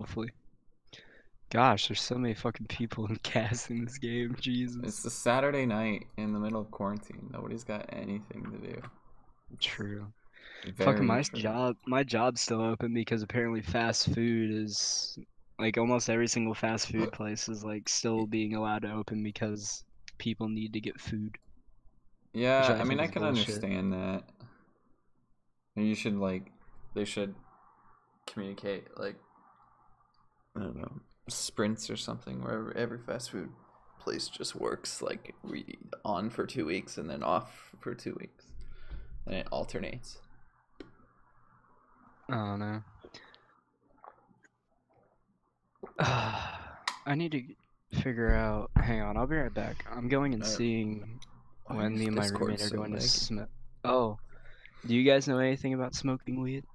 hopefully. Gosh, there's so many fucking people in gas in this game. It's Jesus. a Saturday night in the middle of quarantine. Nobody's got anything to do. True. Fucking Very true. my job's still open because apparently fast food is like almost every single fast food place is like still being allowed to open because people need to get food, which Yeah, I I mean, think I is can bullshit. understand that. And you should like, they should communicate like, I don't know, sprints or something where every fast food place just works like we on for 2 weeks and then off for 2 weeks, and it alternates. I don't know. I need to figure out. Hang on, I'll be right back. I'm going and seeing Why when is me and my Discord roommate are so going to laggy? smoke. Oh, do you guys know anything about smoking weed?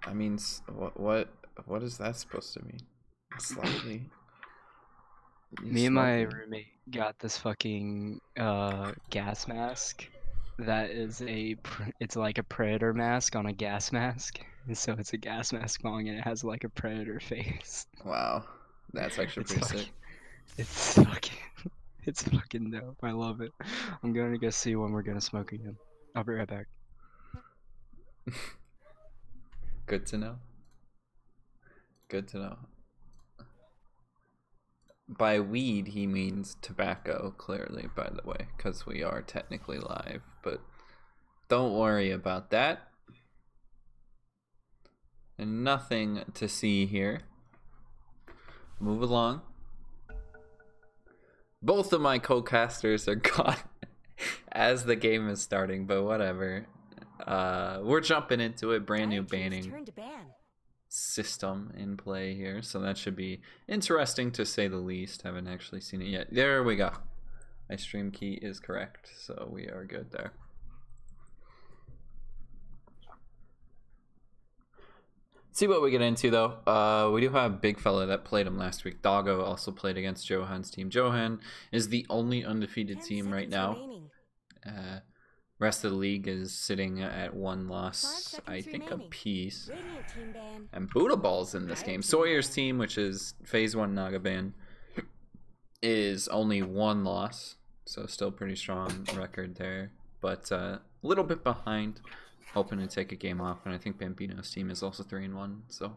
I mean, what is that supposed to mean? Slightly. You Me and my smoking? roommate got this fucking gas mask that is it's like a predator mask on a gas mask. And so it's a gas mask long and it has like a predator face. Wow, that's actually It's pretty sick. fucking it's fucking it's fucking dope. I love it. I'm going to go see when we're gonna smoke again. I'll be right back. Good to know. Good to know. By weed, he means tobacco, clearly, by the way, because we are technically live. But don't worry about that. And nothing to see here. Move along. Both of my co-casters are gone as the game is starting, but whatever. We're jumping into it. Brand new banning system in play here, so that should be interesting to say the least. Haven't actually seen it yet. There we go. My stream key is correct, so we are good there. See what we get into though. We do have a big fella that played him last week. Doggo also played against Johan's team. Johan is the only undefeated team right now. Rest of the league is sitting at 1 loss, I think, apiece. And Buddha Ball's in this game. Sawyer's team, which is Phase 1 Nagaban, is only 1 loss. So still pretty strong record there. But a little bit behind. Hoping to take a game off. And I think Bambino's team is also 3-1. So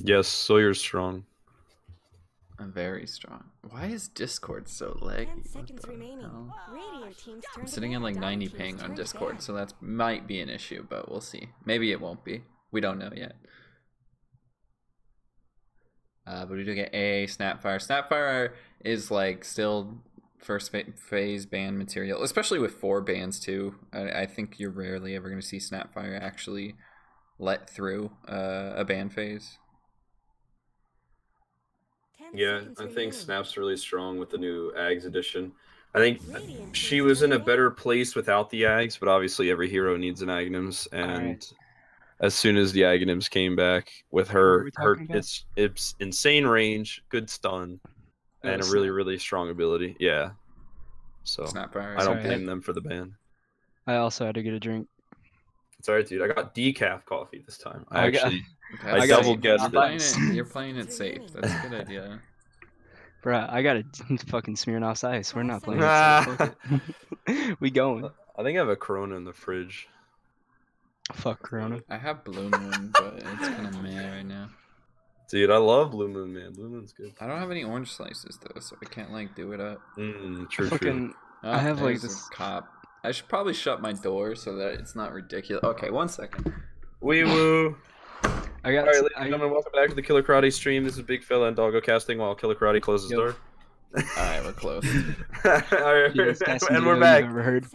yes, Sawyer's strong. I'm very strong. Why is Discord so laggy? I'm sitting at like 90 ping on Discord, so that might be an issue, but we'll see. Maybe it won't be. We don't know yet. But we do get a Snapfire. Snapfire is like still first phase ban material, especially with 4 bans too. I think you're rarely ever going to see Snapfire actually let through a ban phase. Yeah, I think Snap's really strong with the new Ags edition. I think she was in a better place without the Ags, but obviously every hero needs an Aghanims, and as soon as the Aghanims came back with her, it's insane range, good stun, and a really strong ability. Yeah, so Snapfire. I don't blame them for the ban. I also had to get a drink. It's alright, dude. I got decaf coffee this time. I I double guessed it. You're playing it safe. That's a good idea. Bruh, I got a fucking Smirnoff's Ice. We're not playing it safe. We going. I think I have a Corona in the fridge. Fuck Corona. I have Blue Moon, but it's kind of meh right now. Dude, I love Blue Moon, man. Blue Moon's good. I don't have any orange slices though, so I can't like do it up. True. Oh, I have like this cop. I should probably shut my door so that it's not ridiculous. Okay, 1 second. Wee woo. I got. All right, ladies and gentlemen, welcome back to the Killer Karate stream. This is Big Fella and Doggo casting while Killer Karate closes the door. All right, we're close. All right, and we're back. Ever heard?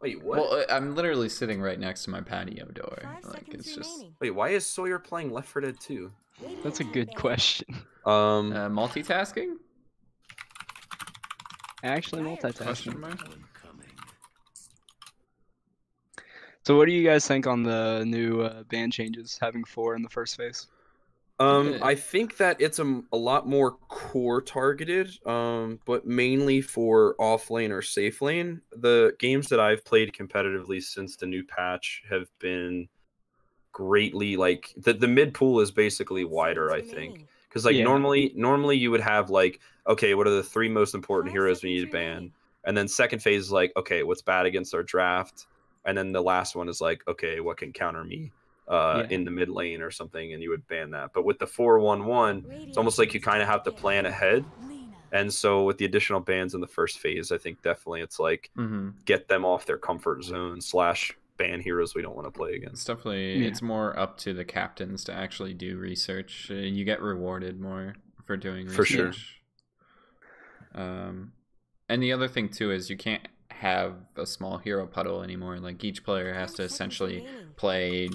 Wait, what? Well, I'm literally sitting right next to my patio door. Like it's just. Wait, why is Sawyer playing Left 4 Dead 2? That's a good question. Multitasking? Actually, multitasking. So what do you guys think on the new ban changes, having 4 in the first phase? I think that it's a lot more core targeted, but mainly for off lane or safe lane. The games that I've played competitively since the new patch have been greatly like the mid pool is basically wider, I think. Because like normally you would have like, okay, what are the 3 most important heroes we need to ban? And then second phase is like, okay, what's bad against our draft? And then the last one is like, okay, what can counter me in the mid lane or something, and you would ban that. But with the 4-1-1, it's almost like you kind of have to plan ahead. And so with the additional bans in the first phase, I think definitely it's like get them off their comfort zone / ban heroes we don't want to play against. It's definitely it's more up to the captains to actually do research. You get rewarded more for doing research. For sure. And the other thing too is you can't have a small hero puddle anymore. Like each player has to essentially play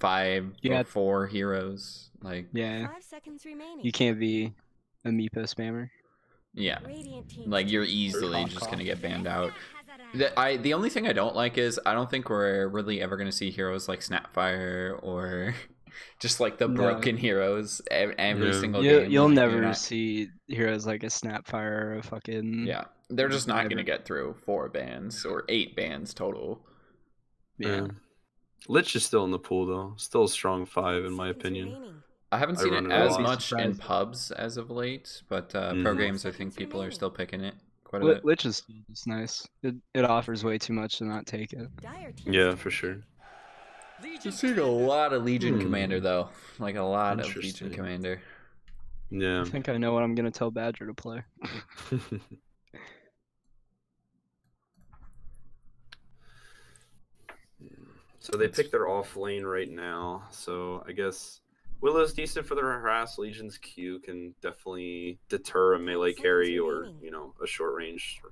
5 or 4 heroes. Like 5 seconds remaining. You can't be a Meepo spammer. Yeah, like you're easily just gonna get banned out. The only thing I don't like is I don't think we're really ever gonna see heroes like Snapfire or just like the broken heroes every single game. You'll never see heroes like a Snapfire or a fucking they're just not gonna get through 4 bans or 8 bans total. Lich is still in the pool though, still a strong 5 in my opinion. I haven't seen it as much in pubs as of late, but pro games I think people are still picking it quite a bit. Lich is nice. It offers way too much to not take it. Yeah, for sure. You're seeing a lot of Legion Commander though, like a lot of Legion Commander. Yeah. I think I know what I'm gonna tell Badger to play. So they pick their off lane right now. So I guess Willow's decent for the harass. Legion's Q can definitely deter a melee carry or, you know, a short range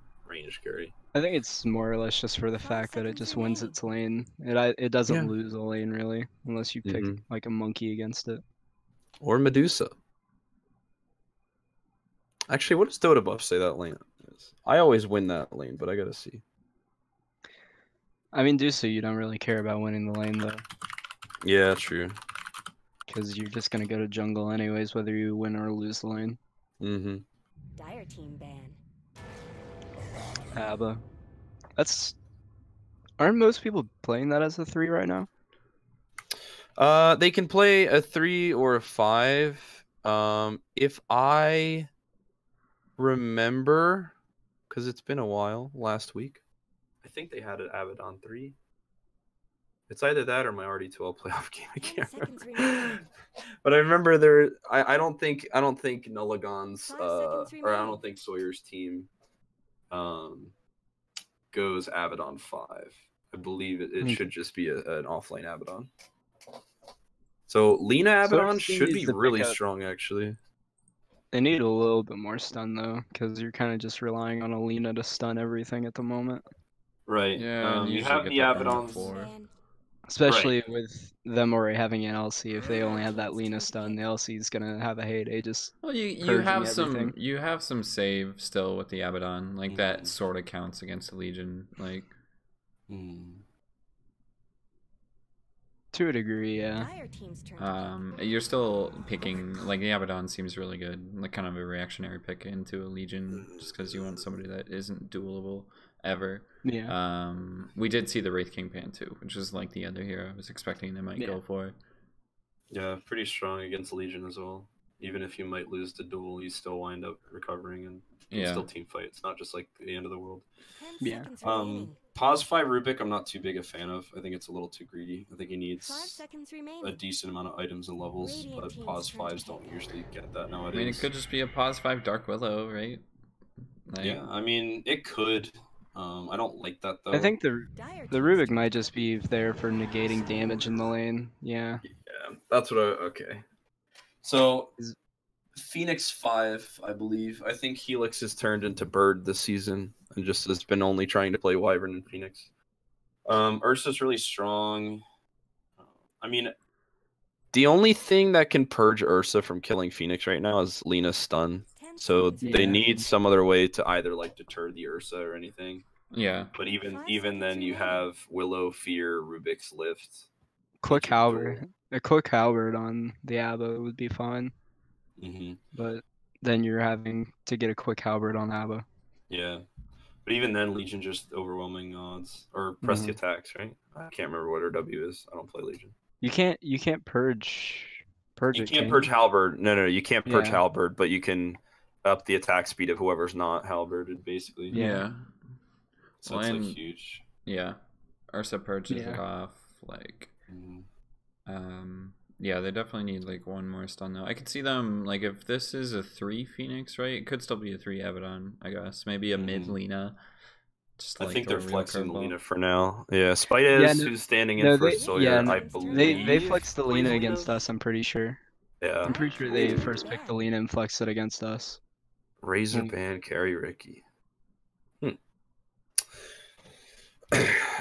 carry. I think it's more or less just for the fact that it just wins its lane. It doesn't lose a lane really, unless you pick like a monkey against it. Or Medusa. Actually, what does Dota buff say that lane is? I always win that lane, but I gotta see. I mean, Medusa, you don't really care about winning the lane though. Yeah, true. Because you're just gonna go to jungle anyways, whether you win or lose the lane. Dire team ban. Abba. Aren't most people playing that as a 3 right now? They can play a 3 or a 5. If I remember, because it's been a while, last week, I think they had an Abaddon 3. It's either that or my RD12 playoff game. I can't remember. But I remember I don't think Nullagon's or I don't think Sawyer's team goes Abaddon 5. I believe it should just be an offlane Abaddon. So Lina Abaddon should be really strong actually. They need a little bit more stun though, because you're kind of just relying on Alina to stun everything at the moment. Right. Yeah, you have the Abaddons. Especially with them already having an LC, if they only have that Lina stun, the LC is gonna have a heyday. Just you have some save still with the Abaddon, like that sort of counts against the Legion, like. To a degree, yeah. You're still picking, like, the Abaddon seems really good, like kind of a reactionary pick into a Legion, just because you want somebody that isn't duelable ever. Yeah. We did see the Wraith King pan too, which is like the other hero I was expecting they might go for. Yeah, pretty strong against Legion as well. Even if you might lose the duel, you still wind up recovering and still team fight. It's not just like the end of the world. Yeah. Pause 5 Rubik, I'm not too big a fan of. I think it's a little too greedy. I think he needs a decent amount of items and levels, but Pause 5s don't usually get that nowadays. I mean, it could just be a Pause 5 Dark Willow, right? Like, yeah, I mean, it could. I don't like that though. I think the Rubik might just be there for negating damage in the lane. Yeah. Yeah, that's what okay. So Phoenix 5, I believe. I think Helix has turned into Bird this season and just has been only trying to play Wyvern and Phoenix. Ursa's really strong. I mean, the only thing that can purge Ursa from killing Phoenix right now is Lina's stun. So they need some other way to either like deter the Ursa or anything. Yeah. But even then you have Willow, Fear, Rubik's Lift. quick halberd. A quick halberd on the Abba would be fine. But then you're having to get a quick halberd on Abba. Yeah. But even then, Legion just overwhelming odds. Or press the attacks, right? I can't remember what her W is. I don't play Legion. You can't purge you can't purge halberd. No, you can't purge halberd, but you can up the attack speed of whoever's not halberded, basically. Yeah. So it's like huge. Yeah. Ursa purges it off, like yeah, they definitely need like one more stun though. I could see them like if this is a 3 Phoenix, right? It could still be a 3 Abaddon, I guess. Maybe a mid Lina. Just I think they're flexing Lina for now. Yeah, Spidez, who's standing in for Sawyer, I believe. They flexed the Lina against us, I'm pretty sure. Yeah. I'm pretty sure they first picked the Lina and flexed it against us. Razor Band carry Ricky.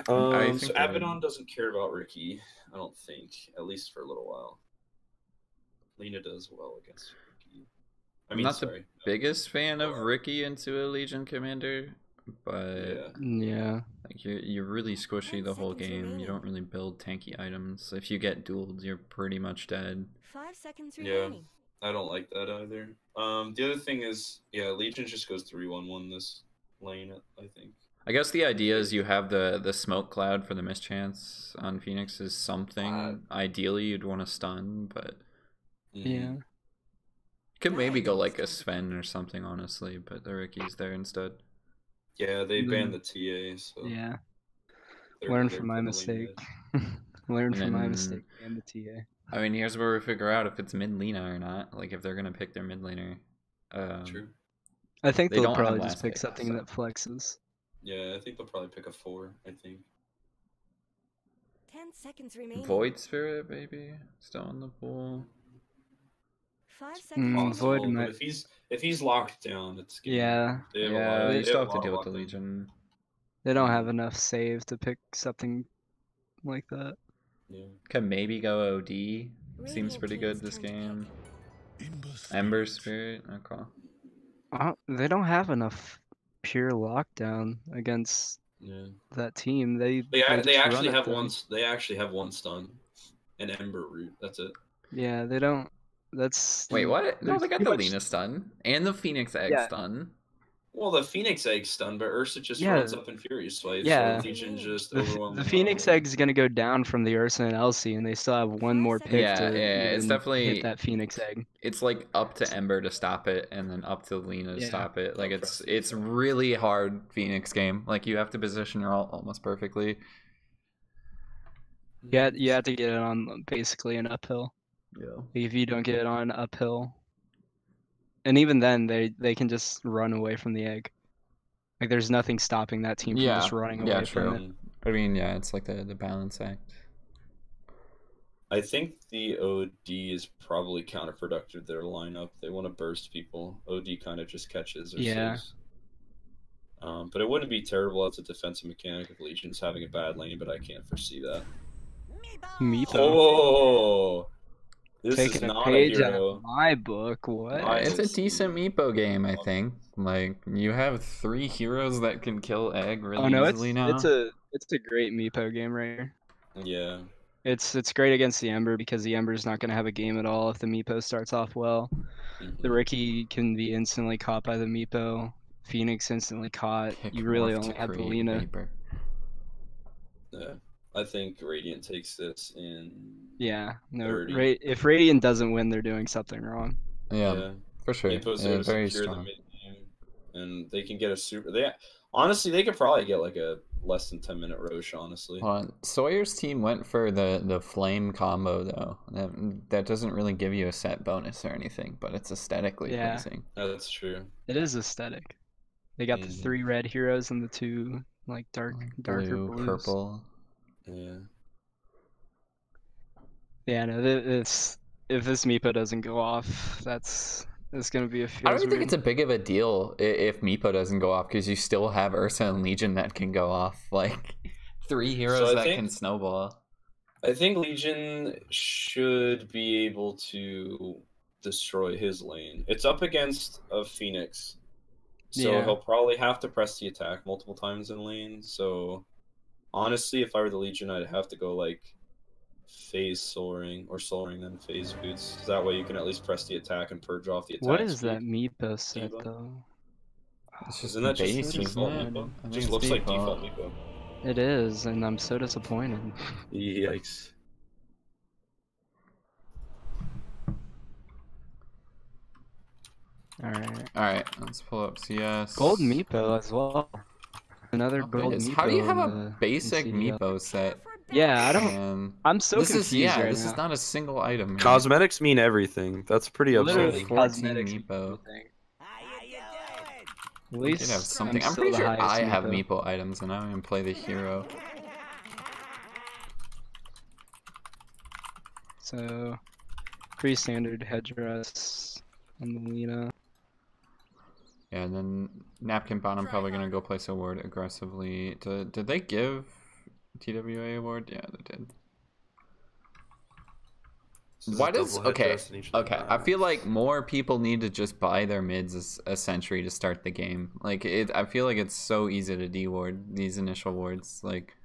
So Abaddon doesn't care about Ricky, I don't think, at least for a little while. Lina does well against Ricky. I'm not the biggest fan of Ricky into a Legion commander, but like you're really squishy the whole game. You don't really build tanky items. If you get dueled, you're pretty much dead. 5 seconds remaining. I don't like that either. The other thing is, Legion just goes 3-1-1 this lane, I think. I guess the idea is you have the smoke cloud for the mischance on Phoenix is something ideally you'd want to stun, but could maybe go like a Sven or something, honestly, but the Ricky's there instead. Yeah, they banned the TA, so learn from my mistake. Learn from my mistake and the TA. I mean, here's where we figure out if it's mid Lina or not. Like if they're gonna pick their mid laner. True. I think they'll probably just pick something that flexes. Yeah, I think they'll probably pick a 4, I think. 10 seconds remaining. Void Spirit, maybe? Still in the pool. 5 seconds. Void might... if he's locked down, it's they still have to deal with the Legion. They don't have enough save to pick something like that. Yeah. Can maybe go OD. Seems pretty good this game. Ember Spirit, okay. They don't have enough pure lockdown against that team. They actually have one. They actually have one stun, an Ember root. That's it. Yeah, they don't. That's wait, what? No, they got the Lina stun and the Phoenix Egg stun. Well, the Phoenix Egg stun, but Ursa just runs up in Fury Swipe. Yeah, so Legion just the Phoenix Egg is gonna go down from the Ursa and Elsie, and they still have one more pick to it's definitely hit that Phoenix Egg. It's like up to Ember to stop it, and then up to Lina to stop it. Like it's really hard Phoenix game. Like you have to position your ult almost perfectly. Yeah, you have to get it on basically an uphill. Yeah. If you don't get it on uphill. And even then, they can just run away from the egg. Like, there's nothing stopping that team from just running away from it. I mean, it's like the balance act. I think the OD is probably counterproductive to their lineup. They want to burst people. OD kind of just catches or saves. But it wouldn't be terrible as a defensive mechanic if Legion's having a bad lane, but I can't foresee that. Meepo. Oh! This Taking is not a page a out hero. of my book. What? It's a decent Meepo game, I think. Like you have 3 heroes that can kill egg really easily now. It's a great Meepo game right here. Yeah. It's great against the Ember because the Ember's not gonna have a game at all if the Meepo starts off well. The Ricky can be instantly caught by the Meepo. Phoenix instantly caught. You really only have the Lina. Yeah. I think Radiant takes this in. Yeah, no. If Radiant doesn't win, they're doing something wrong. Yeah, for sure. Very strong. And they can get a super. Honestly, they could probably get like a less than 10-minute Roche. Honestly. Sawyer's team went for the flame combo though. That doesn't really give you a set bonus or anything, but it's aesthetically pleasing. That's true. It is aesthetic. They got the 3 red heroes and the 2 like darker blues. Purple. Yeah. Yeah, no, if this Meepo doesn't go off, it's gonna be a few. I don't think it's a big of a deal if Meepo doesn't go off because you still have Ursa and Legion that can go off. Like 3 heroes that can snowball. I think Legion should be able to destroy his lane. It's up against a Phoenix, so he'll probably have to press the attack multiple times in lane. So honestly, if I were the Legion, I'd have to go like phase soaring or soaring then phase boots. That way you can at least press the attack and purge off the attack. What is speed. that Meepo set though? It's just Isn't that just base, default isn't it? Meepo? I think Just it's looks like default. default Meepo. It is, and I'm so disappointed. Yikes. Alright, let's pull up CS. gold Meepo as well. Another How gold base? Meepo. How do you have in a the- basic in CDL. Meepo set? Yeah, I don't. And I'm so this confused is yeah, right this now. is not a single item. Here. Cosmetics mean everything. That's pretty Literally upsetting. 14 cosmetics. Meepo. At We least did have something. I'm I'm still pretty the sure highest I have Meepo. Meepo items, and I don't even play the hero. So, pretty standard headdress on the Lena. Yeah, and then Napkin Bottom probably gonna go place a ward aggressively. Did they give TWA award? Yeah, they did. Why does okay? I feel like more people need to just buy their mids as a sentry to start the game. Like I feel like it's so easy to deward these initial wards. Like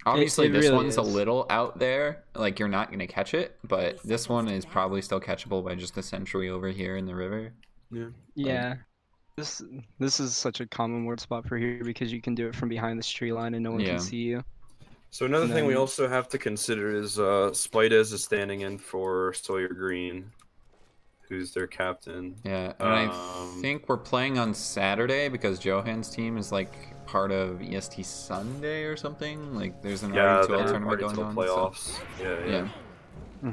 obviously It this really one's a is. little out there. Like you're not gonna catch it, but this one is probably still catchable by just a sentry over here in the river. Yeah. Yeah. This is such a common ward spot for here because you can do it from behind this tree line and no one Yeah. can see you. So another And thing we then- also have to consider is Spidez is standing in for Sawyer Green, who's their captain. Yeah, and I think we're playing on Saturday because Johan's team is like part of EST Sunday or something. Like there's an Yeah, RE2L they're tournament already going till on. playoffs. So, Yeah.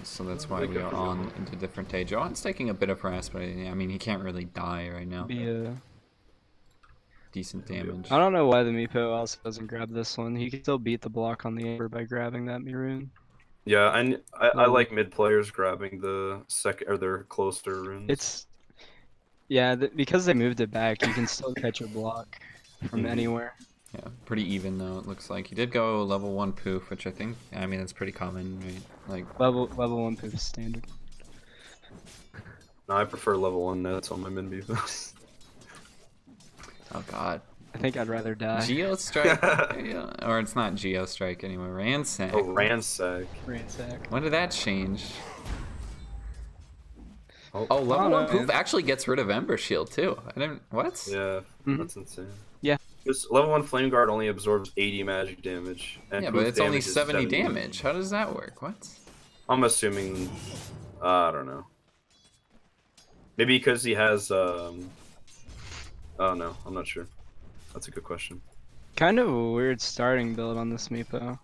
so that's why we are on into different day. Johan's taking a bit of harass, but I mean he can't really die right now. Yeah. Decent damage. I don't know why the Meepo also doesn't grab this one. He can still beat the block on the Amber by grabbing that Mirun. Yeah, and I like mid players grabbing the second or their closer runes. It's yeah, because they moved it back, you can still catch a block from anywhere. Yeah, pretty even though it looks like. He did go level 1 poof, which I think that's pretty common, right? Like Level 1 poof is standard. No, I prefer level 1 nets on my mid beef. oh god. I think I'd rather die. Geo Strike? Yeah. Or it's not Geo Strike anymore. Ransack. Oh, Ransack. Ransack. When did that change? Oh, level 1 poof man. actually gets rid of Ember Shield too. I didn't. What? Yeah, that's insane. Yeah. This level 1 Flame Guard only absorbs 80 magic damage. And Yeah, poof but it's only damage is 70 damage. How does that work? What? I'm assuming. I don't know. Maybe because he has. Oh no, I'm not sure. That's a good question. Kind of a weird starting build on this Meepo.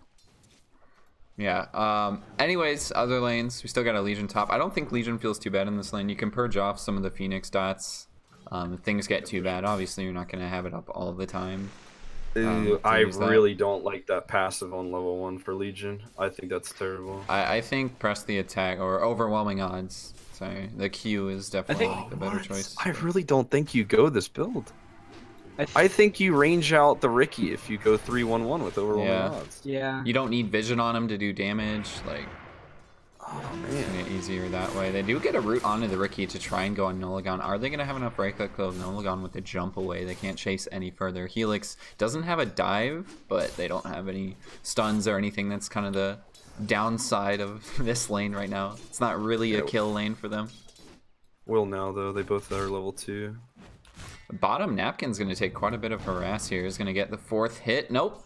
Yeah. Anyways, other lanes. We still got a Legion top. I don't think Legion feels too bad in this lane. You can purge off some of the Phoenix dots. If things get too bad, obviously you're not going to have it up all the time. I really don't like that passive on level 1 for Legion. I think that's terrible. I think press the attack or overwhelming odds. Sorry, the Q is definitely the better choice. I really don't think you go this build. I think you range out the Ricky if you go 3-1-1 with overwhelming odds. Yeah. You don't need vision on him to do damage. Like, oh man, man, easier that way. They do get a route onto the Ricky to try and go on Nolagon. Are they gonna have enough right click of Nolagon with the jump away? They can't chase any further. Helix doesn't have a dive, but they don't have any stuns or anything. That's kind of the downside of this lane right now. It's not really a kill lane for them. Will now though, they both are level 2. Bottom Napkin's going to take quite a bit of harass here. He's going to get the 4th hit. Nope.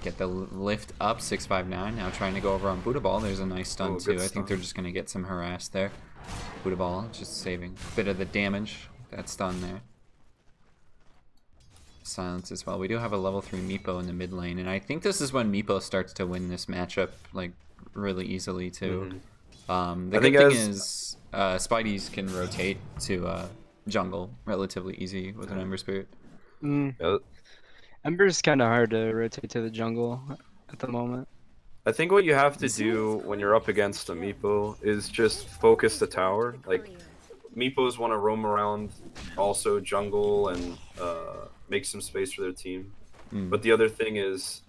Get the lift up, 659. Now trying to go over on Buddha Ball. There's a nice stun too. I think they're just going to get some harass there. Buddha Ball just saving a bit of the damage. That stun there. Silence as well. We do have a level 3 Meepo in the mid lane, and I think this is when Meepo starts to win this matchup like really easily too. The good thing is Spideys can rotate to jungle relatively easy with an Ember Spirit. Ember's kind of hard to rotate to the jungle at the moment. I think what you have to do when you're up against a Meepo is just focus the tower. Like, Meepos want to roam around also jungle and make some space for their team. But the other thing is,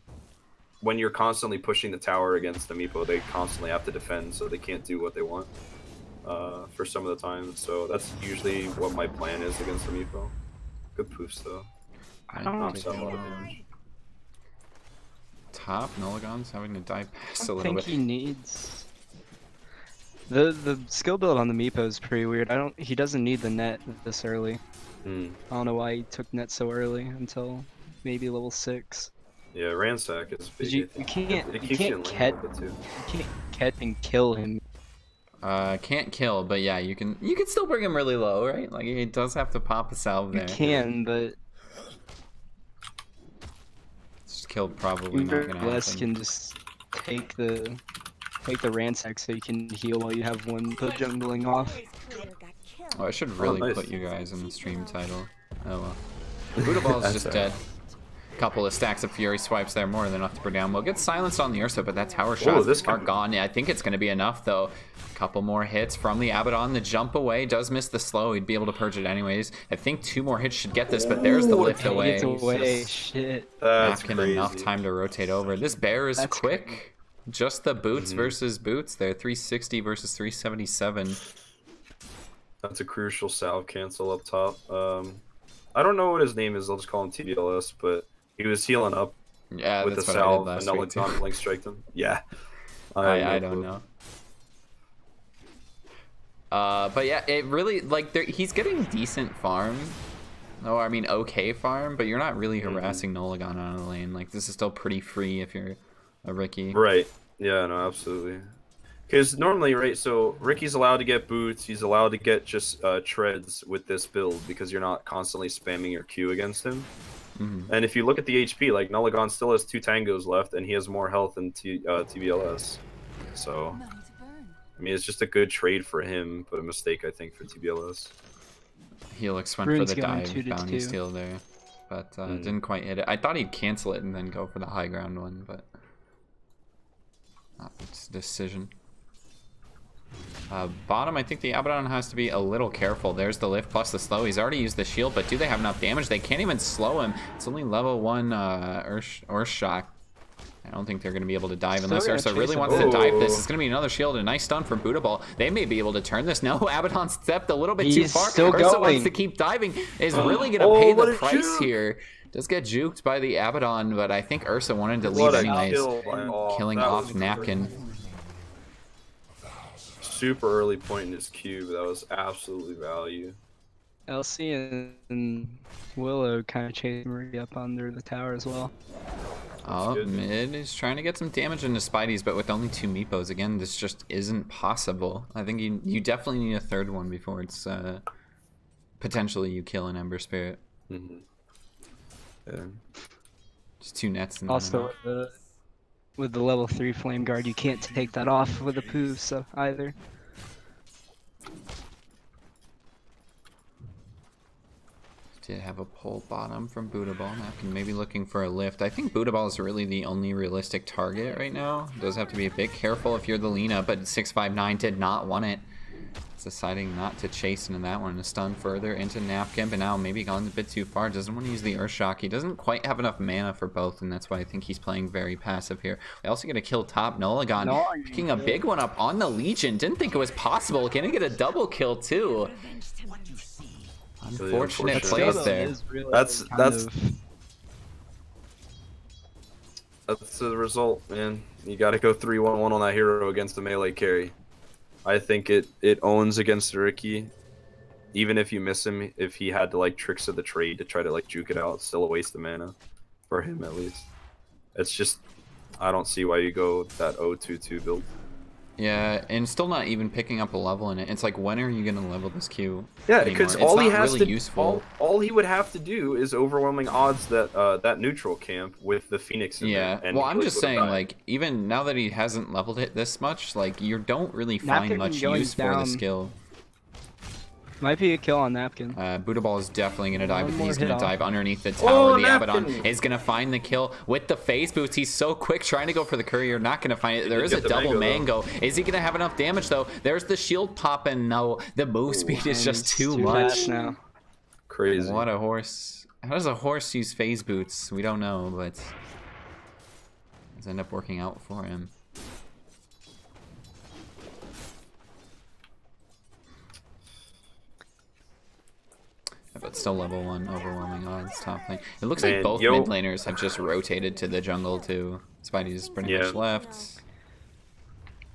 when you're constantly pushing the tower against a Meepo, they constantly have to defend, so they can't do what they want for some of the time. So that's usually what my plan is against a Meepo. Good poofs though. I don't know. Knocks out a lot of damage. top. Nolagon's having to die past a I little think bit. he needs the skill build on the Meepo is pretty weird. He doesn't need the net this early. I don't know why he took net so early until maybe level 6. Yeah, Ransack is big. You can't catch and kill him. Can't kill, but yeah, you can still bring him really low, right? Like he does have to pop a salve there. You can, but just kill probably not gonna less happen. can just take the ransack so you can heal while you have one the jungling off. Oh, I should really nice. put you guys in the stream title. Oh well. Buddha Ball's just dead. Couple of stacks of Fury swipes there, more than enough to bring down. We'll get silenced on the Ursa, but that tower shots are gone. Yeah, I think it's going to be enough, though. Couple more hits from the Abaddon. The jump away does miss the slow. He'd be able to purge it anyways. I think 2 more hits should get this, but there's the lift away. It's away. Shit. That's Napkin crazy. Enough time to rotate over. This bear is quick. Crazy. Just the boots versus boots there. 360 versus 377. That's a crucial salve cancel up top. I don't know what his name is. I'll just call him TDLS, but he was healing up with the salve and Nolagon blink striked him. Yeah. I don't know. But yeah, it really, like, he's getting decent farm. Oh, I mean, okay farm, but you're not really harassing Nolagon out of the lane. Like, this is still pretty free if you're a Ricky. Right. Yeah, no, absolutely. Because normally, right, so Ricky's allowed to get boots, he's allowed to get just treads with this build because you're not constantly spamming your Q against him. And if you look at the HP, like, Nolagon still has 2 tangos left, and he has more health than TBLS. So, I mean, it's just a good trade for him, but a mistake, I think, for TBLS. Helix went for the dive bounty steal there, but didn't quite hit it. I thought he'd cancel it and then go for the high ground one, but not his decision. Bottom, I think the Abaddon has to be a little careful. There's the lift plus the slow. He's already used the shield, but do they have enough damage? They can't even slow him. It's only level 1 Earth Shock. I don't think they're going to be able to dive unless Ursa really wants to dive this. It's going to be another shield, a nice stun from Buddha Ball. They may be able to turn this. No, Abaddon stepped a little bit too far. Ursa wants to keep diving. Is really going to pay the price here. Does get juked by the Abaddon, but I think Ursa wanted to leave anyways. Killing off Napkin. Super early point in his cube. That was absolutely value. LC and Willow kind of chasing Marie up under the tower as well. Oh, mid is trying to get some damage into Spidey's, but with only 2 Meepos, again, this just isn't possible. I think you definitely need a 3rd one before it's potentially you kill an Ember Spirit. Yeah. Just 2 nets. And also, with the level 3 Flame Guard, you can't take that off with a Poof, so either. Did have a pull bottom from Buddha Ball. Napkin maybe looking for a lift. I think Buddha Ball is really the only realistic target right now. Does have to be a bit careful if you're the Lina, but 659 did not want it. It's deciding not to chase into that one. A stun further into Napkin, but now maybe gone a bit too far. Doesn't want to use the Earth Shock. He doesn't quite have enough mana for both, and that's why I think he's playing very passive here. We also get a kill top. Nolagon picking a big one up on the Legion. Didn't think it was possible. Can he get a double kill too? Unfortunate plays there. That's the result, man. You got to go 3-1-1 on that hero against a melee carry. I think it owns against Ricky. Even if you miss him, if he had to like tricks of the trade to try to like juke it out, it's still a waste of mana for him at least. It's just I don't see why you go that 0-2-2 build. Yeah, and still not even picking up a level in it. It's like, when are you gonna level this Q? Yeah, because all he has really useful. all he would have to do is overwhelming odds that that neutral camp with the Phoenix in there. And well, I'm just saying, like, even now that he hasn't leveled it this much, like, you don't really find much use for the skill. Might be a kill on Napkin. Buddha Ball is definitely going to dive, but he's going to dive underneath the tower. The Abaddon is going to find the kill with the phase boost. He's so quick trying to go for the courier, not going to find it. There is a double mango. Is he going to have enough damage, though? There's the shield pop, and no, the move speed is just too much. Now. Crazy. What a horse. How does a horse use phase boots? We don't know, but it's end up working out for him. But still level 1, overwhelming odds, top lane. It looks like Man, both mid laners have just rotated to the jungle too. Spidey's pretty much left.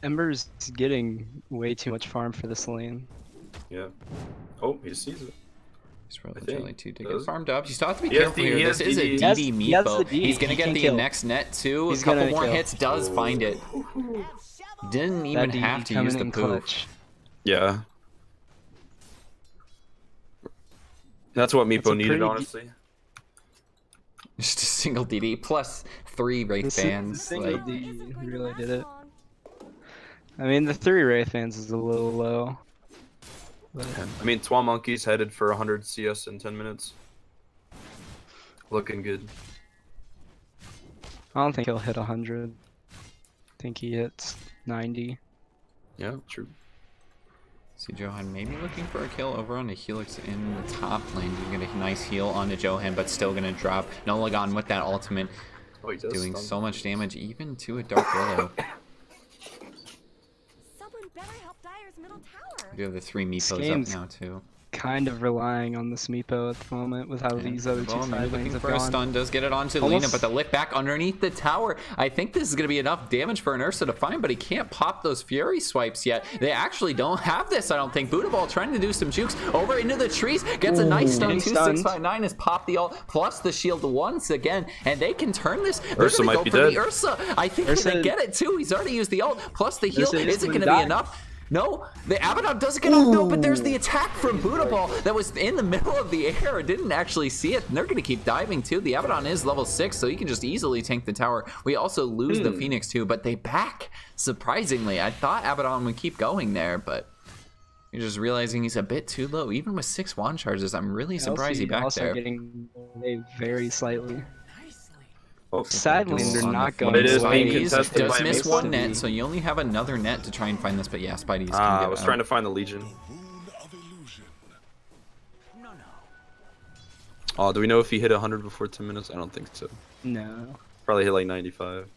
Ember's getting way too much farm for this lane. Yeah. Oh, he sees it. He's relatively too to get farmed up. You still have to be careful here. This is a DD. DD Meepo. He's gonna get the kill. next net too. He's a couple gonna more kill. hits, does find it. Didn't even That DD have to coming use the in poof. clutch. Yeah. That's what That's a Meepo needed, pretty honestly. Just a single DD plus 3 Wraith fans. Single Like, DD really did it. I mean, the 3 Wraith fans is a little low. But I mean, Twa Monkey's headed for 100 CS in 10 minutes. Looking good. I don't think he'll hit 100. I think he hits 90. Yeah, true. see Johan maybe looking for a kill over on the Helix in the top lane. You get a nice heal onto Johan, but still gonna drop. Nolagon with that ultimate. Oh, he does Doing stun. so much damage, even to a Dark Willow. Someone better help Dyer's middle tower. We do have the 3 Meepos game's up now too. Kind of relying on this Meepo at the moment with how these other two Well, maybe side lanes looking have for a gone. stun, does get it onto Almost- Lena, but the lift back underneath the tower. I think this is going to be enough damage for an Ursa to find, but he can't pop those Fury swipes yet. They actually don't have this, I don't think. Buddha Ball trying to do some jukes over into the trees, gets a nice stun. Getting stunned. 2659 has popped the ult, plus the shield once again, and they can turn this. They're Ursa going to might go be for dead. the Ursa. I think Ursa- they get it too. He's already used the ult, plus the heal. Ursa is Is it gonna going to be die. enough? No, the Abaddon doesn't get off. No, but there's the attack from Buddha Ball that was in the middle of the air. Didn't actually see it. And they're going to keep diving too. The Abaddon is level 6, so he can just easily tank the tower. We also lose the Phoenix too, but they back. Surprisingly, I thought Abaddon would keep going there, but you're just realizing he's a bit too low. Even with 6 wand charges, I'm really surprised he backed also there. getting away very slightly. Oh, Sadly, they're On the not going But it is away. being Spidey's contested does by miss Mason. one net, so you only have another net to try and find this. But yeah, Spidey's can I get was out. trying to find the Legion. Oh, do we know if he hit 100 before 10 minutes? I don't think so. No. Probably hit like 95.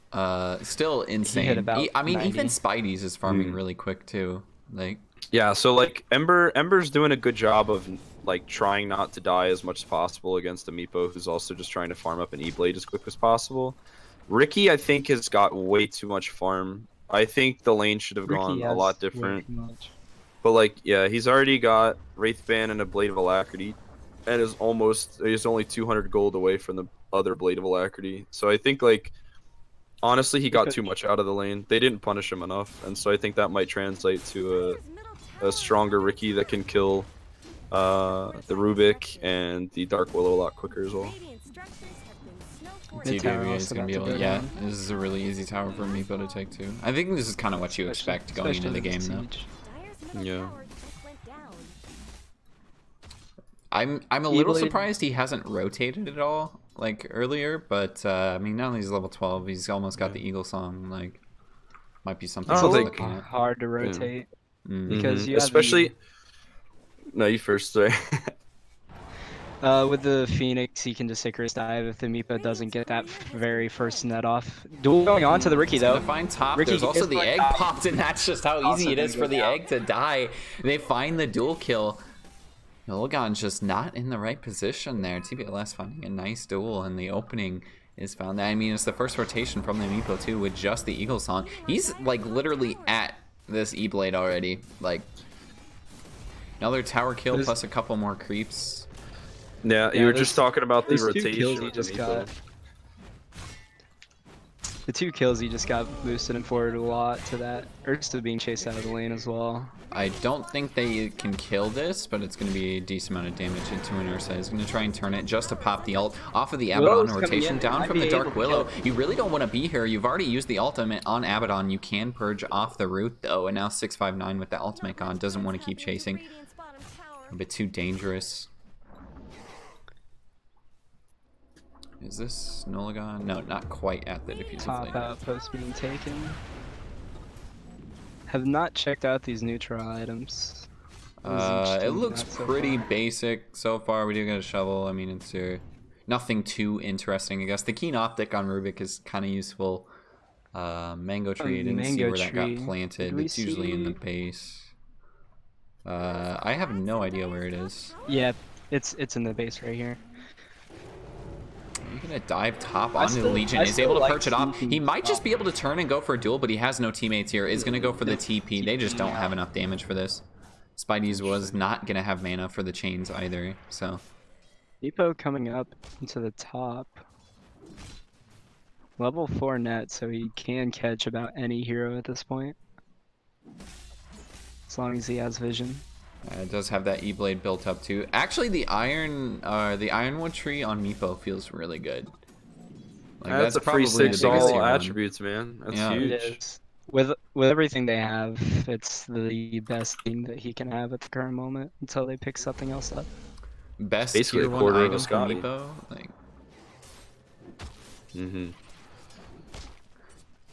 Still insane. about I mean, 90. even Spidey's is farming really quick too. Like, Yeah, so like Ember's doing a good job of like trying not to die as much as possible against a Meepo who's also just trying to farm up an E-Blade as quick as possible. Ricky, I think, has got way too much farm. I think the lane should have gone Ricky a has lot way different. too much. But like, yeah, he's already got Wraithband and a Blade of Alacrity, and he's only 200 gold away from the other Blade of Alacrity. So I think like, honestly, he got too much out of the lane. They didn't punish him enough, and so I think that might translate to a stronger Ricky that can kill the Rubik and the Dark Willow a lot quicker as well. Mid tower TW is also gonna be about able. to go Yeah, down. this is a really easy tower for Meepo to take too. I think this is kind of what you expect going into the game, though. Yeah. I'm a little E-Blade- surprised he hasn't rotated at all like earlier, but I mean now that he's level 12, he's almost got the Eagle Song. Like, might be something. I It's don't a he's think- little looking at. hard to rotate because Mhm. you have Especially. No, you first. Sorry. with the Phoenix, he can just Icarus dive if the Meepo doesn't get that very first net off. Duel going on to the Ricky though. Gonna find top. Ricky There's also gets the one egg top. popped, and that's just how Also easy it gonna is go for the down. egg to die. They find the dual kill. Nolagon's just not in the right position there. TBLS finding a nice duel, and the opening is found. I mean, it's the first rotation from the Meepo too with just the Eagle Song. He's like literally at this E-Blade already. Like, another tower kill There's- plus a couple more creeps. Yeah, Yeah, you were those- just talking about the those 2 rotation. kills he with just Meepo. got. The 2 kills he just got boosted and forward a lot to that. Ursa being chased out of the lane as well. I don't think they can kill this, but it's going to be a decent amount of damage into an Ursa. He's going to try and turn it just to pop the ult off of the Abaddon Willow's coming rotation in. down Might from be the able Dark to Willow. kill. You really don't want to be here. You've already used the ultimate on Abaddon. You can purge off the root though, and now 659 with the ultimate gone doesn't want to keep chasing. A bit too dangerous. Is this Nolagon? No, not quite at the diffusive Top lane. outpost being taken. Have not checked out these neutral items. It interesting, looks not so pretty far. basic so far. We do get a shovel. I mean, it's nothing too interesting, I guess. The keen optic on Rubik is kind of useful. Mango tree, I didn't see mango where that tree. got planted. Did we It's usually in the see- base. I have no idea where it is. Yeah, It's in the base right here. You're gonna dive top onto the Legion. Is able to perch it off. He might just be able to turn and go for a duel, but he has no teammates here. Is gonna go for the TP. They just don't have enough damage for this. Spidey's was not gonna have mana for the chains either, so. Depot coming up into the top. Level 4 net, so he can catch about any hero at this point. As long as he has vision. It does have that E-Blade built up too. Actually, the Ironwood tree on Meepo feels really good. Like, that's a free 6 all attributes, man. That's huge. It is. With everything they have, it's the best thing that he can have at the current moment until they pick something else up. Best basically tier a quarter 1 of a item from Scotty. Meepo. Like,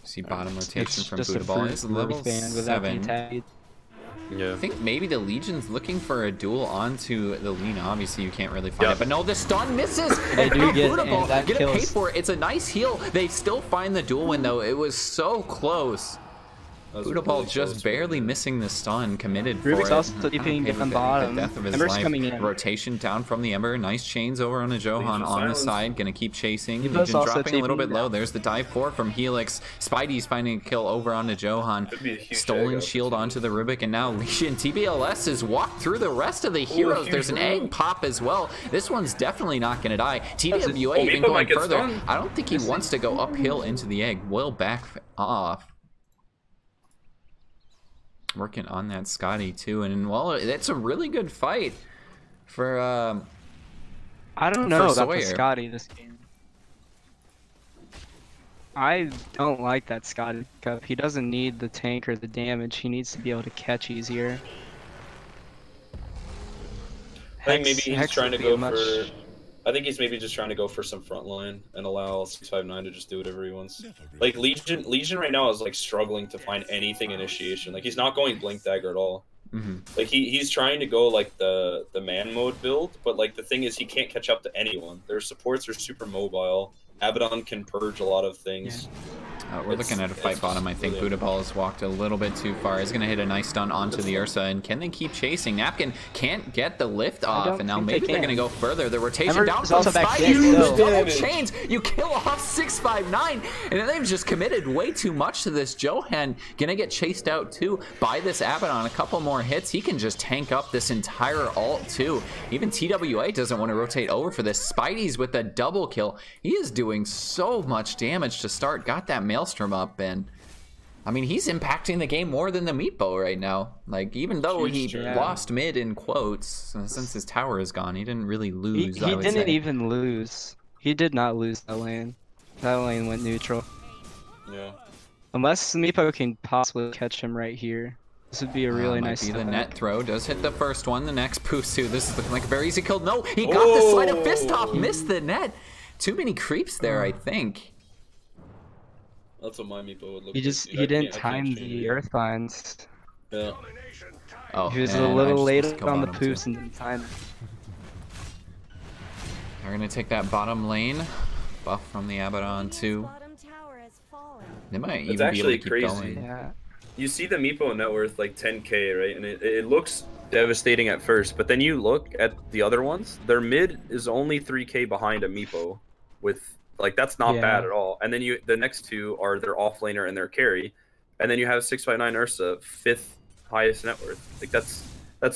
see bottom rotation from just a Buddha Ball. It's level fan without being 7. tagged. Yeah. I think maybe the Legion's looking for a duel onto the Lina. Obviously, you can't really find it. But no, the stun misses! They do get, Buddha Ball and that gonna pay kills. for it. It's a nice heal. They still find the duel win, though. It was so close. Buddha Ball just barely missing the stun, committed for Rubik's it. also I'm keeping okay it on with bottom. the death of his Ember's life. coming in. Rotation down from the Ember. Nice chains over on the Johan on the side. Gonna keep chasing. Depot's Legion also dropping a little bit TPing low. down. There's the dive 4 from Helix. Spidey's finding a kill over on the Johan. Could be a huge Stolen egg shield onto the Rubik, and now Legion TBLS has walked through the rest of the heroes. There's an egg pop as well. This one's definitely not gonna die. TWA even Meepo going might get further. stung. I don't think he wants to go uphill into the egg. Will back off. Working on that Scotty too, and well, it's a really good fight for I don't know about Sawyer. the Scotty this game. I don't like that Scotty cup. He doesn't need the tank or the damage. He needs to be able to catch easier. I think maybe he's Hex trying to would go be much- for. I think he's maybe just trying to go for some front line and allow 659 to just do whatever he wants. Like Legion right now is like struggling to find anything initiation. Like he's not going blink dagger at all. Like he's trying to go like the man mode build, but like the thing is he can't catch up to anyone. Their supports are super mobile. Abaddon can purge a lot of things. We're looking at a fight bottom. I think Buddha Ball has walked a little bit too far. He's going to hit a nice stun onto the Ursa, and can they keep chasing? Napkin can't get the lift off, and now maybe they're going to go further. The rotation Ember down is from also back Spidey. in, Huge so- double chains. You kill off 659, and then they've just committed way too much to this. Johan going to get chased out too by this Abaddon. A couple more hits. He can just tank up this entire ult too. Even TWA doesn't want to rotate over for this. Spidey's with a double kill. He is doing so much damage to start. Got that Maelstrom up, and I mean, he's impacting the game more than the Meatball right now. Like, even though he lost mid in quotes, since his tower is gone, he didn't really lose. He didn't even lose. He did not lose that lane. That lane went neutral. Yeah. Unless Meepo can possibly catch him right here. This would be a really might nice be the step net back. throw. Does hit the first one. The next Pusu. This is looking like a very easy kill. No, he got the sleight of fist off. Missed the net. Too many creeps there, I think. That's what my Meepo would look He like. just Dude, he I didn't can't time change the it. earthbinds. Yeah. Oh, He was and a I little just late missed kill on the bottom, too. poofs and didn't time. They're gonna take that bottom lane. Buff from the Abaddon too. Bottom tower has fallen. They might It's even be able actually to keep crazy. going. Yeah. You see the Meepo net worth like 10k, right? And it looks devastating at first, but then you look at the other ones. Their mid is only 3k behind a Meepo, with like that's not bad at all. And then the next two are their offlaner and their carry, and then you have 659 Ursa, 5th highest net worth. Like that's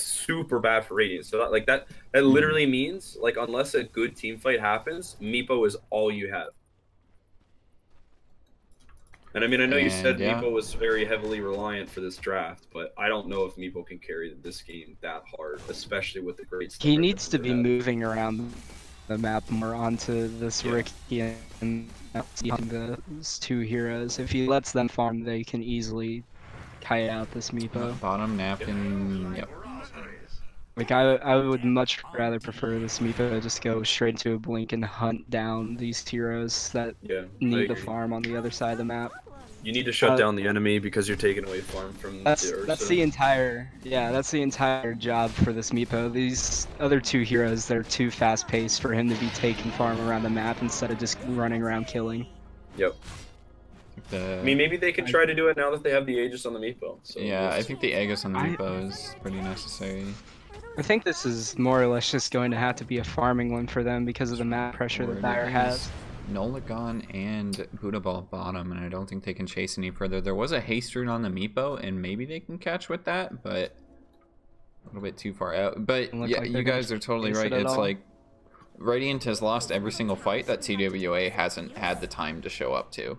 super bad for Radiant. So that literally means like unless a good team fight happens, Meepo is all you have. And I mean, I know you said Meepo was very heavily reliant for this draft, but I don't know if Meepo can carry this game that hard, especially with the great. He needs to be moving around the map more onto this Ricky and those two heroes. If he lets them farm, they can easily kite out this Meepo. Bottom napkin. Yep. Like I would much rather prefer this Meepo just go straight into a blink and hunt down these heroes that need the farm on the other side of the map. You need to shut down the enemy because you're taking away farm from the Ursa. That's the entire job for this Meepo. These other two heroes, they're too fast paced for him to be taking farm around the map instead of just running around killing. Yep. I mean, maybe they could try to do it now that they have the Aegis on the Meepo. So yeah, I think the Aegis on the Meepo is pretty necessary. I think this is more or less just going to have to be a farming one for them because of the map pressure that Dire has. Nolagon and Buddha Ball bottom, and I don't think they can chase any further. There was a haste rune on the Meepo, and maybe they can catch with that, but a little bit too far out. But yeah, like you guys are totally right. It's like Radiant has lost every single fight that TWA hasn't had the time to show up to.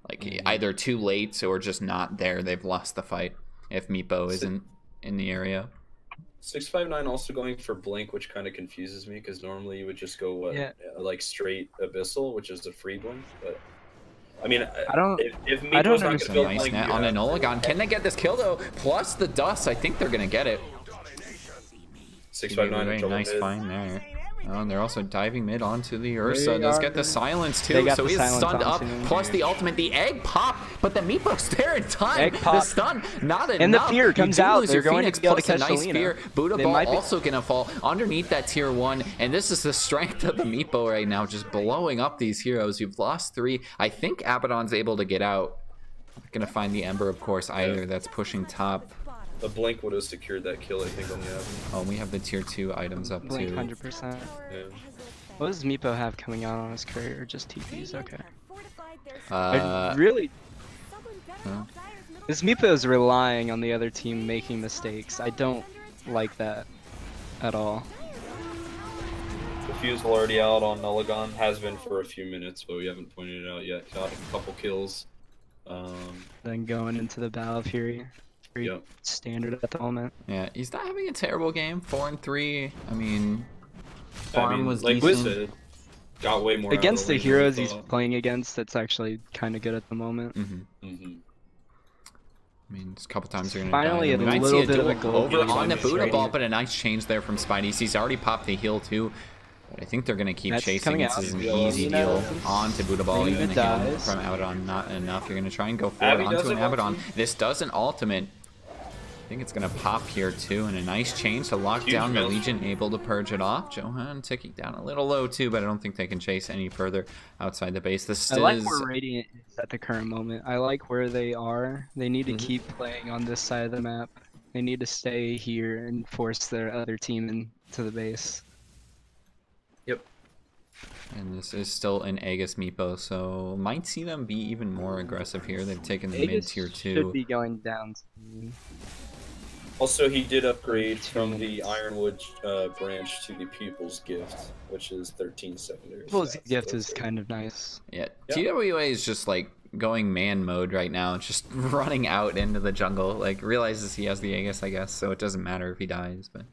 Like either too late or just not there. They've lost the fight if Meepo isn't in the area. 659 also going for Blink, which kind of confuses me because normally you would just go like straight Abyssal, which is a free Blink. But I mean, if Meepo's not going to build nice Blink, net on an Olagon. Can they get this kill though? Plus the dust, I think they're going to get it. 659, nice find there. Oh, and they're also diving mid onto the Ursa. Does get the silence too, so he's stunned up. Plus the ultimate, the egg pop, but the Meepo's there in time. The stun, not enough. And the fear comes out. They're going to be able to catch nice fear. Buddha Ball also gonna fall underneath that tier 1, and this is the strength of the Meepo right now, just blowing up these heroes. You've lost 3. I think Abaddon's able to get out. Not gonna find the Ember, of course, either. That's pushing top. A Blink would have secured that kill, I think, on the Abaddon. Oh, we have the tier 2 items up Blink too. 100%. Yeah. What does Meepo have coming out on his courier? Just TPs? Okay. Uh, This Meepo is relying on the other team making mistakes. I don't like that at all. The fuse already out on Nulagon, has been for a few minutes, but we haven't pointed it out yet. Got a couple kills. Then going into the Battle Fury. Yep. Standard at the moment. Yeah, he's not having a terrible game. 4-3. I mean, farm was like decent. we said, got way more against the lane heroes than he's playing against. It's actually kind of good at the moment. I mean, a couple times you're gonna finally die. a little bit of a goal over on the Buddha Ball, but a nice change there from Spidey. He's already popped the heal too. But I think they're gonna keep chasing. This is an easy deal onto Buddha Ball. Even the heal from Abaddon, not enough. You're gonna try and go forward onto an Abaddon. This does an ultimate. I think it's gonna pop here too, and a nice change to lock down the Legion, able to purge it off. Johan ticking down a little low too, but I don't think they can chase any further outside the base. This I like where Radiant is at the current moment. I like where they are. They need to keep playing on this side of the map. They need to stay here and force their other team into the base. Yep. And this is still an Aegis Meepo, so might see them be even more aggressive here. They've taken the mid tier 2. Should be going down. Also, he did upgrade from the Ironwood branch to the Pupil's Gift, which is 13 secondary. Pupil's Gift is kind of nice. Yeah, TWA is just like going man mode right now, just running out into the jungle. Like, realizes he has the Aegis, I guess, so it doesn't matter if he dies, but...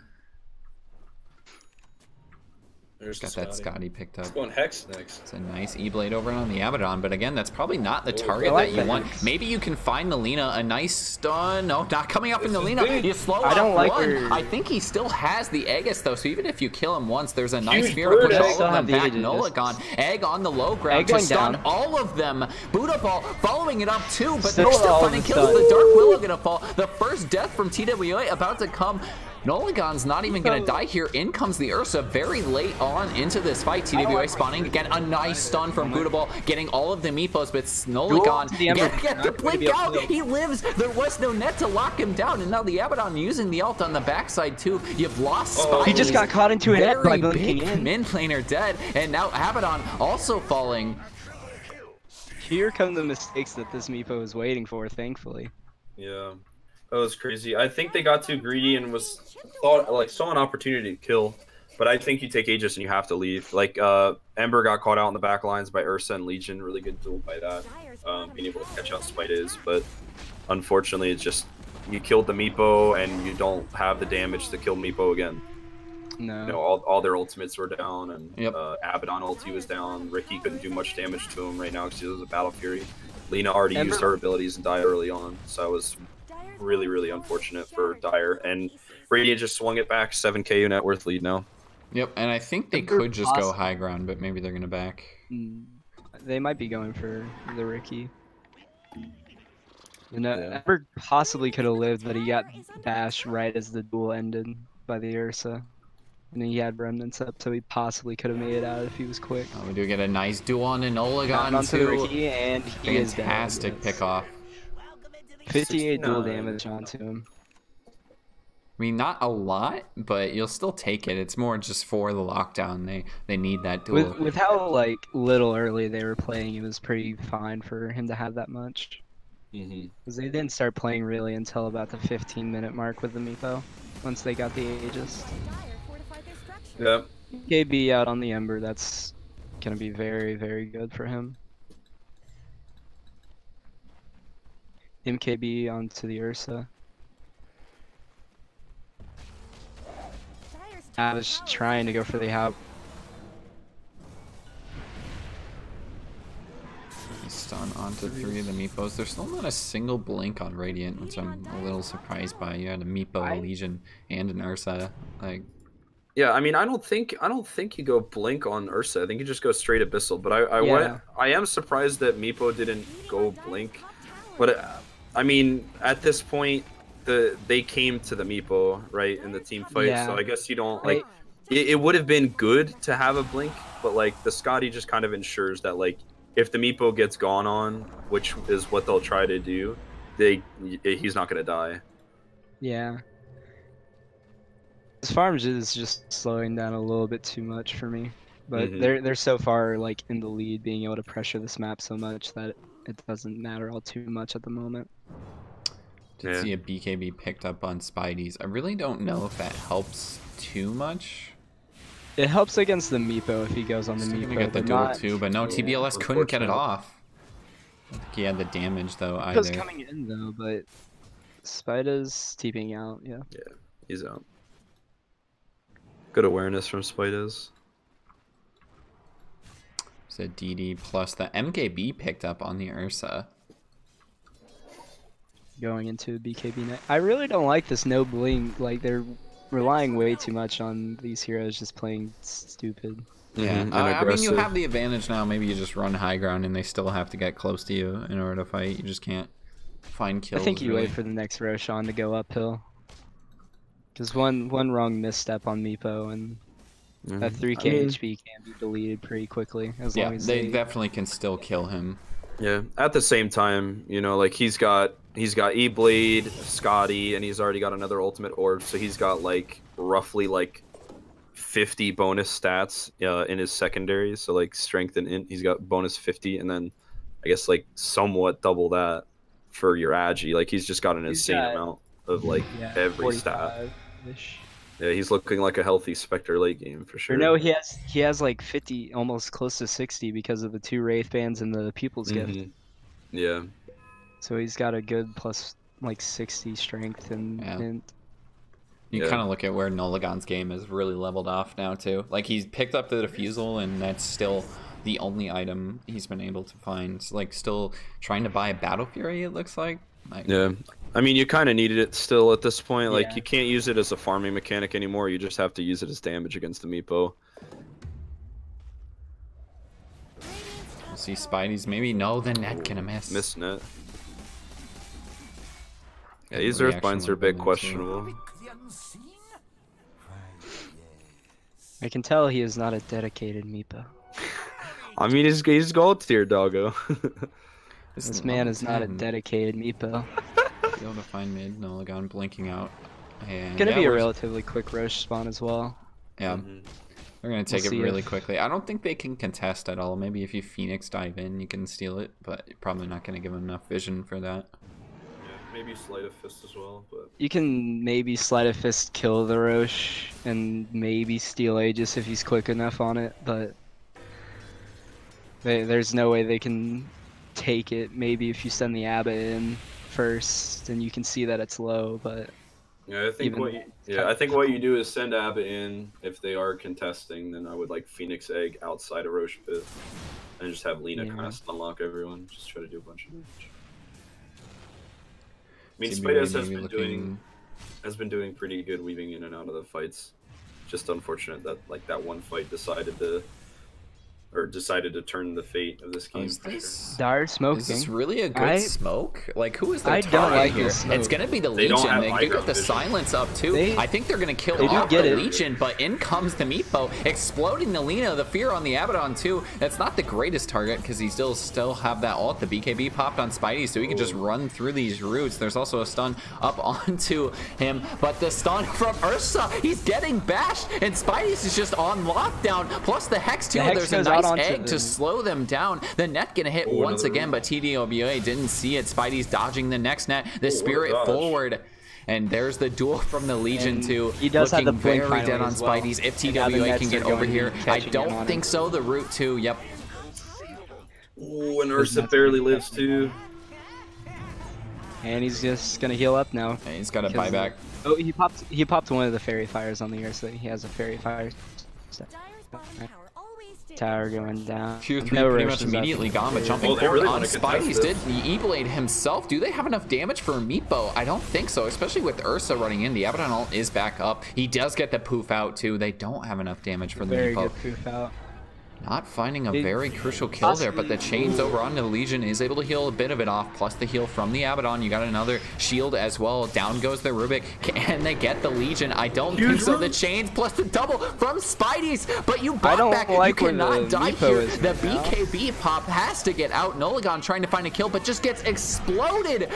There's got that Scotty picked up. Let's go on Hex next. It's a nice E-Blade over on the Abaddon, but again, that's probably not the target that you want. Maybe you can find Melina, a nice stun. No, not coming up in Melina. You slow off one. I think he still has the Aegis though, so even if you kill him once, there's a nice fear to push all of them back. Nolagon, Egg on the low ground to stun all of them. Buddha Ball following it up too, but they're still finding kills. The Dark Willow gonna fall. The first death from TWA about to come. Nolagon's not even going to die here. In comes the Ursa very late on into this fight. TWA spawning again. A nice stun from Buddha Ball, getting all of the Meepos, but Nolagon get the blink out. He lives. There was no net to lock him down, and now the Abaddon using the ult on the backside too. You've lost Spidey. He just got caught into a net by blinking in. Min laner dead, and now Abaddon also falling. Here come the mistakes that this Meepo is waiting for, thankfully. Yeah. That was crazy. I think they got too greedy and saw an opportunity to kill. But I think you take Aegis and you have to leave. Like Ember got caught out in the back lines by Ursa and Legion. Really good duel by that. Being able to catch out Spidey's. But unfortunately, it's just you killed the Meepo and you don't have the damage to kill Meepo again. No. You know, all their ultimates were down, and Abaddon ulti was down. Ricky couldn't do much damage to him right now because he was a Battle Fury. Lina already used her abilities and died early on, so it was really, really unfortunate for Dire. And Radiant just swung it back, 7k net worth lead now. Yep, and I think they could just go high ground, but maybe they're going to back. They might be going for the Ricky. You know, Ember possibly could have lived, but he got bashed right as the duel ended by the Ursa. And he had remnants up, so he possibly could have made it out if he was quick. Oh, we do get a nice duel on an Nolagon too. Ricky, and he is dead. Fantastic pick off. 58 dual damage onto him. I mean, not a lot, but you'll still take it. It's more just for the lockdown. They need that duel. With how like little early they were playing, it was pretty fine for him to have that much. Because they didn't start playing really until about the 15-minute mark with the Meepo, once they got the Aegis. Yep. KB out on the Ember, that's gonna be very, very good for him. MKB onto the Ursa. I was trying to go for the Hop. Stun onto 3 of the Meepos. There's still not a single blink on Radiant, which I'm a little surprised by. You had a Meepo, a Legion, and an Ursa. Like, yeah, I mean, I don't think you go blink on Ursa. I think you just go straight Abyssal. But I am surprised that Meepo didn't go blink. But I mean, at this point, they came to the Meepo, right, in the team fight. Yeah. So I guess you don't like. It would have been good to have a blink, but like the Scotty just kind of ensures that like if the Meepo gets gone on, which is what they'll try to do, he's not gonna die. Yeah. This farm is just slowing down a little bit too much for me, but they're so far like in the lead, being able to pressure this map so much that it doesn't matter all too much at the moment. Did see a BKB picked up on Spidey's. I really don't know if that helps too much. It helps against the Meepo if he goes on the Meepo. Get the duel too, but no, TBLS couldn't get it off. I don't think he had the damage though either. Meepo's coming in though, but Spida's TPing out. Yeah. Yeah, he's out. Good awareness from Spidas. It's a DD plus the MKB picked up on the Ursa. Going into a BKB net. I really don't like this no blink. Like they're relying way too much on these heroes just playing stupid. Yeah, I mean you have the advantage now. Maybe you just run high ground and they still have to get close to you in order to fight. You just can't find kills. I think you really. wait for the next Roshan to go uphill. Because one wrong misstep on Meepo and that 3k HP can be deleted pretty quickly. As long as they definitely can still kill him. Yeah, at the same time, you know, like he's got E-Blade, Scotty, and he's already got another ultimate orb, so he's got like roughly like 50 bonus stats in his secondary. So like strength and int, he's got bonus 50, and then I guess like somewhat double that for your Agi. Like he's just got an insane amount of like every stat. Yeah, he's looking like a healthy Spectre late game for sure. Or no, he has like 50, almost close to 60 because of the 2 Wraith Bands and the People's Gift. Yeah. So he's got a good plus like 60 strength and You kind of look at where Nolagon's game is really leveled off now too. Like he's picked up the Diffusal and that's still the only item he's been able to find. Like still trying to buy a Battle Fury, it looks like. Yeah. I mean, you kind of needed it still at this point. Like, you can't use it as a farming mechanic anymore. You just have to use it as damage against the Meepo. We'll see Spidey's maybe. No, the net gonna miss. Miss net. Yeah, these Earthbinds are a bit questionable. I can tell he is not a dedicated Meepo. I mean, he's gold tier, doggo. This man is not a dedicated Meepo. Be able to find mid, Nolagon blinking out. And gonna be a relatively quick Roche spawn as well. Yeah. They're gonna take it really quickly. I don't think they can contest at all. Maybe if you Phoenix dive in, you can steal it, but you're probably not gonna give them enough vision for that. Yeah, maybe Sleight of Fist as well, but you can maybe Sleight of Fist kill the Roche and maybe steal Aegis if he's quick enough on it, but there's no way they can take it. Maybe if you send the Abbot in first and you can see that it's low, but yeah, I think what you do is send Abbot in. If they are contesting, then I would like Phoenix Egg outside of Roche Pit and just have Lina kind of stun-lock everyone. Just try to do a bunch of damage. I mean, Spidas has been doing pretty good weaving in and out of the fights. Just unfortunate that like that one fight decided to or decided to turn the fate of this game. Is this Dire smoking. Is this really a good smoke? Like, who is their I target don't like here? this smoke. It's gonna be the They don't Legion. have They high do get ground the vision. silence up too. I think they're gonna kill off the Legion, but in comes the Meepo, exploding the Lina. The fear on the Abaddon too. That's not the greatest target because he still have that ult. The BKB popped on Spidey, so he can just run through these roots. There's also a stun up onto him, but the stun from Ursa, he's getting bashed, and Spidey's is just on lockdown. Plus the Hex too. There's a nice egg to slow them down. The net gonna hit once again, but TDOBA didn't see it. Spidey's dodging the next net. The Spirit forward. And there's the duel from the Legion too. He does looking have the blink very dead on as well. Spidey's. If TWA can get over here, I don't think so. The root too. Yep. Ooh, and Ursa barely lives too. And he's just gonna heal up now. And he's got a buyback. Oh, he popped one of the fairy fires on the Ursa. He has a fairy fire. Tower going down. Q3 pretty much immediately gone, but jumping forward on Spidey's did E-Blade himself. Do they have enough damage for Meepo? I don't think so, especially with Ursa running in. The Abaddon ult is back up. He does get the poof out too. They don't have enough damage for the Very Meepo. good poof out. Not finding a very crucial kill there, but the chains over onto the Legion is able to heal a bit of it off, plus the heal from the Abaddon. You got another shield as well. Down goes the Rubik. Can they get the Legion? I don't think so. The chains plus the double from Spidey's, but you bought back. You cannot die here. The BKB pop has to get out. Nolagon trying to find a kill, but just gets exploded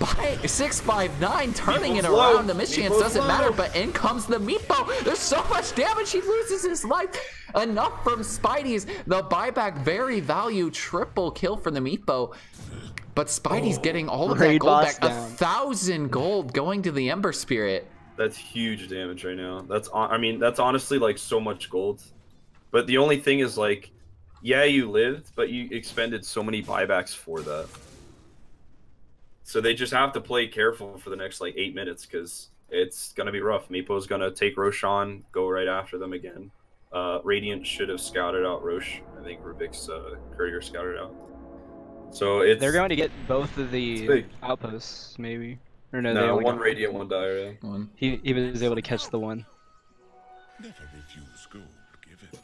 by 659, turning it around. The mischance doesn't matter, but in comes the Meepo. There's so much damage, he loses his life. Enough from Spidey's. The buyback, very value, triple kill for the Meepo. But Spidey's getting all of that gold back. 1,000 gold going to the Ember Spirit. That's huge damage right now. I mean, that's honestly like so much gold. But the only thing is like, yeah, you lived, but you expended so many buybacks for that. So they just have to play careful for the next like 8 minutes because it's gonna be rough. Meepo's gonna take Roshan, go right after them again. Radiant should have scouted out Roche. I think Rubik's courier scouted out. So they're going to get both of the outposts, maybe. Or no, they one Radiant, one Dire. He was able to catch the one. Never refuse gold given.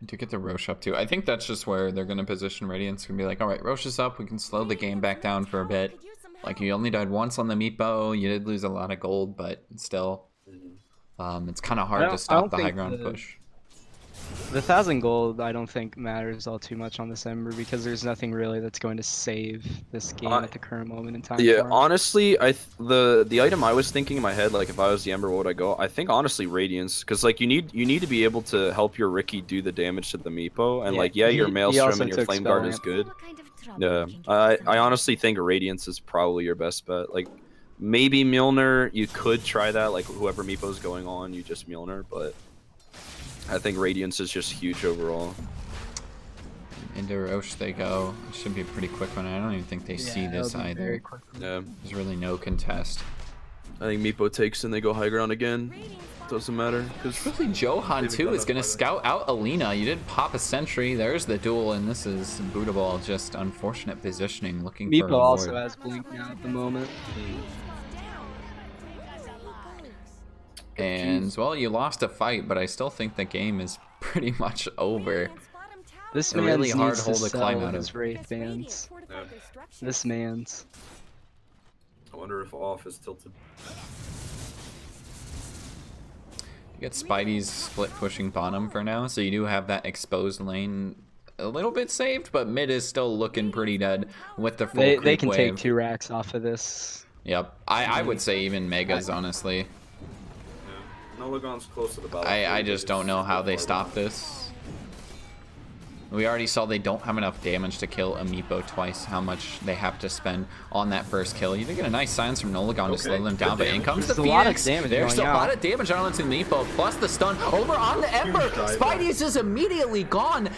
To get the Roche up too. I think that's just where they're going to position Radiant's going to be like, all right, Roche is up. We can slow the game back down for a bit. Like, you only died once on the Meepo. You did lose a lot of gold, but still, it's kind of hard to stop the high ground push. The 1,000 gold, I don't think matters all too much on this Ember because there's nothing really that's going to save this game at the current moment in time. Yeah, honestly, the item I was thinking in my head, like if I was the Ember, where would I go? I think honestly Radiance, because like you need to be able to help your Riki do the damage to the Meepo, and your Maelstrom and your Flame Guard is good. Yeah, I honestly think Radiance is probably your best bet. Like maybe Mjolnir, you could try that. Like whoever Meepo's going on, you just Mjolnir, but I think Radiance is just huge overall. Into Roche they go. It should be a pretty quick one. I don't even think they see this either. Yeah. There's really no contest. I think Meepo takes and they go high ground again. Doesn't matter. Especially Johan too is going to scout out Alina. You did pop a sentry. There's the duel, and this is Buddha Ball. Just unfortunate positioning. Looking for a Meepo also has blink now at the moment. And, well, you lost a fight, but I still think the game is pretty much over. This man's really hard hole to climb out of. Wraith bands. This man's. I wonder if off is tilted. You get Spidey's split pushing bottom for now, so you do have that exposed lane a little bit saved, but mid is still looking pretty dead with the full creep They can wave. take 2 racks off of this. Yep. I would say even Megas, honestly. Nolagon's close to the battle. I just don't know how they stop this. We already saw they don't have enough damage to kill a Meepo twice, how much they have to spend on that first kill. You did get a nice silence from Nolagon to slow them down, but in comes the Phoenix. There's a lot of damage onto Meepo, plus the stun over on the Ember. Spidey's is immediately gone.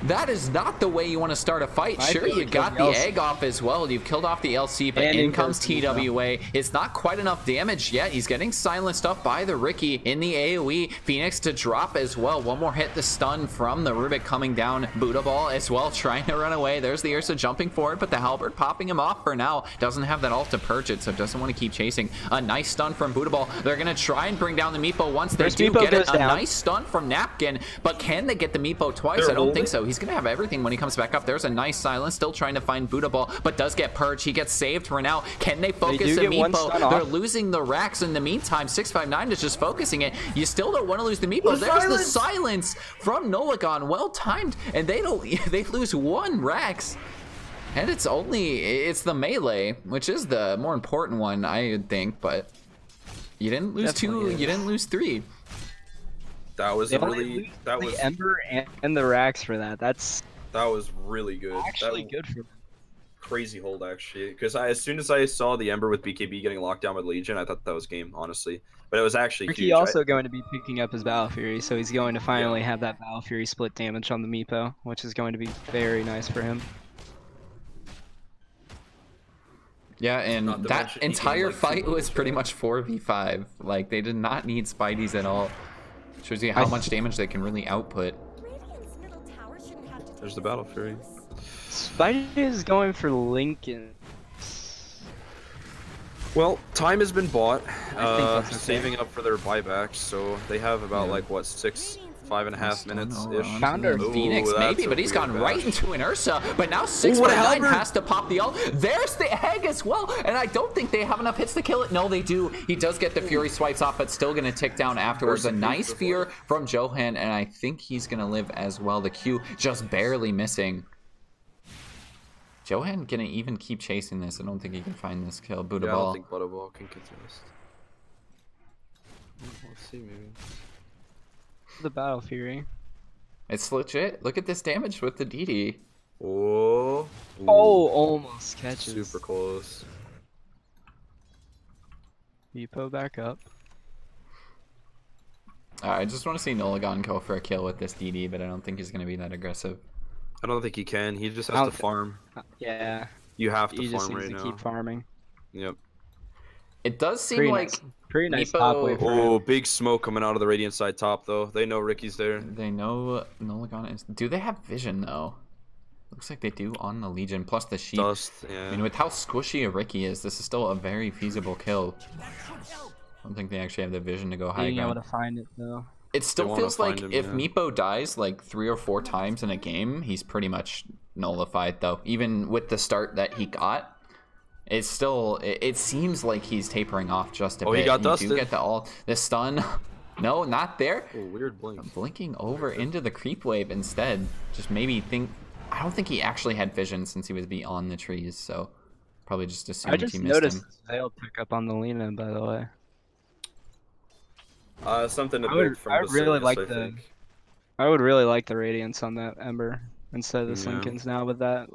That is not the way you want to start a fight. Sure, you got the egg off as well. You've killed off the LC, but in comes TWA. It's not quite enough damage yet. He's getting silenced up by the Ricky in the AoE. Phoenix to drop as well. One more hit, the stun from the Rubik coming down. Buddha Ball as well, trying to run away. There's the Ursa jumping forward, but the Halberd popping him off for now. Doesn't have that ult to purge it, so doesn't want to keep chasing. A nice stun from Buddha Ball. They're going to try and bring down the Meepo once they do get it. A nice stun from Napkin, but can they get the Meepo twice? I don't think so. He's going to have everything when he comes back up. There's a nice silence, still trying to find Buddha Ball, but does get purged. He gets saved for now. Can they focus the Meepo? They're losing the racks in the meantime. 659 is just focusing it. You still don't want to lose the Meepo. There's the silence from Nolagon. Well timed, and they lose one racks. And it's the melee, which is the more important one, I would think, but you didn't lose two, you didn't lose three. That was really Ember and the racks for that. That was really good. Actually good for them. Crazy hold actually, because as soon as I saw the Ember with BKB getting locked down with Legion, I thought that was game, honestly. But it was actually Ricky also going to be picking up his Battle Fury, so he's going to finally have that Battle Fury split damage on the Meepo, which is going to be very nice for him. Yeah, and that entire fight was pretty much 4v5. Like, they did not need Spideys at all. Shows you how much damage they can really output. There's the Battle Fury. Spidey is going for Lincoln. Well, time has been bought, saving up for their buybacks, so they have about like what 5.5 minutes ish. Founder Phoenix maybe, but he's gone right into an Ursa. But now 619 has to pop the ult. There's the egg as well, and I don't think they have enough hits to kill it. No, they do. He does get the Fury swipes off, but still gonna tick down afterwards. A nice fear from Johan, and I think he's gonna live as well. The Q just barely missing. Johan gonna even keep chasing this. I don't think he can find this kill. Buddha Ball. I don't think Buddha Ball can contest. Let's see, maybe. The Battle Fury. It's legit. Look at this damage with the DD. Oh. Ooh. Oh, almost catches. Super close. Meepo back up. I just want to see Nolagon go for a kill with this DD, but I don't think he's gonna be that aggressive. I don't think he can. He just has to farm. Yeah. You have to farm right now. He just needs to keep farming. Yep. It does seem pretty nice top wave. Oh, big smoke coming out of the Radiant side top though. They know Ricky's there. They know Nolagon is. Do they have vision though? Looks like they do on the Legion. Plus the sheep. Dust, yeah. I mean, with how squishy a Ricky is, this is still a very feasible kill. I don't think they actually have the vision to go high ground. Being able to find it though. It still feels like if Meepo dies like 3 or 4 times in a game, he's pretty much nullified though. Even with the start that he got, it's still, it seems like he's tapering off just a bit. Oh, he got dusted. You do get the stun. No, not there. Oh, weird blink. Blinking over into the creep wave instead. Just maybe I don't think he actually had vision since he was beyond the trees, so probably just assumed he missed him. I just noticed Veil pick up on the Lena, by the way. Something to build from the really like I would really like the Radiance on that Ember instead of the Slinkins now with that.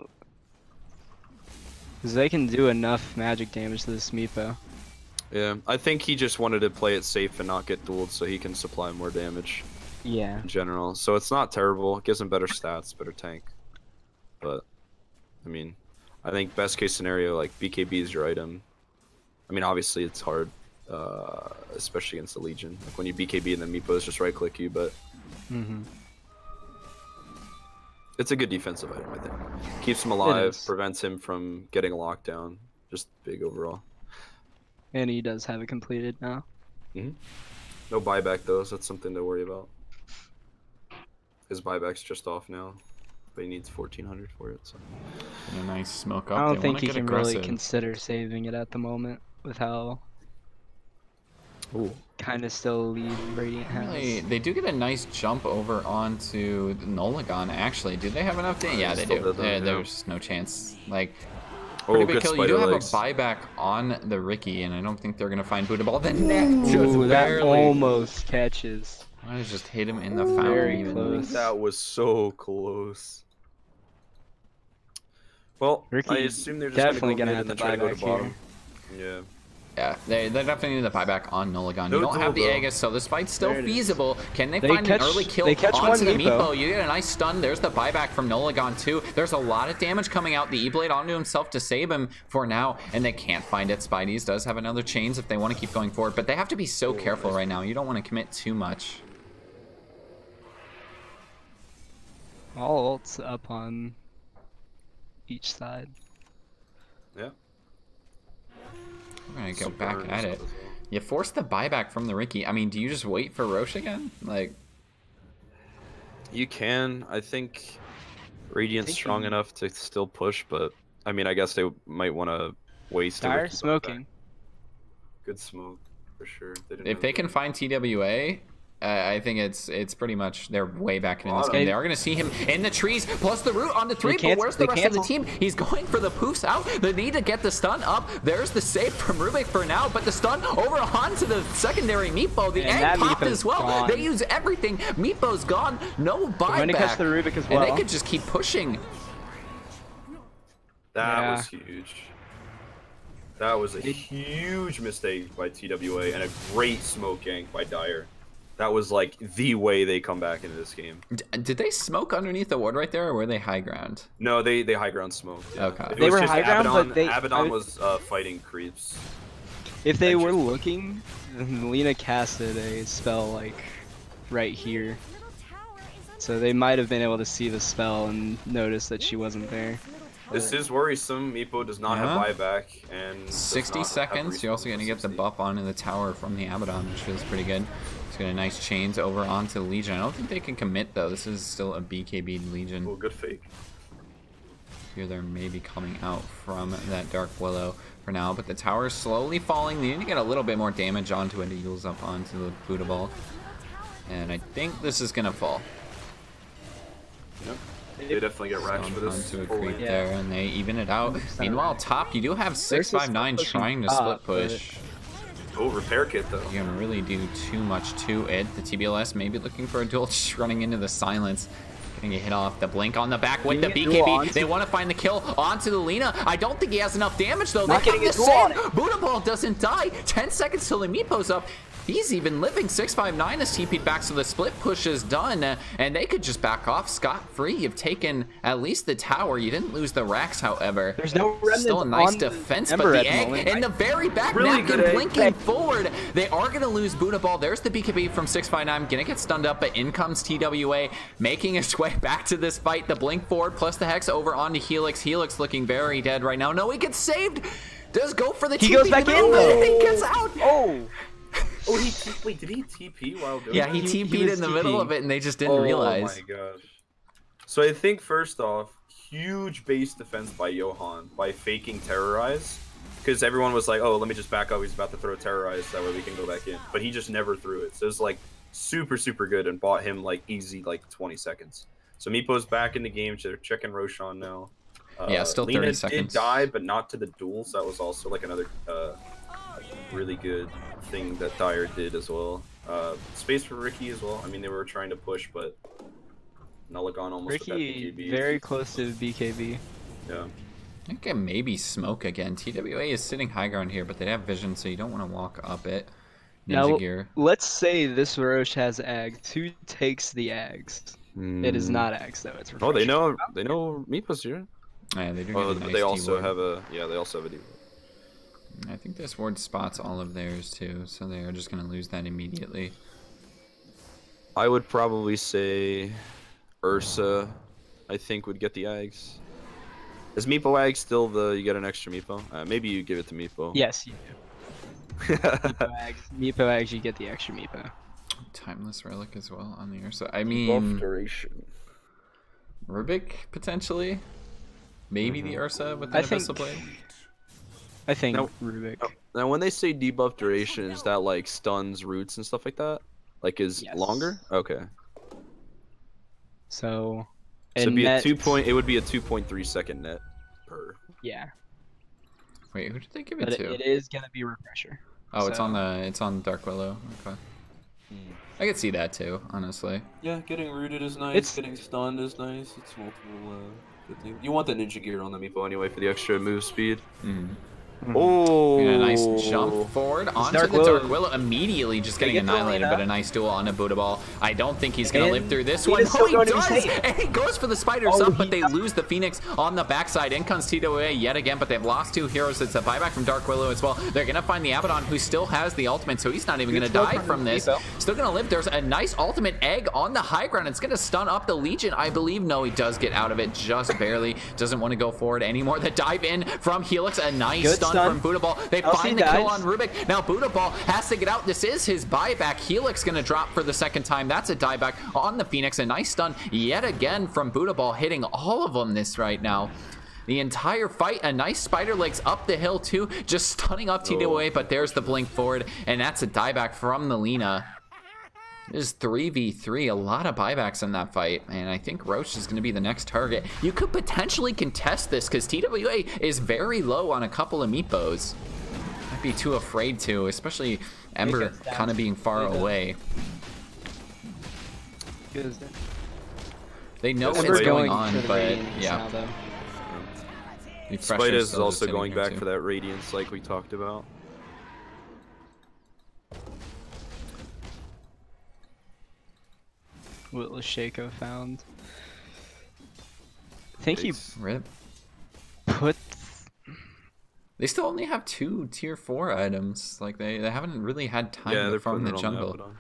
Because they can do enough magic damage to this Meepo. Yeah, I think he just wanted to play it safe and not get dueled so he can supply more damage. Yeah. In general. So it's not terrible. It gives him better stats, better tank. But, I mean, I think best case scenario, like, BKB is your item. I mean, obviously it's hard. Especially against the Legion. Like when you BKB and then Meepos just right click you, but it's a good defensive item, I think. Keeps him alive, prevents him from getting a lockdown. Just big overall. And he does have it completed now. No buyback though, so that's something to worry about. His buyback's just off now, but he needs 1400 for it. So. And a nice smoke up. I don't think he can really consider saving it at the moment with how kind of still lead Radiant has. They do get a nice jump over onto Nolagon, actually. Do they have enough damage? Yeah, they do. There's no chance. Like, pretty big kill. You do have a buyback on the Ricky, and I don't think they're going to find Buddha Ball. The net just barely. Almost catches. I just hit him in the fountain. Close. That was so close. Well, Ricky I assume they're just definitely going to have to try to go to bottom. here. Yeah. Yeah, they definitely need the buyback on Nolagon. No You don't have the duel, though. Aegis, so this fight's still feasible. Can they They find catch- an early kill they catch onto one the Meepo. Meepo? You get a nice stun. There's the buyback from Nolagon too. There's a lot of damage coming out. The E-Blade onto himself to save him for now, and they can't find it. Spidey's does have another chains if they want to keep going forward, but they have to be so careful right now. You don't want to commit too much. All ults up on each side. Yeah. We're gonna go Super back at it. You force the buyback from the Ricky. I mean, do you just wait for Roche again? Like, You can. I think Radiant's strong enough to still push, but I mean, I guess they might want to waste. Dire smoking. Good smoke for sure. if they can find TWA, I think it's pretty much they're way back in this game. They are going to see him in the trees, plus the root on the 3, but where's the rest of the team? He's going for the poofs out. They need to get the stun up. There's the save from Rubik for now, but the stun over onto the secondary Meepo. The egg popped as well. Gone. They use everything. Meepo's gone. No buyback. I'm going to catch the Rubik as well. And they could just keep pushing. That was huge. That was a huge mistake by TWA and a great smoke gank by Dire. That was like the way they come back into this game. Did they smoke underneath the ward right there, or were they high ground? No, they high ground smoked. Yeah. Okay. They were high ground, but Abaddon was fighting creeps. If they were looking, then Lina casted a spell like right here. So they might have been able to see the spell and notice that she wasn't there. This is worrisome. Meepo does not have buyback, and 60 seconds. You're also going to get the buff onto the tower from the Abaddon, which feels pretty good. It's got a nice chains over onto Legion. I don't think they can commit though. This is still a BKB Legion. Oh, good fake. Here they're maybe coming out from that Dark Willow for now, but the tower is slowly falling. They need to get a little bit more damage onto it to heals up onto the Buddha Ball. And I think this is going to fall. Yep. They definitely get racked for this. Onto a creep there, and they even it out. Meanwhile, top, you do have 659 trying to split push. Oh, repair kit though. You can really do too much to it. The TBLS maybe looking for a duel, just running into the silence. Getting a hit off the blink on the back with the BKB. They want to find the kill onto the Lina. I don't think he has enough damage though. They have the same. Buddha Ball doesn't die. 10 seconds till the Meepo's up. He's even living. 659 is TP'd back, so the split push is done, and they could just back off scot-free. You've taken at least the tower. You didn't lose the racks, however. There's no remnants. Still a nice defense, but the egg in the very back, napkin blinking forward. They are going to lose Buddha Ball. There's the BKB from 659. Going to get stunned up, but in comes TWA, making its way back to this fight. The blink forward plus the Hex over onto Helix. Helix looking very dead right now. No, he gets saved. Does go for the TP. He goes back in, though. He gets out. Oh. Oh, wait, did he TP while doing Yeah, he TP'd in the middle of it, and they just didn't realize. Oh my gosh. So I think, first off, huge base defense by Johan by faking Terrorize. Because everyone was like, oh, let me just back up. He's about to throw Terrorize. That way we can go back in. But he just never threw it. So it was like super, super good and bought him like easy, like 20 seconds. So Meepo's back in the game. They're checking Roshan now. Yeah, still 30 Lina seconds. did die, but not to the duels. That was also like another really good thing that Dire did as well. Space for Ricky as well. I mean, they were trying to push, but Nolagon almost with that Ricky BKB. very close to BKB. Yeah. I think it maybe smoke again. TWA is sitting high ground here, but they have vision, so you don't want to walk up it. Ninja gear. Let's say this Roche has Ags. Who takes the Ags? It is not Ags though. It's Oh, they know Meepo's here. Yeah, they do. Oh, get a nice they also T-ward. have a they also have a D. I think this ward spots all of theirs too, so they are just going to lose that immediately. I would probably say Ursa, I think, would get the Ags. Is Meepo Ag still you get an extra Meepo? Maybe you give it to Meepo. Yes, you do. Meepo Ags, you get the extra Meepo. Timeless Relic as well on the Ursa. I mean, duration. Rubik potentially? Maybe the Ursa with the Abyssal Blade? I think Now- Rubik. Now, when they say debuff duration, is that like stuns, roots, and stuff like that? Like, is longer? Okay. So, So it'd be net, it would be a 2.3 second net per. Yeah, Wait, who did they give it but to? it is gonna be refresher. Oh, it's so- on Dark Willow. Okay. I could see that too, honestly. Yeah, getting rooted is nice. It's- Getting stunned is nice. It's multiple good things. You want the ninja gear on the Meepo anyway for the extra move speed. Oh, a nice jump forward onto Dark the Willow. Dark Willow, immediately just getting annihilated, but a nice duel on a Buddha Ball. I don't think he's going to live through this one. Lena's still Oh, he going to be does! safe. And he goes for the spiders up, but they lose the Phoenix on the backside. In comes TWA yet again, but they've lost 2 heroes. It's a buyback from Dark Willow as well. They're going to find the Abaddon, who still has the ultimate, so he's not even going to die from this. Still going to live. There's a nice ultimate egg on the high ground. It's going to stun up the Legion, I believe. No, he does get out of it just barely. Doesn't want to go forward anymore. The dive in from Helix, a nice stun from Buddha Ball. They find the kill on Rubik. Now Buddha Ball has to get out. This is his buyback. Helix going to drop for the second time. That's a dieback on the Phoenix. A nice stun yet again from Buddha Ball, hitting all of them this right now. The entire fight, a nice spider legs up the hill too, just stunning up TWA, but there's the blink forward, and that's a dieback from the Lina. It is 3v3, a lot of buybacks in that fight, and I think Roche is going to be the next target. You could potentially contest this because TWA is very low on a couple of meatbows. Might be too afraid to, especially Ember kind of being far away. They know what's going on, but yeah. Spiders is also going back for that Radiance like we talked about. What Lashako found. I think he put... They still only have 2 tier 4 items. Like they haven't really had time to farm the jungle.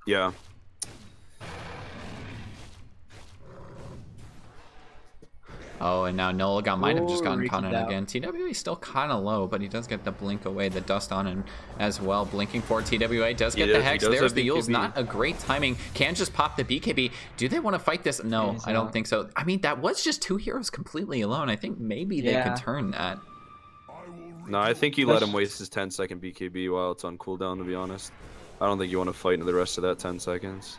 Yeah. Oh, and now Nolagon might have just gotten caught in again. TWA is still kind of low, but he does get the blink away, the dust on him as well. Blinking for TWA, does get the Hex. There's the Yules. Not a great timing. Can just pop the BKB. Do they want to fight this? No, I don't think so. I mean, that was just 2 heroes completely alone. I think maybe they could turn that. No, I think you let him waste his 10-second BKB while it's on cooldown, to be honest. I don't think you want to fight into the rest of that 10 seconds.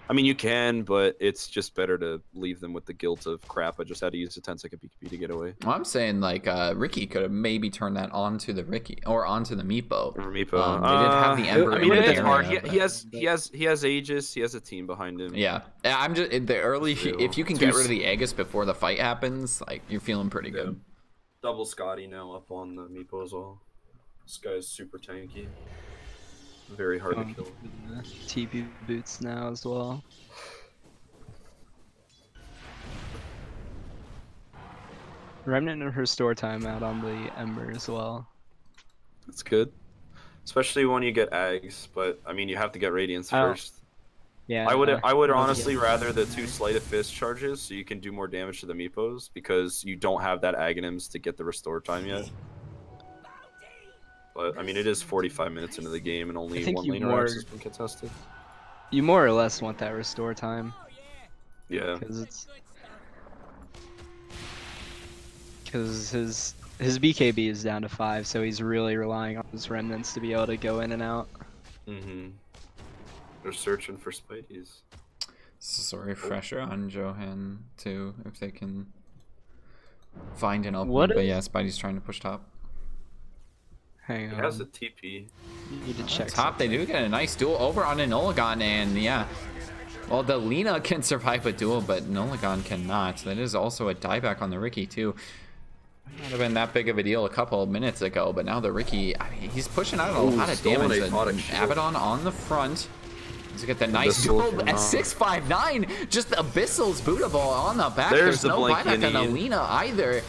I mean, you can, but it's just better to leave them with the guilt of crap. I just had to use a 10-second BKB to get away. Well, I'm saying like Ricky could have maybe turned that onto the Ricky or onto the Meepo. Or Meepo. They did have the Ember. I mean, it's hard. He has Aegis. He has a team behind him. Yeah, I'm just in the early. If you can get rid of the Aegis before the fight happens, like you're feeling pretty good. Double Scotty now up on the Meepo as well. This guy's super tanky. Very hard to kill. TP boots now as well. Remnant of restore time out on the Ember as well. That's good. Especially when you get Ags, but I mean you have to get Radiance first. Yeah. I would honestly rather the 2 Sleight of Fist charges so you can do more damage to the Meepos because you don't have that Aghanims to get the restore time yet. But I mean, it is 45 minutes into the game, and only 1 laner Axe has been contested. You more or less want that restore time. Yeah. Because his BKB is down to 5, so he's really relying on his remnants to be able to go in and out. Mm-hmm. They're searching for Spideys. So refresher on Johan too, if they can find an opening. But yeah, Spidey's trying to push top. Hang on. He has a TP. You need to check top. They do get a nice duel over on an Nolagon, and yeah. Well, the Lina can survive a duel, but Nolagon cannot. That is also a dieback on the Ricky too. Might not have been that big of a deal a couple of minutes ago, but now the Ricky, I mean, he's pushing out a lot of damage. Abaddon on the front. He's got the nice duel at 659. Just Abyssal's Buddha Ball on the back. There's no buyback on the Lina either.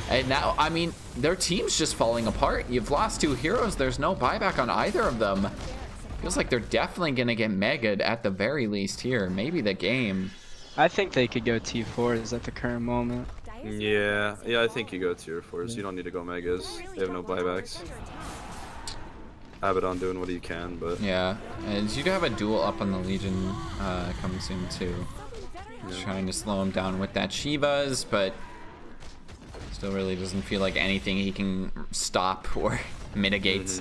And now, I mean, their team's just falling apart. You've lost 2 heroes. There's no buyback on either of them. Feels like they're definitely going to get mega'd at the very least here. Maybe the game. I think they could go T4s at the current moment. Yeah, I think you go tier 4s. You don't need to go megas. They have no buybacks. Abaddon doing what he can, but yeah, and you do have a duel up on the Legion coming soon too. He's trying to slow him down with that Shivas, but still really doesn't feel like anything he can stop or mitigate.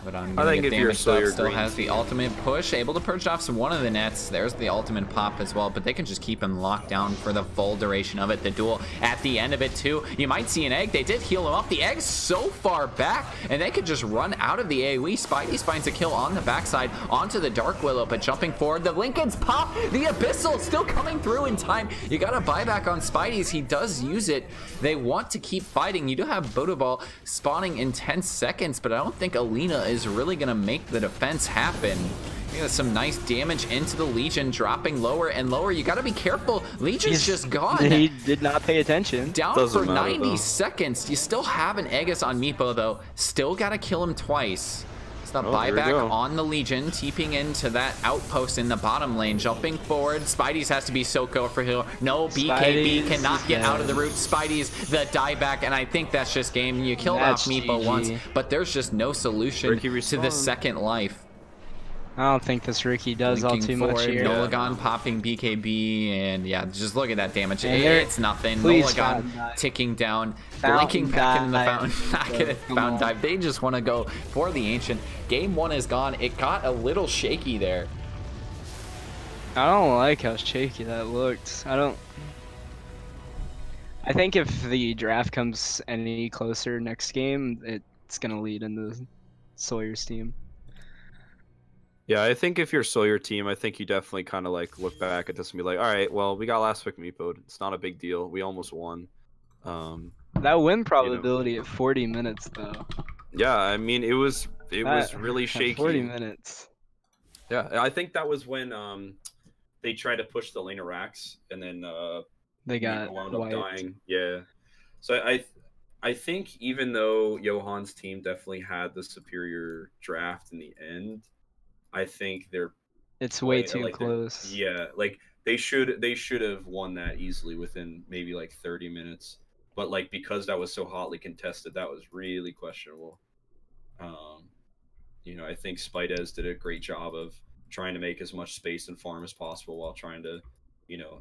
But I'm I gonna think get if you're damaged Sawyer up. Still Green has the team. ultimate push, able to purge off one of the nets. There's the ultimate pop as well, but they can just keep him locked down for the full duration of it. The duel at the end of it too. You might see an egg. They did heal him up. The egg's so far back, and they could just run out of the AoE. Spidey finds a kill on the backside onto the Dark Willow, but jumping forward, the Lincoln's pop. The Abyssal still coming through in time. You got a buyback on Spidey's. He does use it. They want to keep fighting. You do have Bodoball spawning in 10 seconds, but I don't think Alina is really going to make the defense happen. You got some nice damage into the Legion, dropping lower and lower. You got to be careful. Legion's just gone. He did not pay attention. Down Doesn't for matter, 90 though. seconds. You still have an Aegis on Meepo, though. Still got to kill him twice. It's the Oh, there we buyback go. on the Legion, TPing into that outpost in the bottom lane, jumping forward. Spidey's has to be so for heal. No, BKB Spidey's cannot get out of the dead. route. Spidey's the dieback, and I think that's just game. You killed off That's Meepo GG. once, but there's just no solution Ricky to the respawn. second life. I don't think this Ricky does all Linking too much forward, here. Nolagon popping BKB, and yeah, just look at that damage. And there- It's nothing. please Nolagon fountain dive. ticking down. Fountain Linking back into the dive. fountain. Not gonna Come fountain on. dive. They just want to go for the Ancient. Game 1 is gone. It got a little shaky there. I don't like how shaky that looked. I think if the draft comes any closer next game, it's gonna lead into Sawyer's team. Yeah, I think if you're Sawyer team, I think you definitely kind of like look back at this and be like, all right, well, we got last week Meepo. It's not a big deal. We almost won. That win probability at 40 minutes though. Yeah, I mean, it was really At shaky. 40 minutes. Yeah, I think that was when they tried to push the lane of racks, and then They got Meepo wound up wiped. dying. Yeah. So I think even though Johan's team definitely had the superior draft in the end, I think they're It's way play- too like, they're- close. Yeah, like they should have won that easily within maybe like 30 minutes. But like because that was so hotly contested, that was really questionable. I think Spidez did a great job of trying to make as much space and farm as possible while trying to,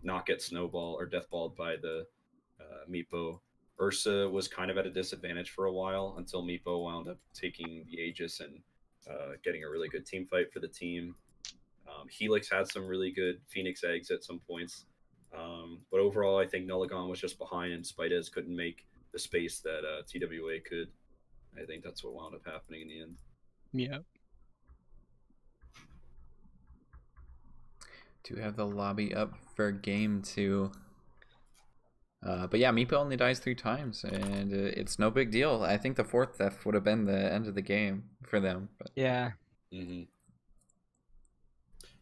not get snowball or deathballed by the Meepo. Ursa was kind of at a disadvantage for a while until Meepo wound up taking the Aegis and getting a really good team fight for the team. Helix had some really good Phoenix eggs at some points. But overall, I think Nulagon was just behind and Spidez couldn't make the space that TWA could. I think that's what wound up happening in the end. Yeah. Do have the lobby up for game 2. But yeah, Meepo only dies 3 times, and it's no big deal. I think the 4th death would have been the end of the game for them. But Yeah. Mm-hmm.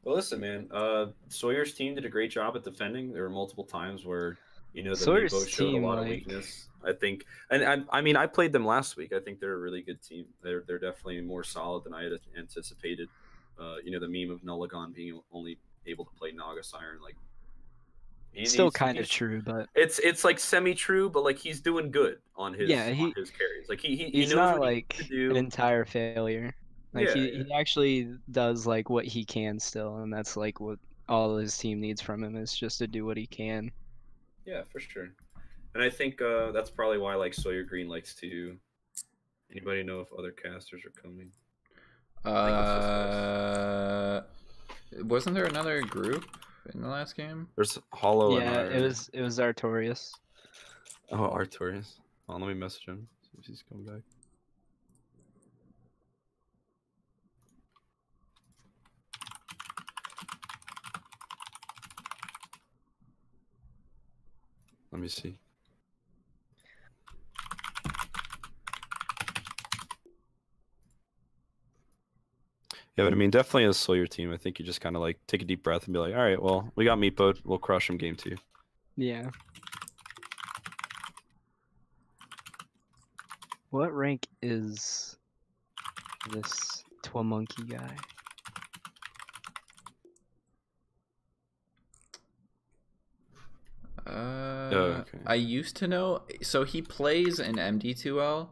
Well, listen, man. Sawyer's team did a great job at defending. There were multiple times where the Sawyer's Meepo showed a team, lot of like- weakness. I think, and I mean, I played them last week. I think they're a really good team. They're definitely more solid than I had anticipated. The meme of Nulagon being only able to play Naga Siren, like Still kind of true, but It's like semi-true, but like he's doing good on his on his carries. Like he he's knows not what he like needs to do. an entire failure. Like Yeah, he actually does like what he can still, and that's like what all his team needs from him is just to do what he can. Yeah, for sure. And I think that's probably why like Sawyer Green likes to. Anybody know if other casters are coming? Wasn't there another group in the last game? There's Hollow Yeah, and it was Artorias. Oh, Artorias. Oh, let me message him. See if he's coming back. Let me see. Yeah, but I mean, definitely as Sawyer team, I think you just kind of like take a deep breath and be like, all right, well, we got Meepo. We'll crush him game 2. Yeah. What rank is this Monkey guy? Okay. I used to know. So he plays in MD2L.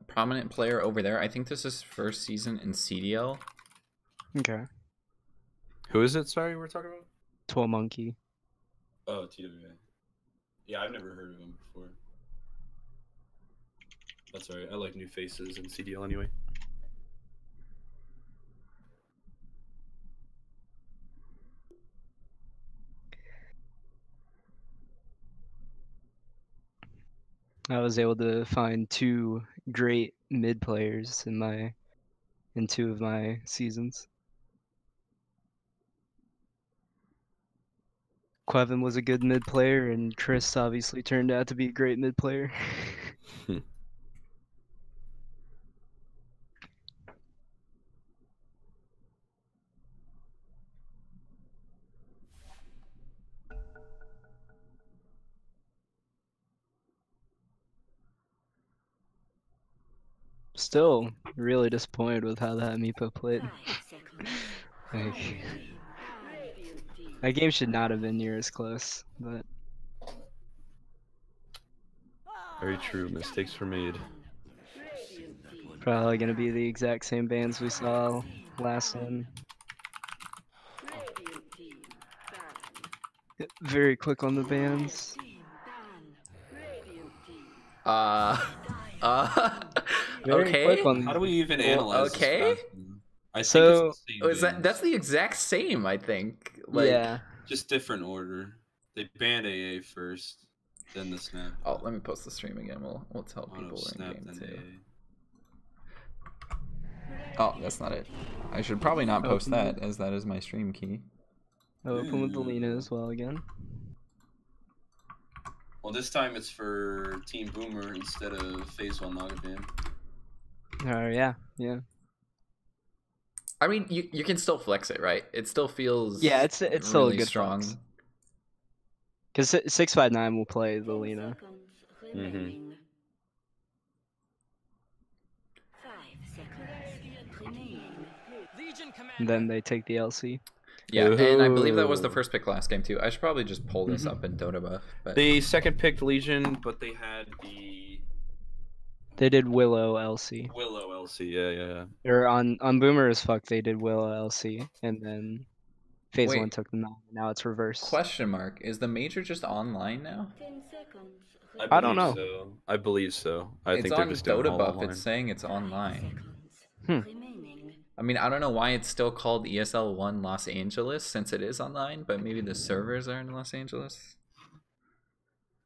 Prominent player over there. I think this is his first season in CDL. Okay. Who is it? Sorry, we're talking about? Monkey. Oh, TWA. Yeah, I've never heard of him before. That's alright. I like new faces in CDL anyway. I was able to find 2 great mid players in 2 of my seasons. Quevin was a good mid player, and Chris obviously turned out to be a great mid player. Still really disappointed with how that Meepo played. Like, that game should not have been near as close, but Very true. Mistakes were made. probably gonna be the exact same bans we saw last one. Very quick on the bans. Very Okay. quick on. How do we even analyze okay. this? I think So it's the same bans. That's the exact same, I think. Like, yeah. Just different order. They banned AA first, then the snap. Oh, let me post the stream again. We'll tell people we're in Snap game then too. AA. Oh, that's not it. I should probably not post that, as that is my stream key. Open with the Lena as well again. Well, this time it's for Team Boomer instead of Phase 1 Nagaban. Yeah, yeah. I mean, you can still flex it, right? It still feels it's really still a good strong. flex. Because 659 will play the Lena. Mm-hmm. And then they take the LC. Yeah, and I believe that was the first pick last game too. I should probably just pull this up in Dota Buff. But... They second picked Legion, but they had the They did Willow LC. Willow LC. Yeah. Or on Boomer as fuck, they did Willow LC, and then Phase Wait. 1 took the 9. Now it's reversed. Question mark: is the major just online now? I don't know. So. I believe so. I It's think they're on just doing it Dota all Buff. online. It's saying it's online. Hmm. I mean, I don't know why it's still called ESL 1 Los Angeles since it is online, but maybe the servers are in Los Angeles.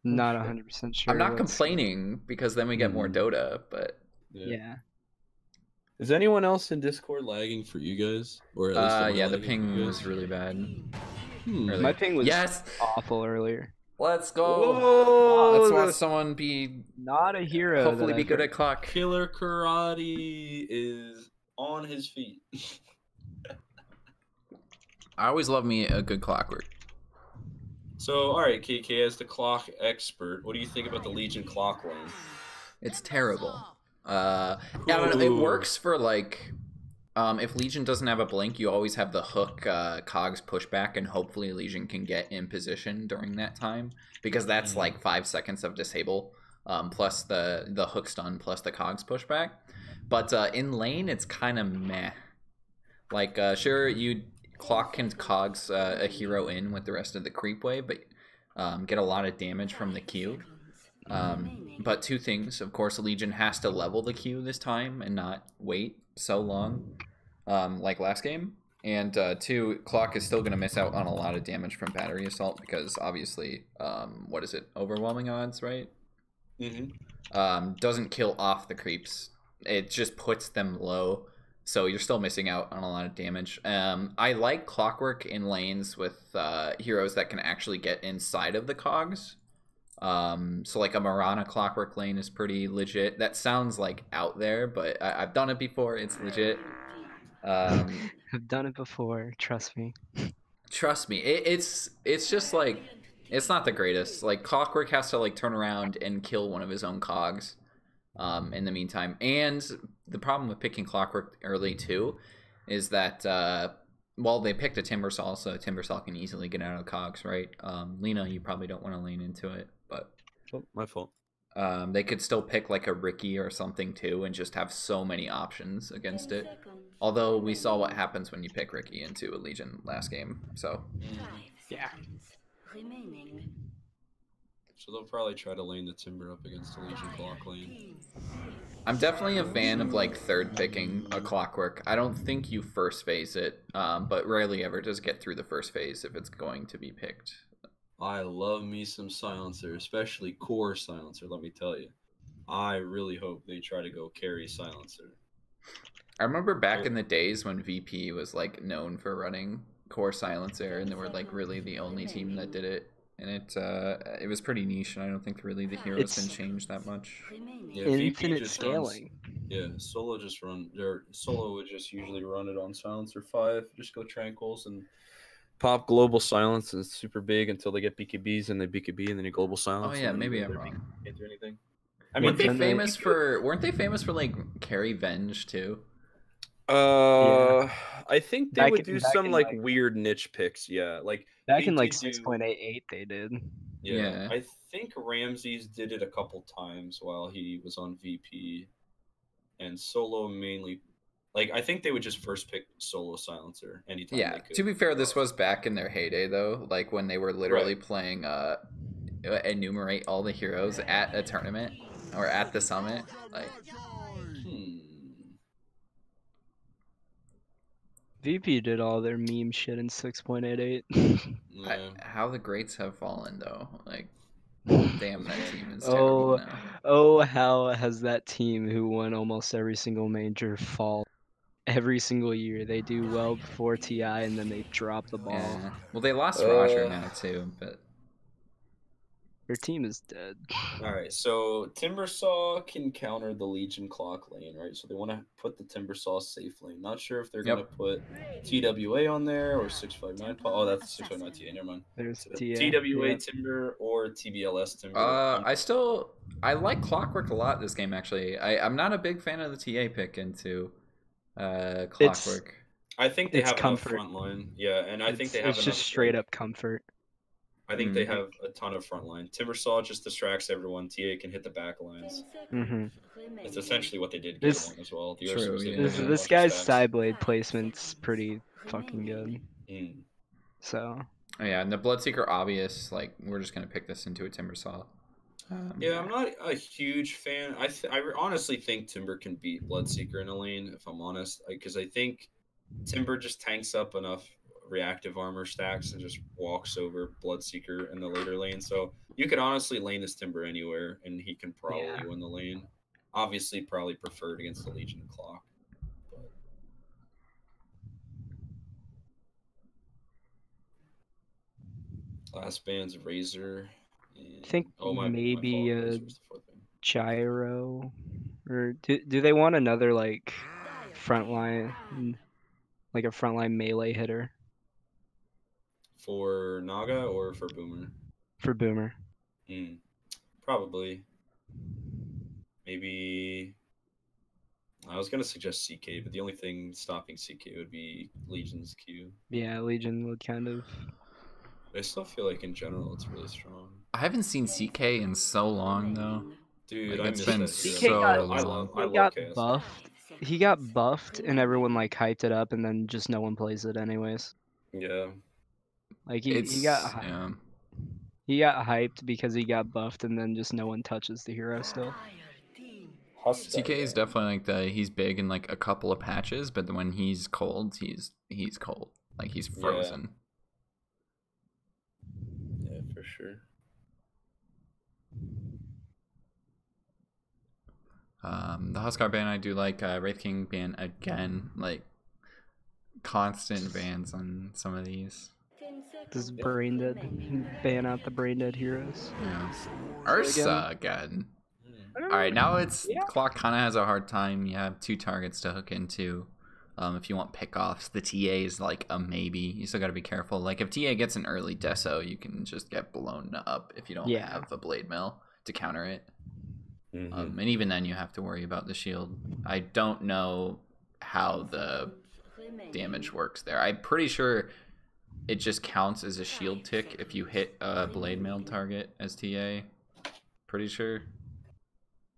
Not 100% sure. I'm not complaining because then we get more Dota, but Yeah. Is anyone else in Discord lagging for you guys? Or at least am I yeah, the lagging for ping you was guys? really bad. Hmm. My ping was Yes! awful earlier. Let's go! Whoa, Let's watch someone be Not a hero. hopefully that be I've good heard. at clock. Killer Karate is on his feet. I always love me a good clockwork. So, alright, KK, as the clock expert, what do you think about the Legion clock lane? It's terrible. I don't know, it works for like if Legion doesn't have a blink, you always have the hook cogs pushback, and hopefully Legion can get in position during that time, because that's like 5 seconds of disable plus the hook stun plus the cogs pushback. But in lane it's kind of meh. Like sure, you clock can cogs a hero in with the rest of the creep wave, but get a lot of damage from the Q. But 2 things, of course, Legion has to level the Q this time and not wait so long like last game. And 2, clock is still going to miss out on a lot of damage from battery assault because obviously, what is it, overwhelming odds, right? Doesn't kill off the creeps. It just puts them low. So you're still missing out on a lot of damage. I like clockwork in lanes with heroes that can actually get inside of the cogs. So like a Marana clockwork lane is pretty legit. That sounds like out there, but I've done it before. It's legit. I've done it before. Trust me. Trust me. It's just like, it's not the greatest. Like clockwork has to like turn around and kill one of his own cogs in the meantime. And the problem with picking clockwork early too is that well, they picked a Timbersaw, so Timbersaw can easily get out of cogs, right? Lena, you probably don't want to lean into it, but Oh, my fault. they could still pick like a Ricky or something too and just have so many options against it. Although we saw what happens when you pick Ricky into a Legion last game, so Yeah. So they'll probably try to lane the Timber up against the Legion clock lane. I'm definitely a fan of like third picking a Clockwork. I don't think you first phase it, but rarely ever does get through the first phase if it's going to be picked. I love me some Silencer, especially core Silencer, let me tell you. I really hope they try to go carry Silencer. I remember back in the days when VP was like known for running core Silencer, and they were like really the only team that did it. And it was pretty niche, and I don't think really the heroes can change that much. Yeah, infinite scaling. Solo would just usually run it on Silencer 5, just go Tranquils and Pop global silence and it's super big until they get BKBs and they BKB and then you global silence. Oh yeah, maybe I'm wrong. can't do anything. I mean, weren't they famous for like carry Venge too? I think they would do some like like weird niche picks. Yeah, like back in like 6.88 they did. Yeah, I think Ramses did it a couple times while he was on VP, and Solo mainly. Like, I think they would just first pick Solo Silencer anytime they could. To be fair, this was back in their heyday, though. Like, when they were literally playing enumerate all the heroes at a tournament or at the summit. Like, VP did all their meme shit in 6.88. How the greats have fallen, though. Like, damn, that team is terrible now. Oh, how has that team who won almost every single major fall? Every single year they do well before TI and then they drop the ball. Yeah. Well, they lost Roger now too, but their team is dead. All right, so Timbersaw can counter the Legion clock lane, right? So they want to put the Timbersaw safe lane. Not sure if they're gonna put TWA on there or 659. Oh, that's 659 TA. Never mind. There's TWA Timber or TBLS Timber. I like Clockwork a lot this game actually. I'm not a big fan of the TA pick into Clockwork. I think they have enough front line. Yeah, and I think they have it's just straight up comfort. I think they have a ton of front line. Timbersaw just distracts everyone. TA can hit the back lines. It's essentially what they did game one as well. This guy's side blade placement's pretty fucking good. So. Oh yeah, and the Bloodseeker obvious. Like we're just gonna pick this into a Timbersaw. Yeah, I'm not a huge fan. I honestly think Timber can beat Bloodseeker in a lane, if I'm honest, because I think Timber just tanks up enough reactive armor stacks and just walks over Bloodseeker in the later lane. So you could honestly lane this Timber anywhere, and he can probably win the lane. Obviously, probably preferred against the Legion clock. But... Last band's Razor. I think maybe a gyro, or do they want another like frontline, like a frontline melee hitter? For Naga or for Boomer? For Boomer. Probably. Maybe. I was gonna suggest CK, but the only thing stopping CK would be Legion's Q. Yeah, Legion would kind of. I still feel like in general it's really strong. I haven't seen CK in so long though. Dude, like, it's been so long. He got buffed. He got buffed, and everyone like hyped it up, and then just no one plays it anyways. Yeah. Like he got he got hyped because he got buffed, and then just no one touches the hero still. CK is definitely like he's big in like a couple of patches, but when he's cold, he's cold. Like he's frozen. Yeah, for sure. The Huskar ban I do like. Wraith King ban again, like constant bans on some of these. This is brain dead. Ban out the brain dead heroes. Yeah. Ursa again. Alright, now it's Clock kind of has a hard time. You have 2 targets to hook into. If you want pickoffs, the TA is like a maybe. You still got to be careful. Like if TA gets an early deso, you can just get blown up if you don't have the blade mill to counter it. And even then you have to worry about the shield. I don't know how the damage works there. I'm pretty sure it just counts as a shield tick if you hit a blade mail target as TA. Pretty sure.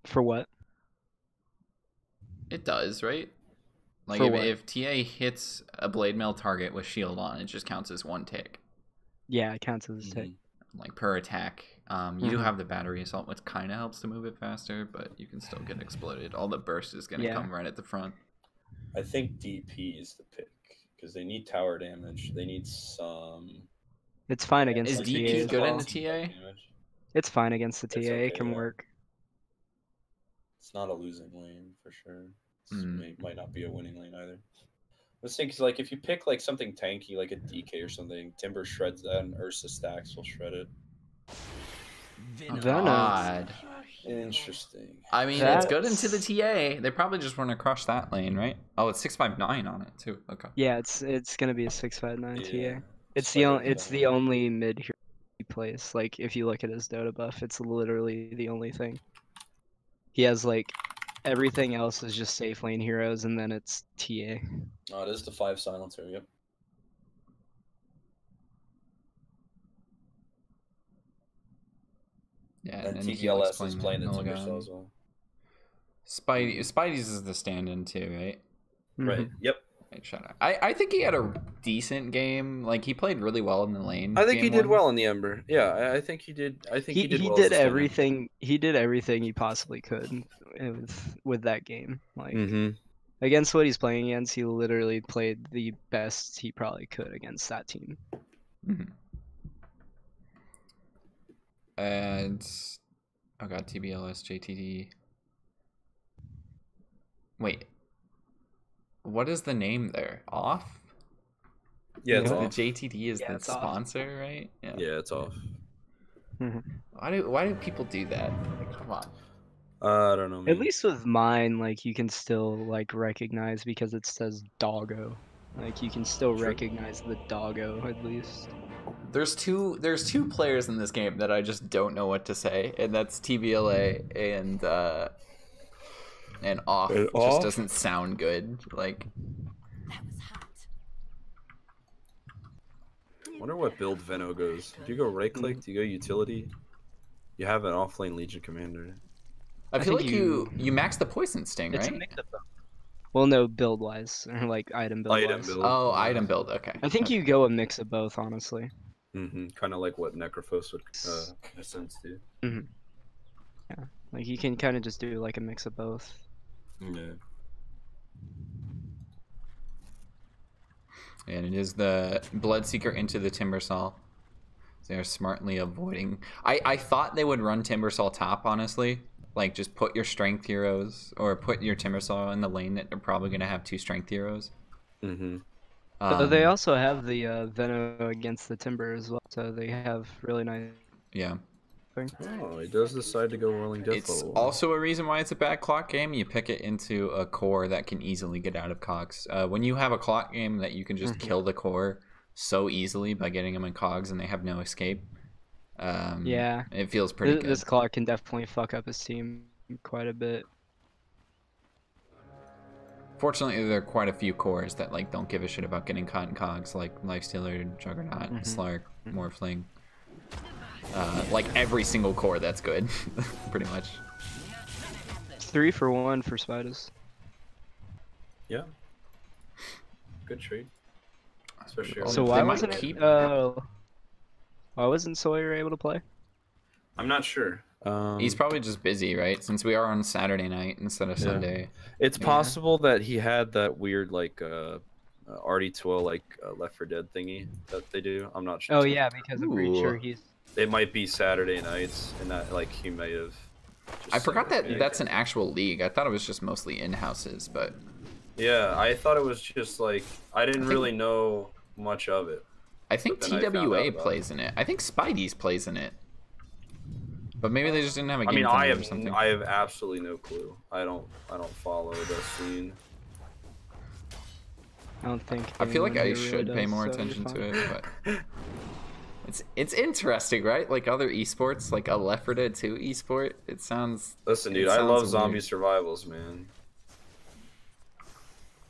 For what? It does, right? Like if TA hits a blade mail target with shield on, it just counts as 1 tick. Yeah, it counts as a tick. like per attack. You do have the battery assault, which kind of helps to move it faster, but you can still get exploded. All the burst is gonna come right at the front. I think DP is the pick because they need tower damage. They need some. It's fine against Is the DP TA good as in well. the TA? It's fine against the TA. It's okay, It can yeah. work. It's not a losing lane for sure. Might not be a winning lane either. Let's think, like if you pick like something tanky, like a DK or something, Timber shreds that, and Ursa stacks will shred it. God. Interesting. I mean, it's good into the TA. They probably just want to crush that lane, right? Oh, it's 659 on it too. Okay. Yeah, it's gonna be a 659 Yeah. TA. It's the only mid hero he plays. Like if you look at his Dota buff, it's literally the only thing. He has like everything else is just safe lane heroes, and then it's TA. Oh, it is the 5 silencer. Yep. Yeah, And then TGLS is playing the Timber Cell as well. Spidey's is the stand-in too, right? Right. Yep. Right, shut up. I think he had a decent game. Like he played really well in the lane. I think he game did one. well in the Ember. Yeah, I think he did. I think he did well. He did everything. He did everything he possibly could with that game. Like against what he's playing against, he literally played the best he probably could against that team. And oh god, TBLS JTD. Wait, what is the name there? Off? Yeah, it's the off. JTD is the it's off. sponsor, right? Yeah, it's off. Why do people do that? Like, come on. I don't know. Man. At least with mine, like you can still like recognize because it says doggo. Like you can still recognize the doggo at least. There's two players in this game that I just don't know what to say, and that's TBLA and off. It just doesn't sound good. Like That was hot. Wonder what build Veno goes. Do you go right click? Do you go utility? You have an offlane Legion commander. I feel like you max the poison sting, It's right? a mix of them. Well, no, build wise or like item build. Item wise. build. Oh, item build. Okay. I think you go a mix of both, honestly. Kind of like what Necrophos would in a sense do. Yeah, like you can kind of just do like a mix of both. Yeah. And it is the Bloodseeker into the Timbersaw. They're smartly avoiding. I thought they would run Timbersaw top, honestly. Like, just put your strength heroes, or put your Timbersaw in the lane that they're probably going to have 2 strength heroes. So they also have the Veno against the Timber as well, so they have really nice. Yeah. Oh, he does decide to go Whirling Death It's level. also a reason why it's a bad clock game. You pick it into a core that can easily get out of cogs. When you have a clock game that you can just kill the core so easily by getting them in cogs and they have no escape, yeah, it feels pretty good. This clock can definitely fuck up his team quite a bit. Fortunately, there are quite a few cores that like don't give a shit about getting caught in cogs, like Lifestealer, Juggernaut, Slark, Morphling. Like every single core that's good, pretty much. 3 for 1 for Spiders. Yeah. Good trade. Especially So why wasn't why wasn't Sawyer able to play? I'm not sure. He's probably just busy, right? Since we are on Saturday night instead of Sunday. It's possible that he had that weird like RD12 like Left 4 Dead thingy that they do. I'm not sure. Oh yeah, because I'm pretty sure he's. It might be Saturday nights, and that like he may have. I forgot that that's an actual league. I thought it was just mostly in-houses, but. Yeah, I thought it was just like I didn't really know much of it. I think TWA plays in it. I think Spidey's plays in it. But maybe they just didn't have a game. I mean, or something. I have absolutely no clue. I don't follow the scene. I don't think. I feel like I anyone should really pay does, more so attention you're to fine. it, but it's interesting, right? Like other esports, like a Left 4 Dead 2 esport. It sounds. Listen, dude, I love zombie survivals, man.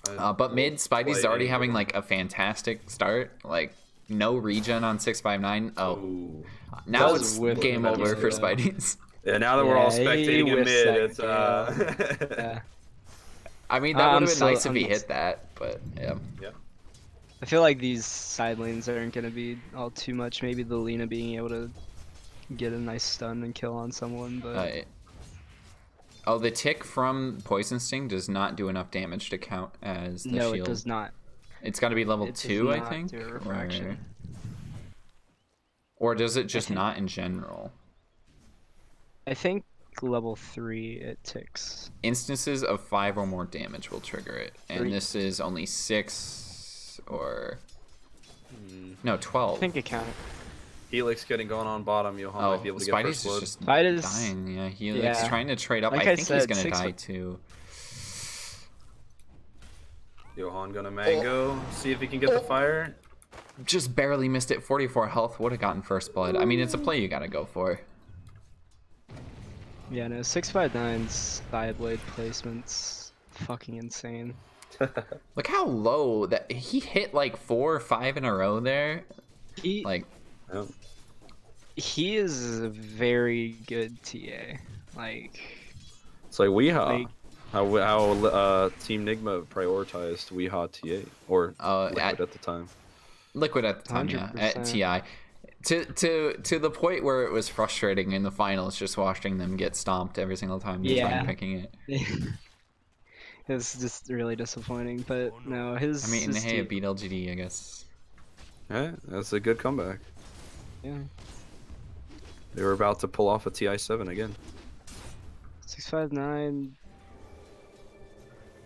But mid, Spidey's already having like a fantastic start. Like no regen on 659. Oh, Ooh. now it's Whiff game it, over for yeah. Spidey's. Yeah, now that we're all he spectating him whiffs mid, that, it's yeah. I mean, that would have been still- nice if he I'm- hit that, but yeah. I feel like these side lanes aren't gonna be all too much. Maybe the Lena being able to get a nice stun and kill on someone, but oh, the tick from Poison Sting does not do enough damage to count as the no, shield. it does not. It's got to be level 2, I think. Do a refraction. Or does it just not in general? I think level 3 it ticks. Instances of 5 or more damage will trigger it, and 3. this is only 6 or no 12. I think it counted. Helix getting going on bottom. Johan might be able to get Spidey's first blood. just Spidey's dying. Yeah, Helix trying to trade up. Like I think he's said, gonna die too. Johan gonna mango. See if he can get the fire. Just barely missed it. 44 health. Would have gotten first blood. I mean, it's a play you gotta go for. Yeah, no, 659's Thigh-Blade placements fucking insane. Look how low that he hit, like 4 or 5 in a row there. He is a very good TA. Like, it's like Weehaw. How Team Nigma prioritized Weehaw TA or Liquid at the time. Liquid at the time, 100%. Yeah, at TI. To the point where it was frustrating in the finals, just watching them get stomped every single time they tried picking it. It's just really disappointing, but no, his. I mean, hey, it beat LGD, I guess. Yeah, that's a good comeback. Yeah. They were about to pull off a TI-7 again. 659.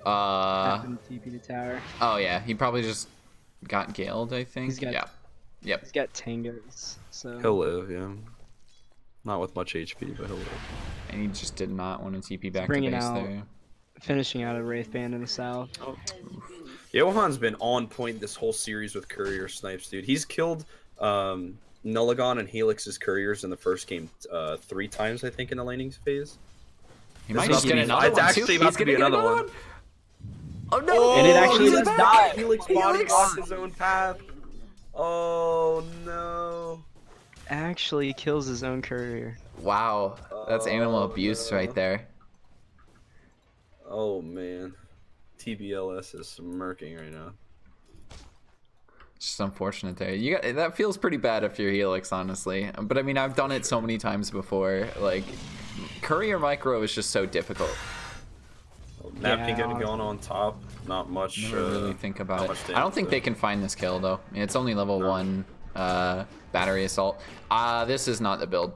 Happened to TP the tower. Oh yeah, he probably just got galed, I think. He's got, Yep. He's got tangos, so. He'll live, yeah. Not with much HP, but he'll live. And he just did not want to TP back to base there. Finishing out a Wraith Band in the south. Oh. Johan's been on point this whole series with courier snipes, dude. He's killed Nulligan and Helix's couriers in the first game 3 times, I think, in the laning phase. He might just get another one. It's actually about to be another one. Oh no! And it actually does die. Helix body blocked his own path. Oh no! Actually kills his own courier. Wow, that's animal abuse right there. Oh man, TBLS is smirking right now. Just unfortunate there. That feels pretty bad if you're Helix, honestly. But I mean, I've done it so many times before. Like, courier micro is just so difficult. Napkin getting going on top. Not much. Never really think about it. I don't think they can find this kill though. It's only level 1 battery assault. This is not the build.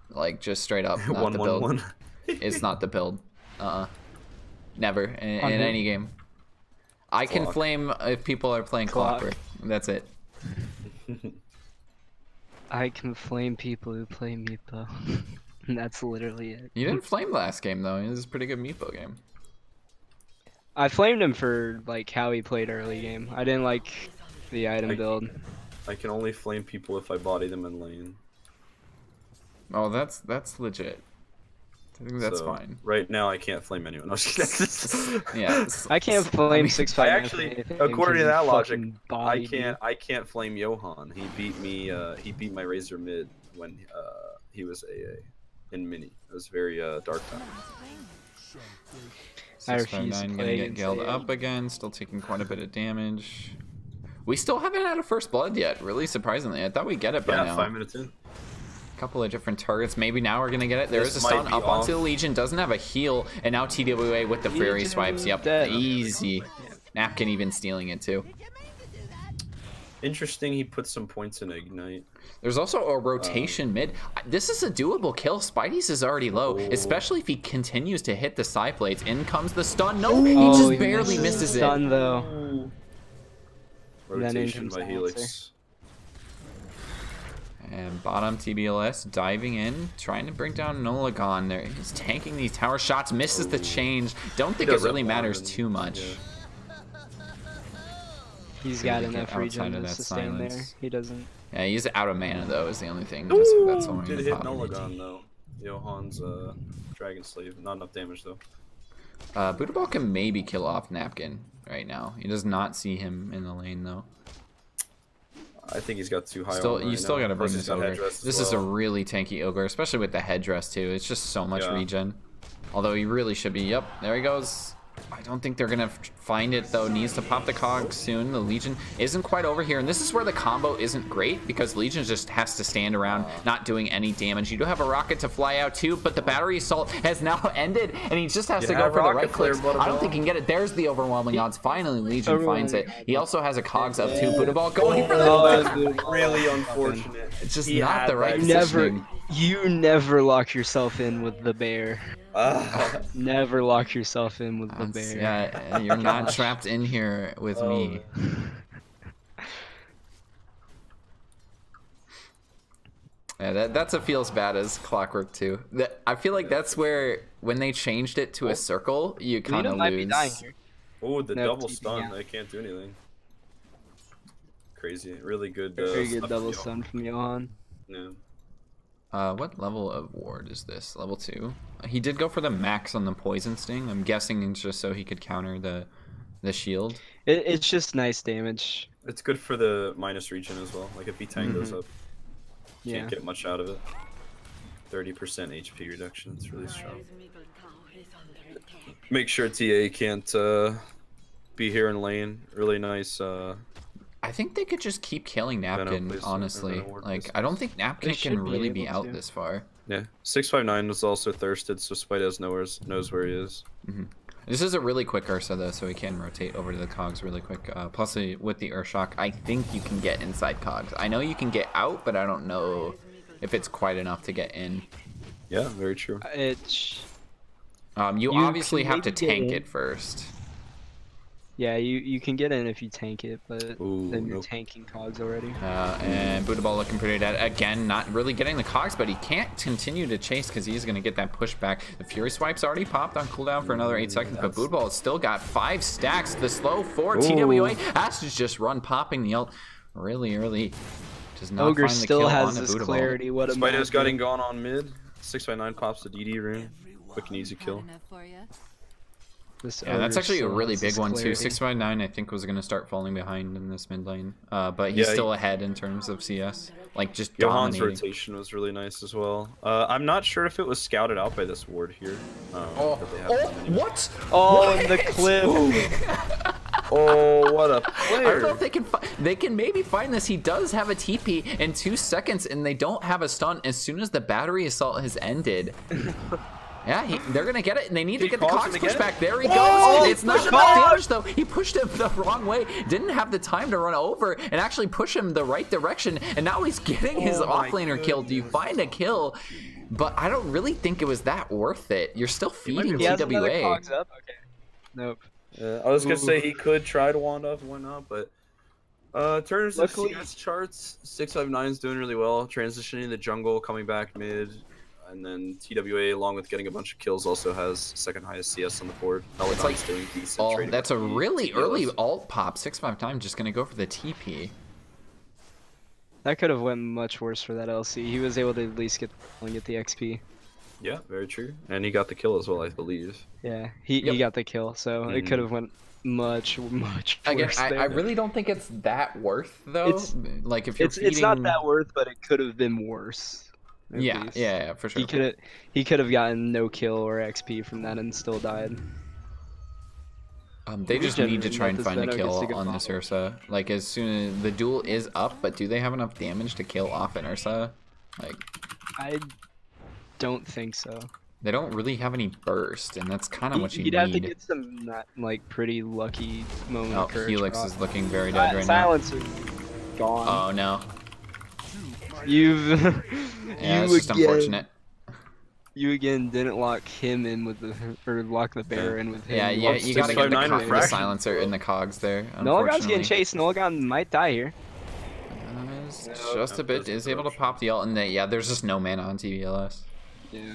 Like, just straight up, not the build. It's not the build. Never in any game. I can flame if people are playing Clockwork. That's it. I can flame people who play Meepo. And that's literally it. You didn't flame last game though. It was a pretty good Meepo game. I flamed him for like how he played early game. I didn't like the item build. I can only flame people if I body them in lane. Oh, that's legit. I think that's fine. Right now, I can't flame anyone. Yeah, I can't flame 659. I actually, according to that logic, I can't flame Johan. He beat me. He beat my Razor mid when he was AA in mini. It was very dark time. I refuse to play gonna get galled up again, still taking quite a bit of damage. We still haven't had a first blood yet, really surprisingly. I thought we'd get it by now. Yeah, 5 minutes in. Couple of different targets. Maybe now we're gonna get it. There is a stun up onto the Legion. Doesn't have a heal, and now TWA with the Fury swipes. Yep, easy. Napkin even stealing it too. Interesting. He put some points in Ignite. There's also a rotation mid. This is a doable kill. Spidey's is already low, especially if he continues to hit the side plates. In comes the stun. No, he just barely misses it. Stun though. Rotation by Helix. And bottom TBLS diving in, trying to bring down Nulligan there. He's tanking these tower shots, misses the change. Don't think it really matters too much. Yeah. He's got enough regen to sustain there. He doesn't. Yeah, he's out of mana though, is the only thing. That's only did hit Nulligan though. Johan's Dragon Slave. Not enough damage though. Buddha Ball can maybe kill off Napkin right now. He does not see him in the lane though. I think he's got too high. You still gotta bring this ogre. This is a really tanky ogre, especially with the headdress too. It's just so much regen. Although he really should be. Yep, there he goes. I don't think they're gonna find it though. Needs to pop the cog soon. The Legion isn't quite over here, and this is where the combo isn't great because Legion just has to stand around not doing any damage. You do have a rocket to fly out too, but the battery assault has now ended, and he just has to go for the right clicks. I don't think he can get it. There's the overwhelming odds. Finally, Legion finds it. He also has a cogs up too. Buddha Ball going for the really unfortunate. It's just not the right positioning. You never lock yourself in with the bear. Never lock yourself in with the bear. Yeah, you're not trapped in here with me. Yeah, that's a feels bad as Clockwork too. I feel like that's where when they changed it to a circle, you kind of lose. Oh, the double stun! I can't do anything. Crazy, really good. Very good double stun from Johan. Yeah. What level of ward is this? Level 2? He did go for the max on the poison sting. I'm guessing it's just so he could counter the shield. It's just nice damage. It's good for the minus regen as well. Like if he tank goes up, can't get much out of it. 30% HP reduction. It's really strong. Make sure TA can't be here in lane. Really nice. I think they could just keep killing Napkin, honestly. Like, I don't think Napkin can really be out this far. Yeah, 659 was also thirsted, so Spidez knows where he is. This is a really quick Ursa, though, so he can rotate over to the cogs really quick. Plus, with the Urshock, I think you can get inside cogs. I know you can get out, but I don't know if it's quite enough to get in. Yeah, very true. You obviously have to tank it first. Yeah, you can get in if you tank it, but then you're tanking cogs already. And Buddha Ball looking pretty dead. Again, not really getting the cogs, but he can't continue to chase because he's going to get that pushback. The Fury Swipe's already popped on cooldown for another 8 seconds, but Buddha Ball has still got 5 stacks. The slow 4 TWA has to just run popping the ult really early. Does not Ogre find the still kill has on the this Buddha clarity. Ball. What a Spidez got him gone on mid. 659 pops the DD rune. Quick and easy kill. Yeah, that's actually a really big one too. 659 I think was going to start falling behind in this mid lane, but he's still ahead in terms of CS. Like just Johan's dominating. rotation was really nice as well. I'm not sure if it was scouted out by this ward here. What? Oh, the clip. Oh, what a player. I don't know if they can maybe find this. He does have a TP in 2 seconds, and they don't have a stun as soon as the battery assault has ended. Yeah, they're gonna get it, and they need to get the cogs pushed back. There he goes. It's not enough damage though. He pushed him the wrong way. Didn't have the time to run over and actually push him the right direction. And now he's getting his offlaner killed. You find a kill, but I don't really think it was that worth it. You're still feeding TWA. Cogs up? Okay. Nope. I was gonna say he could try to wand off, why not? But in terms of CS charts, 659 is doing really well. Transitioning the jungle, coming back mid. And then TWA, along with getting a bunch of kills, also has second highest CS on the board. It's like doing decent. That's a really early alt pop. 659 just gonna go for the TP. That could have went much worse for that LC. He was able to at least get the XP. Yeah, very true. And he got the kill as well, I believe. Yeah, he got the kill, so it could have went much worse. Again, I really don't think it's that worth though. Like if you're it's not that worth, but it could have been worse. Yeah, for sure. He could have gotten no kill or XP from that and still died. They just need to try and find a kill on this Ursa. Like as soon as the duel is up, but do they have enough damage to kill off an Ursa? Like, I don't think so. They don't really have any burst, and that's kind of what you need. You'd have to get some like pretty lucky moment. Oh, Helix is looking very dead right now. Silencer gone. Oh no. Yeah, it's just unfortunate. You again didn't lock him in with lock the bear in with him. Yeah, you gotta get the silencer in the cogs there. Nolagon's getting chased. Nolagon might die here. Just a bit. Is able to pop the ult, and there's just no mana on TVLS. Yeah.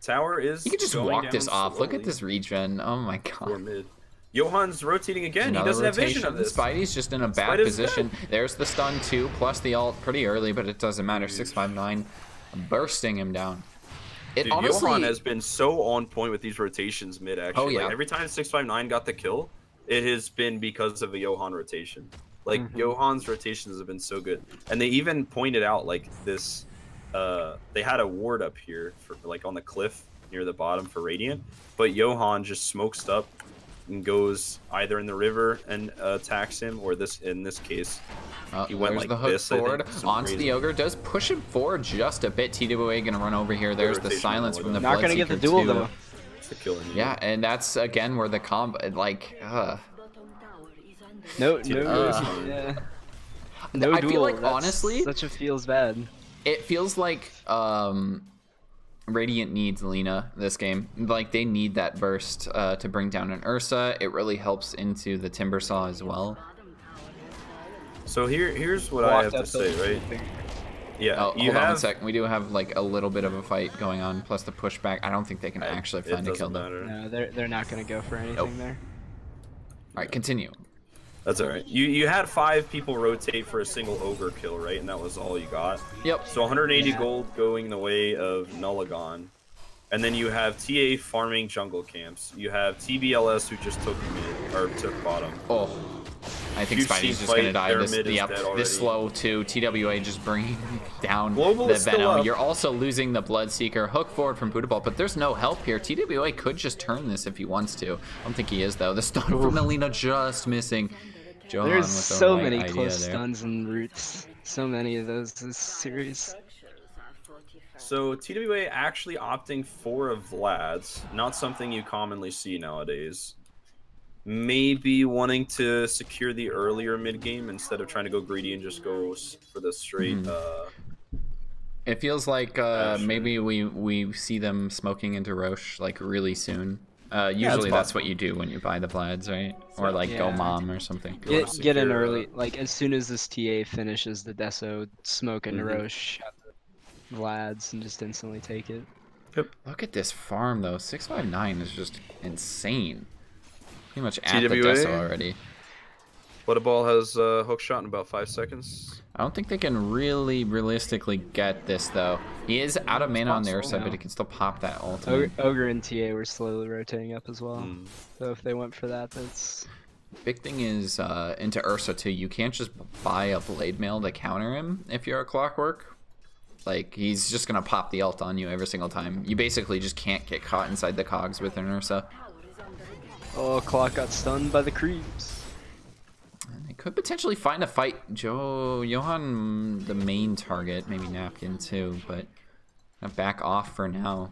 Tower is. You can just walk this off. Look at this regen. Oh my god. Johan's rotating again. He doesn't have vision of this. Spidey's just in a bad position. There's the stun too, plus the ult pretty early, but it doesn't matter. 659 bursting him down. Honestly, Johan has been so on point with these rotations mid actually. Oh yeah. Like, every time 659 got the kill, it has been because of a Johan rotation. Like Johan's rotations have been so good. And they even pointed out like this they had a ward up here for like on the cliff near the bottom for Radiant, but Johan just smokes up and goes either in the river and attacks him, or in this case, he went like the hook this. forward onto the ogre, does push him forward just a bit. TWA gonna run over here. There's the silence from the not gonna get the duel though. Yeah, and that's again where the combo like. No, I duel. feel like That's honestly, such a feels bad. it feels like Radiant needs Lina this game. Like they need that burst to bring down an Ursa. It really helps into the Timbersaw as well. So here's what I have to say, right? Yeah, hold on 1 second. We do have like a little bit of a fight going on, plus the pushback. I don't think they can actually find a kill though. No, they're not gonna go for anything there. All right, continue. That's all right. You had 5 people rotate for a single ogre kill, right? And that was all you got. Yep. So 180 gold going the way of Nullagon. And then you have TA farming jungle camps. You have TBLS who just took mid, or took bottom. Oh, I think Huge Spidey's team just gonna fight, die. their This, mid is yep, dead this already. slow too. TWA just bringing down Global the is still Venom. up. You're also losing the Bloodseeker. Hook forward from Buddha Ball, but there's no help here. TWA could just turn this if he wants to. I don't think he is though. The stun from Alina just missing. Johan There's with the so right many idea close there. stuns and roots. So many of those this series. So TWA actually opting for a Vlad's, not something you commonly see nowadays. Maybe wanting to secure the earlier mid game instead of trying to go greedy and just go for the straight. It feels like maybe we see them smoking into Roche like really soon. Usually that's what you do when you buy the Vlads, right? Or like go mom or something. Get in early, like as soon as this TA finishes the Deso, smoke into Roche, have the Vlads, and just instantly take it. Yep. Look at this farm though. 659 is just insane. Pretty much at the TWA? Deso already. Ball has hook shot in about 5 seconds. I don't think they can really realistically get this though. He is out of mana on their side, but he can still pop that ultimate. Ogre and TA were slowly rotating up as well. So if they went for that, that's... Big thing is into Ursa too. You can't just buy a Blade Mail to counter him if you're a Clockwork. Like, he's just gonna pop the ult on you every single time. You basically just can't get caught inside the cogs with an Ursa. Oh, Clock got stunned by the creeps. And they could potentially find a fight. Johan, the main target, maybe Napkin too, but back off for now.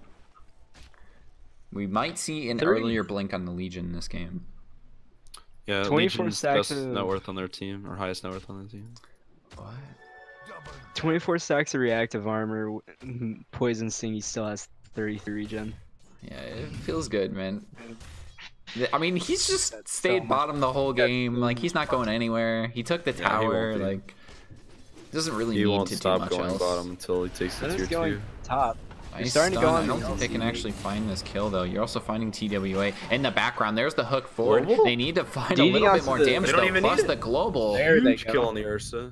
We might see an earlier blink on the Legion in this game. Yeah, 24 Legion's stacks best of... net worth on their team, or highest net worth on their team. What? 24 stacks of reactive armor, poison sting, he still has 33 regen. Yeah, it feels good, man. I mean, he's just stayed bottom the whole game. Like, he's not going anywhere. He took the tower. Like, doesn't really need to do much going else. Bottom until he takes the tier 2. Top. He's starting to go on. I don't think they can actually find this kill though. You're also finding TWA in the background. There's the hook forward. They need to find a little bit more damage though. Plus the global. Huge kill on the Ursa.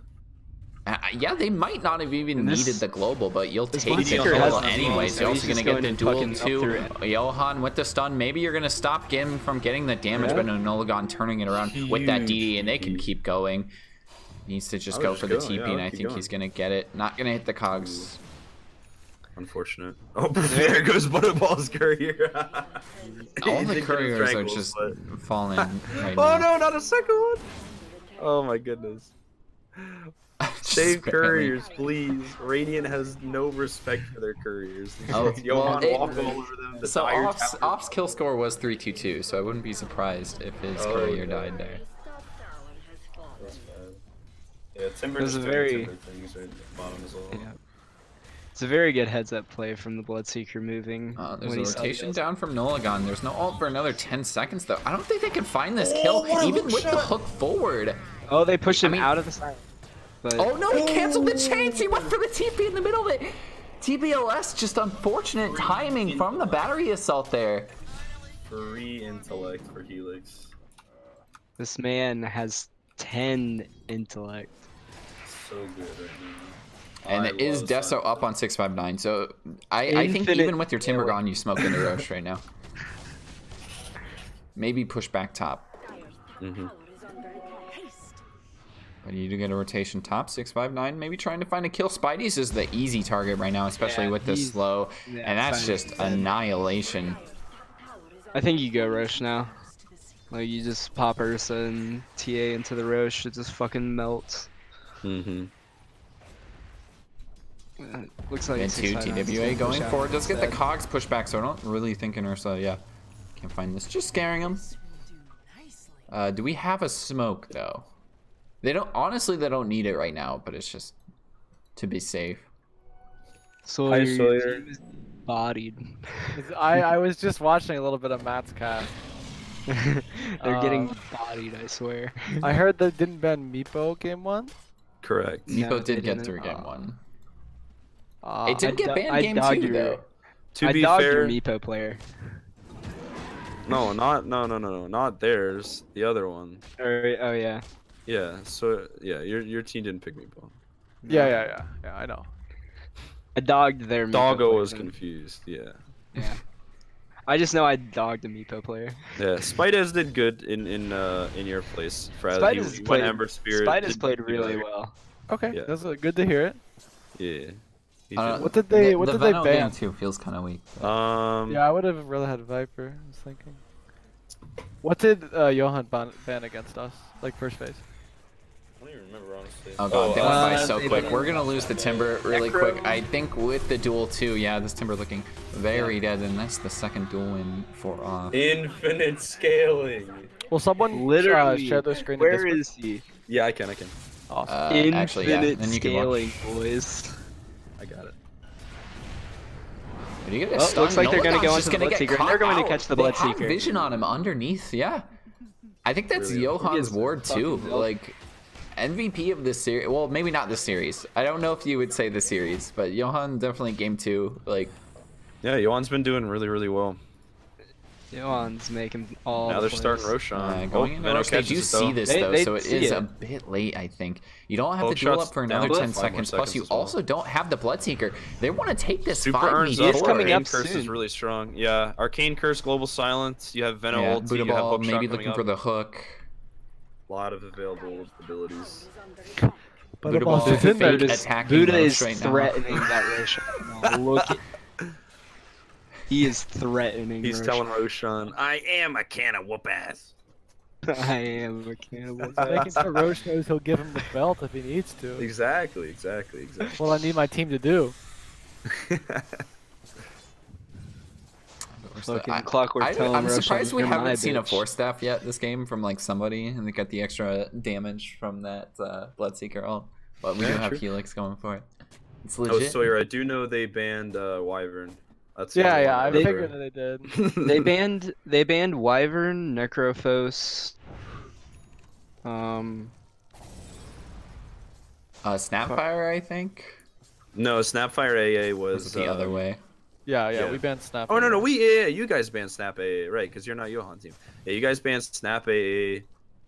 Yeah, they might not have even needed the global, but you'll take the Bloodseeker kill has anyways. You're also gonna get the duel too. Johan with the stun. Maybe you're gonna stop him from getting the damage, but Nullagon turning it around with that DD, and they can keep going. Needs to just go for the TP, and I think he's gonna get it. Not gonna hit the cogs. Unfortunate. Oh, there goes Butterball's courier. All the couriers are just falling right now. Oh no, not a second one! Oh my goodness. Save couriers, please. Radiant has no respect for their couriers. Johan walk all over them. So Off's kill score was 322, so I wouldn't be surprised if his courier died there. Yeah, Timber was a very... things right at the bottom as well. Yeah. It's a very good heads-up play from the Bloodseeker moving. There's a rotation down from Nullagon. There's no ult for another 10 seconds, though. I don't think they can find this kill, even with the hook forward. Oh, they pushed him out of the side. But... Oh, no, he canceled the chance. He went for the TP in the middle of it. TBLS, just unfortunate timing from the battery assault there. Free intellect for Helix. This man has 10 intellect. So good right now. And it is Deso up on 659, so I think even with your Timber gone, you smoke into Roche right now. Maybe push back top. But you do get a rotation top 659, maybe trying to find a kill. Spidey's is the easy target right now, especially with the slow, and that's just annihilation. I think you go Roche now. Like you just pop Ursa and TA into the Roche, it just fucking melts. Looks like And 2 TWA going forward. Does get the cogs pushed back, so I don't really think in Ursa. Yeah, can't find this. Just scaring him. Do we have a smoke though? They don't. Honestly, they don't need it right now, but it's just to be safe. Sawyer, Hi, Sawyer. bodied. I was just watching a little bit of Matt's cast. They're getting bodied, I swear. I heard they didn't ban Meepo game 1. Correct. Meepo No, did they get didn't. through game 1. Uh, It did get banned game 2 though. To I be dogged fair, your Meepo player. no, not theirs. The other one. Oh yeah. Yeah. So yeah, your team didn't pick me, Paul. yeah, I know. I dogged their Meepo Doggo player was then. confused. Yeah. Yeah. I just know I dogged a Meepo player. Yeah. Spidez did good in your place. Fraz. Spidez He played. went Ember Spirit. Spidez did played really better. well. Okay, Yeah. that's good to hear it. Yeah. He What did they the ban? Venom game 2 feels kind of weak. Yeah, I would have rather had Viper. I was thinking. What did Johan ban against us? Like first phase. I don't even remember, honestly. Oh god, they went by so they quick. didn't. We're gonna lose the Timber really quick. I think with the duel too. Yeah, this Timber looking very dead, and that's the second duel win for Infinite scaling. Will someone Literally, share their screen? where is he? Yeah, I can. Awesome. Infinite actually, yeah. Then you can watch. scaling, boys. I got it. Did you get a Well, stun? looks like they're gonna go Noladon's into the just gonna get Bloodseeker, and they're caught going to out. catch the They Bloodseeker. have vision on him underneath. Yeah, I think that's Really? Johan's He is ward too. fucking dope. Like MVP of this series. Well, maybe not this series. I don't know if you would say the series, but Johan definitely game 2. Like Yeah, Johan's been doing really well. Johan's making all. Now the they're starting plays. Roshan. going into Roche, they do see this though, They so it see is it. a bit late. I think you don't have Both the duel shots up for down another to 10 5 more seconds. Plus, you seconds as well. also don't have the Bloodseeker. They want to take this Super 5v4. earns He is up. coming Arcane up Curse is soon. really strong. Yeah, Arcane Curse, Global Silence. You have Venom Yeah, ulti. Buddha You have Ball Hookshot maybe coming looking up. for the hook. A lot of available abilities. But Buddha the Ball boss is in there. fake attacking Buddha Roche is right now. threatening that Roche right now. Look at. He is threatening. He's Roche. telling Roshan, "I am a can of whoop ass." I am a cannibal. Making sure Roche knows he'll give him the belt if he needs to. Exactly. Well, I need my team to do. Fucking Clockwork telling I'm Roshan, surprised we "You're my haven't seen a bitch." 4-staff yet this game from like somebody, and they got the extra damage from that Bloodseeker ult. But we do have true. Helix going for it. It's Oh, legit. Sawyer, I do know they banned Wyvern. That's the Yeah, other yeah, one I remember. figured that they did. They banned Wyvern, Necrophos. Snapfire, I think. No, Snapfire AA Was was it the other way? Yeah, Yeah. we banned Snap. Oh no, yeah, you guys banned Snap AA, right? Because you're not Johan team. Yeah, you guys banned Snap AA.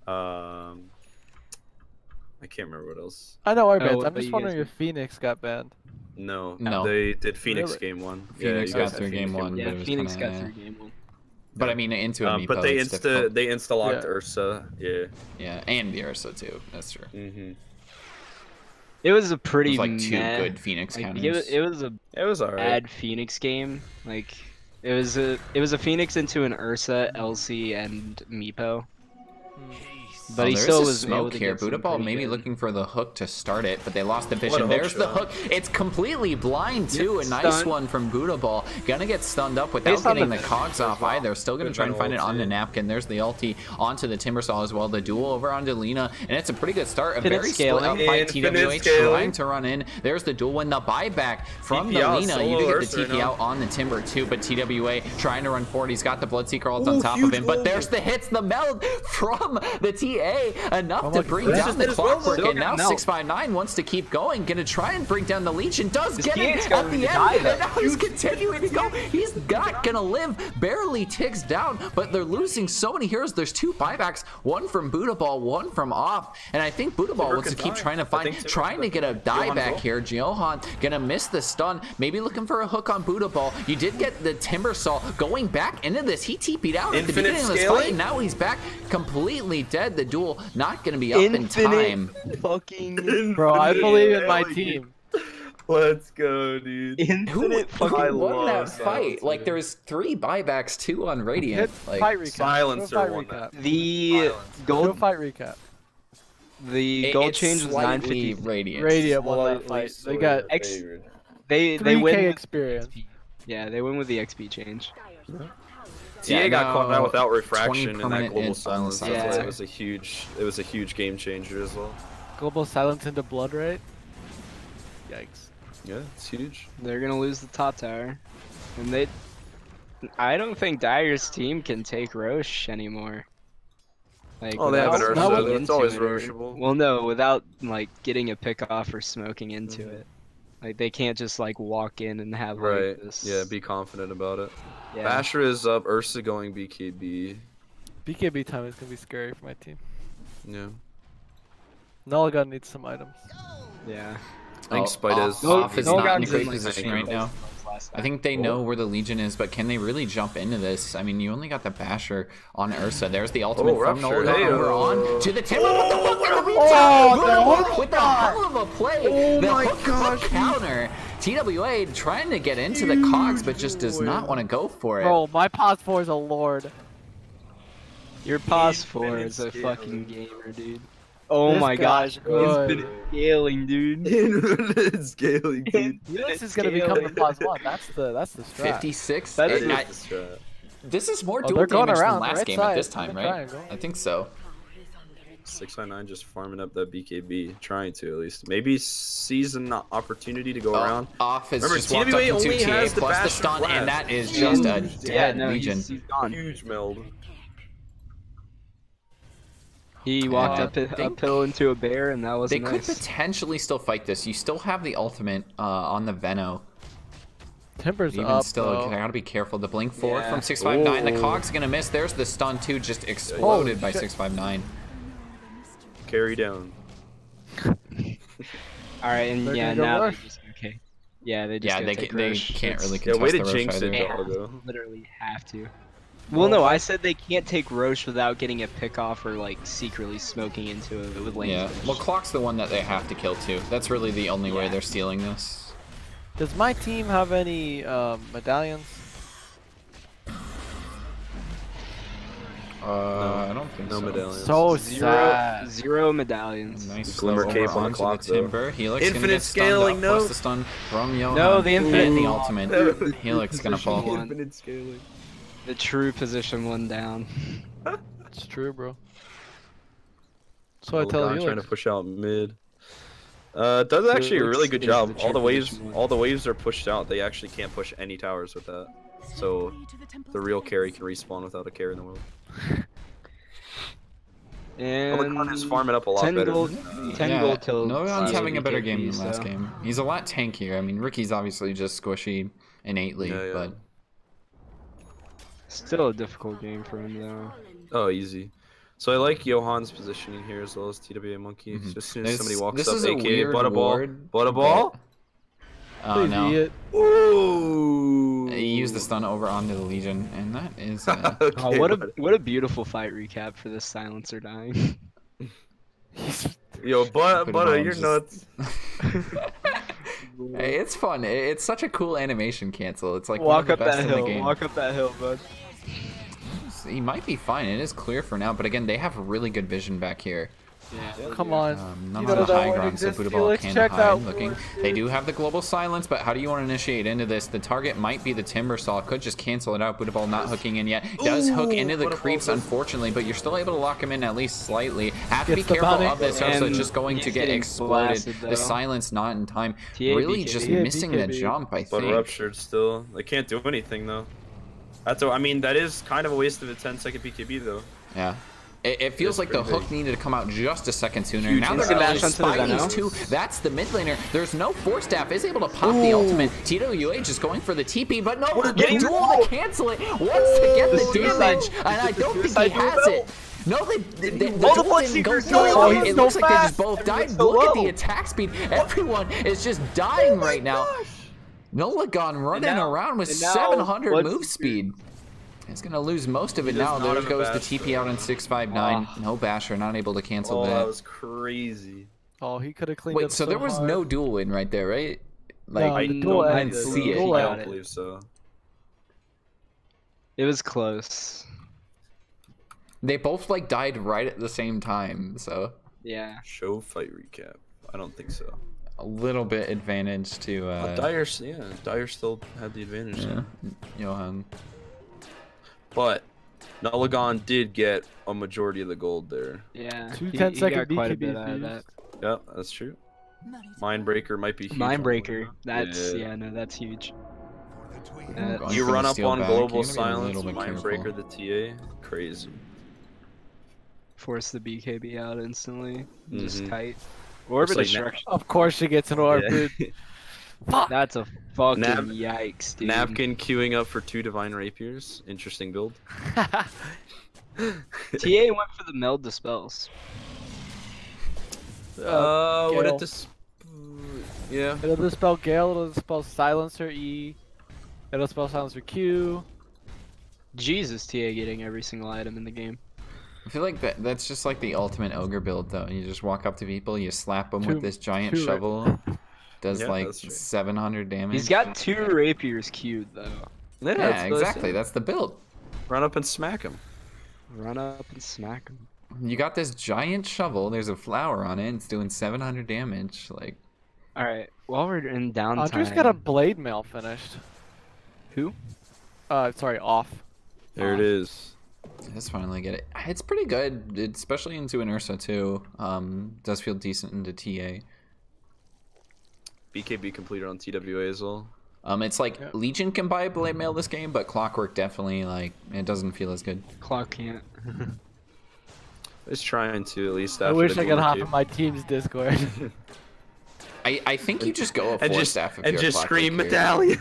I can't remember what else. I know I banned. Oh, I'm but just you wondering guys- if Phoenix got banned. No, No. they did Phoenix Really? game 1. Phoenix you got guys had through Phoenix game 1. Yeah, but it was Phoenix kinda, got through game 1. But I mean, into a Meepo, but they it's difficult. insta locked Yeah. Ursa. Yeah. Yeah, and the Ursa too. That's true. Mhm. It was a It pretty was like 2 meh- good Phoenix like, counters. it was a It was alright. bad Phoenix game. Like it was a Phoenix into an Ursa, Elsie, and Meepo. But he there still is a was able smoke to here. get some Buddha Ball pretty maybe good- looking for the hook to start it, but they lost the What a vision. hook There's the shot. hook. It's completely blind too. A Yep, nice stunned. one from Buddha Ball. Gonna get stunned up without Based on getting the the cogs off either. Still gonna Good try and find it on the ulti. napkin. There's the ulti onto the Timbersaw as well. The duel over onto Lina, and it's a pretty good start. A Infinite very split up scaling. by Infinite TWA scaling. trying to run in. There's the duel win. The buyback from TP the out, Lina. solo You do get Ursa the right TP now. out on the Timber too, but TWA trying to run forward. He's got the Bloodseeker ult on Ooh, top of huge him, but ult. there's the hits, the meld from the TA. Enough Oh to my bring goodness. down the This is well, Clockwork, though. and now Melt. 659 wants to keep going. Gonna try and bring down the Legion. Does get he it is at going the to end, die, and though. now he's continuing to go. He's not gonna live. Barely ticks down, but they're losing so many heroes. There's 2 buybacks, one from Buddha Ball, one from off, and I think Buddha Ball Timber wants to can keep die. trying to I find, think Timber trying to can get a die. dieback Johan's here. Johan gonna miss the stun. Maybe looking for a hook on Buddha Ball. You did get the Timbersaw going back into this. He TP'd out at the Infinite beginning of this scaling? fight, and now he's back completely dead. The duel not going to be up in time. Fucking Bro, I believe in my team. Let's go, dude. infinite fucking Won that love fight. that, Like dude. there's 3 buybacks, 2 on Radiant. Hit Like fight recap. Silencer Go fight won recap. The Go gold fight recap. gold it's change was slightly 950. Radiant. Radiant won that fight. They got They 3K win. experience. Yeah, they win with the XP change. TA got caught out without 20 refraction and that permanent global on silence. the That's why silencer. it was a huge game changer as well. Global silence into blood rate. Yikes. Yeah, it's huge. They're gonna lose the top tower, and I don't think Dyer's team can take Roche anymore. Like, Oh, they have an without Ursa, smoking it's always into it or- Rocheable. Well, no, without like getting a pick off or smoking into Mhm. it. Like they can't just like walk in and have Right. like this. Yeah, be confident about it. Yeah. Basher is up. Ursa going BKB. BKB time is gonna be scary for my team. Yeah. Nulligun needs some items. Yeah. I think Spite is. Off is not in a Nulligun's great in, like, position the right now. last I think they know where the Legion is, but can they really jump into this? I mean, you only got the Basher on Ursa. There's the ultimate from Rupture. Nolga Hey, over on to the Timber. What the fuck? With the hell of a play. The hook counter. TWA trying to get into the cogs, but just does not want to go for it. Bro, my pos 4 is a lord. Your pos 4 is a fucking gamer, dude. Oh This my guy's gosh, good. infinite scaling, dude. Infinite scaling, dude. This is gonna become the pos 1. That's the strat. 56. That That is is the strat. This is more Oh, dual they're going damage than around, last right game at this side, time, right right? triangle. I think so. 699 just farming up that BKB, trying to at least. Maybe sees an opportunity to go around. Off has Remember, just walked up TWA into only 2TA has the plus the Basher stun, blast. and that is just a dead no, Legion. he's gone. Huge meld. He walked I up think uphill into a bear, and that was They nice. could potentially still fight this. You still have the ultimate on the Veno. Timber's Even up, still, though. you gotta be careful. The blink forward Yeah. from 659. The Ooh. cog's gonna miss. There's the stun too, just exploded by shit. 659. Carry down. All right, and They're yeah, gonna go now they rush. just okay. Yeah, they just Yeah, gotta they take they Roche. can't really Yeah, contest way to the Roche jinx either. it, They have doggo. to, literally have to. Well, no, I said they can't take Roche without getting a pick off or like secretly smoking into it with lane Yeah, switch. well, Clock's the one that they have to kill too. That's really the only way they're stealing this. Does my team have any medallions? I don't think No so. medallions. So Zero, sad. zero medallions. Nice Glimmer slow cape over on the onto clock, the though. Timber. Helix gonna Infinite get stunned scaling, up, no. plus the stun from Johan. No, the infinite- And the ultimate. Helix gonna fall. One. Infinite scaling. The true position one down. It's true, bro. So I tell Trying you. to push out mid. Does actually a really good Is job. the All the true waves, position one. all the waves are pushed out. They actually can't push any towers with that. So the real carry can respawn without a carry in the world. And is farming up a lot 10 better. gold, 10 gold till Nogon's having a better game than BKB, last so. game. He's a lot tankier. I mean, Ricky's obviously just squishy innately, Yeah, yeah. but Still a difficult game for him though. Oh, easy. So I like Johan's positioning here as well as TWA Monkey. Mhm. So as soon as somebody walks this up, is a AK, weird Butterball, ward, Butterball. oh Please no. eat it. Ooh. He used the stun over onto the Legion, and that is Okay, Oh, buddy. what a beautiful fight recap for this silencer dying. Yo, Butter, Butterball you're just- nuts. Hey, it's fun. It's such a cool animation cancel. It's like one Walk of the up best that in the hill. game. Walk up that hill, bud. He might be fine. It is clear for now, but again, they have really good vision back here. Yeah. Come on. None You of know the that high one ground, so exists, Buddha Ball Felix? can Check hide. that Looking, ward. they do have the global silence, but how do you want to initiate into this? The target might be the Timber Saw. Could just cancel it out. Buddha Ball not hooking in yet. Does hook into the Buddha creeps, Ball. unfortunately, but you're still able to lock him in at least slightly. Have to be Gets the careful bounty. of this, or else it's And just going to he's get getting exploded. blasted, The though. silence not in time. TA, Really BKB. just Yeah, missing the BKB. jump, I But think. ruptured still. They can't do anything though. I mean, that is kind of a waste of a 10-second BKB though. Yeah. It feels It's like the pretty hook big. needed to come out just a second sooner. Huge Now they're instant going to dash onto the Spidey's Venom. too. That's the mid laner. There's no Force Staff. Is able to pop the ultimate. TWA just going for the TP, but no, they duel to cancel it. Wants to get the suicide- damage, and I don't think he has it. No, the duel didn't go through. Oh, he's It so looks like they just fast. both died. He's so Look at low. the attack speed. Everyone is just dying right now. Nolagon running now- around with and now 700 what's- move speed. He's gonna lose most of it He now. does not There have a goes the bash, TP out in 659. No basher, not able to cancel Oh, that. that was crazy. Oh, he could have cleaned Wait, up so there was hard. no duel win right there, right? Like, No, I the duel don't ended. see The it. duel I ended. don't believe so. It was close. they both like died right at the same time, so Yeah. Show fight recap. I don't think so. a little bit advantage to Dyer still had the advantage. yeah, Johan. But Nulligan did get a majority of the gold there. Yeah. Two he 10-second got quite a bit BKBs out of that. Yeah, that's true. Mindbreaker might be huge. Mindbreaker. That's Yeah. no, that's huge. Going You for the run up steal on back, global you gotta be a silence, little bit Mindbreaker careful. the TA, crazy. Force the BKB out instantly. Just Mhm. tight. Orb of like destruction. Of course she gets an orb, Yeah. dude. Fuck. That's a fucking Nap- yikes, dude. Napkin queuing up for 2 Divine Rapiers. Interesting build. TA went for the meld dispels. What Gale. at this? Yeah. It'll dispel Gale, it'll dispel Silencer E, it'll dispel Silencer Q. Jesus, TA getting every single item in the game. I feel like that's just like the ultimate ogre build though. You just walk up to people, you slap them with this giant two- shovel. Does Yeah, like that's true. 700 damage. He's got 2 rapiers queued though. Yeah, exactly. That's the build. Run up and smack him. Run up and smack him. You got this giant shovel. There's a flower on it. It's doing 700 damage. Like, All right, while we're in downtime. Andre's got a blade mail finished. Who? Sorry, off. There it is. let's finally get it. It's pretty good, especially into an Ursa too. Does feel decent into TA. BKB completed on TWA as well. It's like Legion can buy blade mail this game, but Clockwork definitely like it doesn't feel as good. Clock can't. It's trying to at least. I After wish the I could duel hop queue. in my team's Discord. I think you just go a and four just staff if and you're just Clockwork scream here. medallion.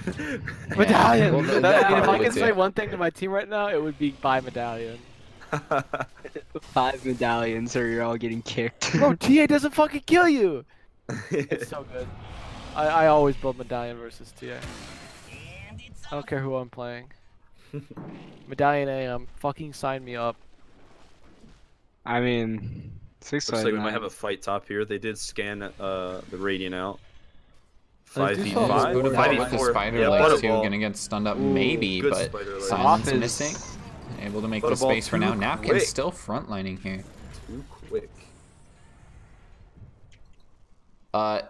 Medallion! well, That- that I mean, if I probably could would say too. one thing to my team right now, it would be buy Medallion. 5 medallions, or you're all getting kicked. Bro, TA doesn't fucking kill you! It's so good. I always build Medallion versus TA. I don't care who I'm playing. Medallion AM, fucking sign me up. I mean, Looks like we might have a fight top here. They did scan the Radiant out. Let's 5 do feet something. 5. Buddha 5 Ball feet with the 4. spider Yeah, legs too, Butterball. gonna get stunned up Ooh, maybe, good but spider legs. silence Off is- missing. Able to make the Butterball space for now. too Napkin's quick. still frontlining here. Too quick.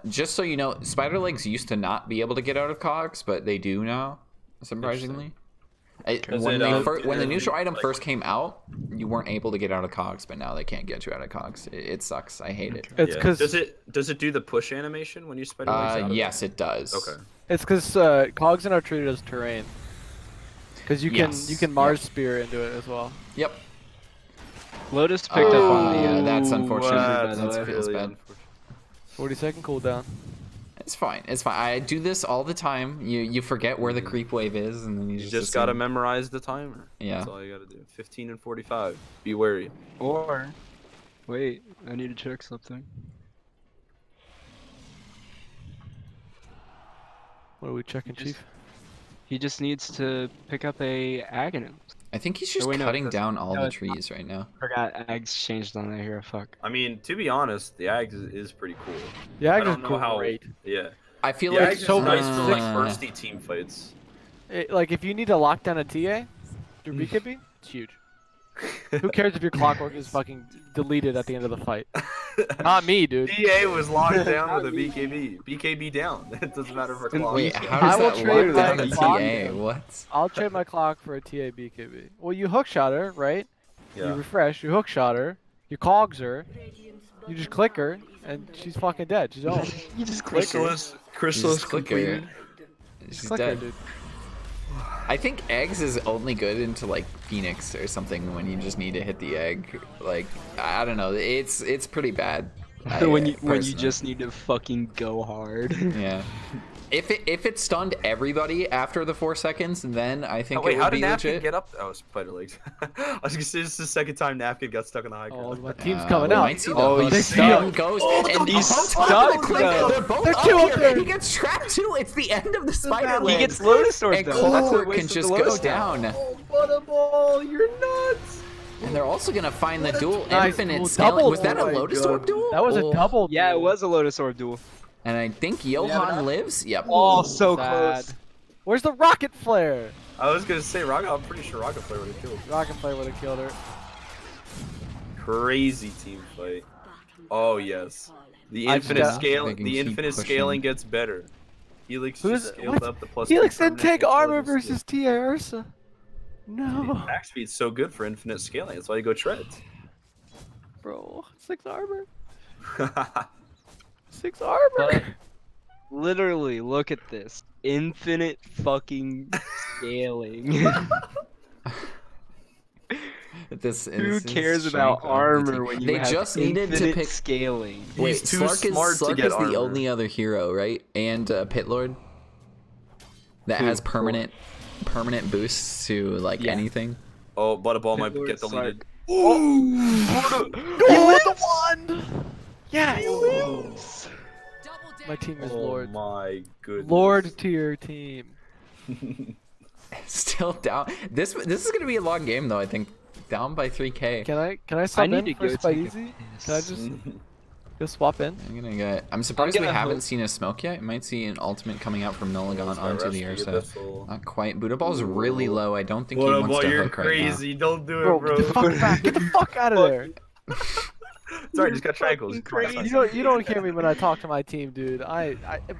Just so you know, spider legs used to not be able to get out of cogs, but they do now, surprisingly. When the neutral item first came out, you weren't able to get out of cogs, but now they can't get you out of cogs. It sucks. I hate it. It's because Does it do the push animation when you spider legs out of it? Yes, it does. Okay. it's because cogs are treated as terrain. Because you Yes, can Mars spear into it as well. Yep. Lotus picked up on the. Yeah, that's unfortunate. by the That way. feels bad. unfortunate. 40-second cooldown. It's fine. It's fine. I do this all the time. You forget where the creep wave is, and then you You just just gotta assume- memorize the timer. Yeah. That's all you gotta do. 15 and 45. Be wary. Or, wait, I need to check something. What are we checking, Just- Chief? He just needs to pick up a Aghanim. I think he's just wait, no, cutting that's- down all no, the it's not. trees right now. Forgot Ags changed on that here. Fuck. I mean, to be honest, the Ags is pretty cool. Yeah, I don't know how. great. Yeah. I feel The like Ags is so nice for like uh, bursty team fights. Like if you need to lock down a TA, your BKB, it's huge. Who cares if your clockwork is fucking deleted at the end of the fight? Not me, dude. DA was locked down with a BKB. BKB down. It doesn't matter for clock. Wait, how I does will that trade lock my down a clock. TA? What? I'll trade my clock for a TA BKB. Well, you hook shot her, right? You Yeah. refresh, you hook shot her, you cogs her, you just click her, and she's fucking dead. She's owned. You just click her. Just click her. She's Click her, dead. dude. I think eggs is only good into like Phoenix or something when you just need to hit the egg. Like I don't know, it's pretty bad. when you personally. just need to fucking go hard. Yeah. If it stunned everybody after the 4 seconds, then I think wait, it would how be did Napkin legit. get up? Oh, spider legs. I was gonna say this is the second time Napkin got stuck on the high ground. Oh, my team's coming we out. might see the Oh, hook. he's There stuck. he goes, and he's stuck. stuck, though. They're both They're up two here. up there. He gets trapped too. It's the end of the spider He legs. gets Lotus Orb and though. That's a Clockwork waste can of just the go Lotus Orb. down. Oh, Butterball, you're nuts. And they're also gonna find the dual Nice infinite duel. scaling. Double Was that a duel. Lotus Oh my Orb duel? That was a Oh. double. Yeah, it duel. was a Lotus Orb duel. And I think Johan lives. Yep. Oh, so Sad. close. Where's the rocket flare? I was gonna say Rocket. I'm pretty sure Rocket Flare would have killed. Rocket flare would have killed her. Crazy team fight. Oh yes, the I infinite just- scale. They can The keep infinite pushing. scaling gets better. Helix Who's- just scaled what? up the plus. Helix two didn't take permanent armor intelligence versus Tia Ursa. No, Attack speed's so good for infinite scaling. That's why you go treads. bro. 6 armor. 6 armor. Literally, look at this. Infinite fucking scaling. Who cares about armor when you They have just needed to infinite pick. scaling? Wait, He's too Slark smart to Slark get is armor. the only other hero, right? And Pit Lord that Who? has permanent boosts to like Yeah. anything. Oh, Butterball might Lord get deleted. Oh, with the wand. Yes. My team is Oh Lord. my goodness. Lord to your team. Still down. This is gonna be a long game though. I think down by 3K. Can I sub need to in for go Spike take a Easy? piss. Can I just go swap in? I'm surprised we gonna haven't hope- seen a smoke yet. I might see an ultimate coming out from Milligan That's my onto the rescue Ursa. vessel. Not quite. Buddha Ball's really low. I don't think he wants Butterball, to you're hook crazy. Don't do it, Bro, bro. get the fuck back! Get the fuck out of there! Sorry, just got triangles. You don't hear me when I talk to my team, dude.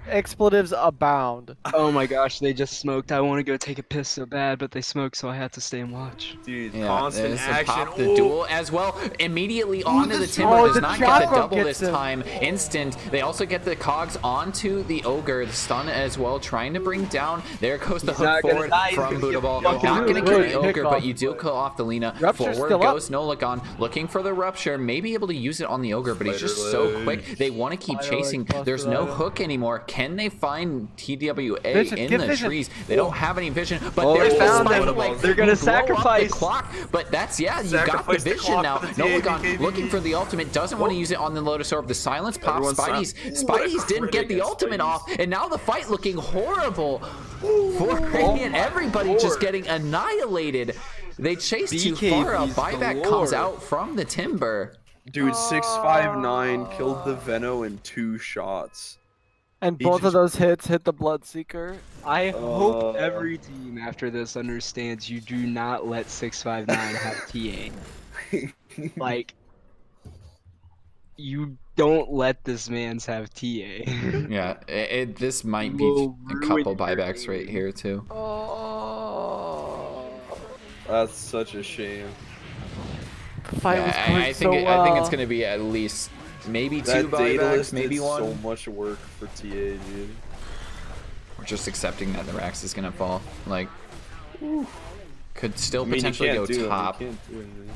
Expletives abound. Oh my gosh, they just smoked. I want to go take a piss so bad, but they smoked, so I had to stay and watch. Dude, Yeah, constant there's a action. pop the Ooh. duel as well. Immediately onto the the- Timber. oh, Does the not get the Chakra double gets this him. time. Instant. They also get the cogs onto the Ogre. The stun as well. Trying to bring down. There goes the He's hook not gonna forward die, he's from gonna Buddha get Ball. fucking Not going to ruined. kill the Great Ogre, but kickoff. you do kill off the Lina. Rupture's Forward still up. goes Nolagon. Looking for the Rupture. Maybe able to use it on the Ogre, but he's just Spider so legs. quick. They want to keep Spider leg chasing. busted There's no out. hook anymore. Can they find TWA Vision, in get the vision. trees? They don't have any vision, but Oh, there's they the found spider them. leg. They're gonna You blow up the sacrifice. clock, but that's, yeah, you got the Sacrifice the vision clock now. for the Nolagon TAB. looking for the ultimate, doesn't want to use it on the Lotus Orb. The silence pops. Everyone's Spidey's didn't get the against ultimate Spidey's. off, and now the fight looking horrible for Radiant. Everybody just Lord. getting annihilated. They chase too BKBs far. A buyback galore. comes out from the Timber. Dude, 659 killed the Veno in 2 shots. And He both of just- those hits hit the Bloodseeker. I hope Uh, every team after this understands you do not let 659 have TA. Like, you don't let this man's have TA. Yeah, this might be Will a ruin couple your buybacks game. right here too. Oh. That's such a shame. The fight was Yeah, going I think so I think it's well. gonna be at least maybe That two data buybacks, list maybe did one. so much work for TA, dude. We're just accepting that the Rax is gonna fall. Like, could still I mean, you potentially can't go do it, you top. can't do anything.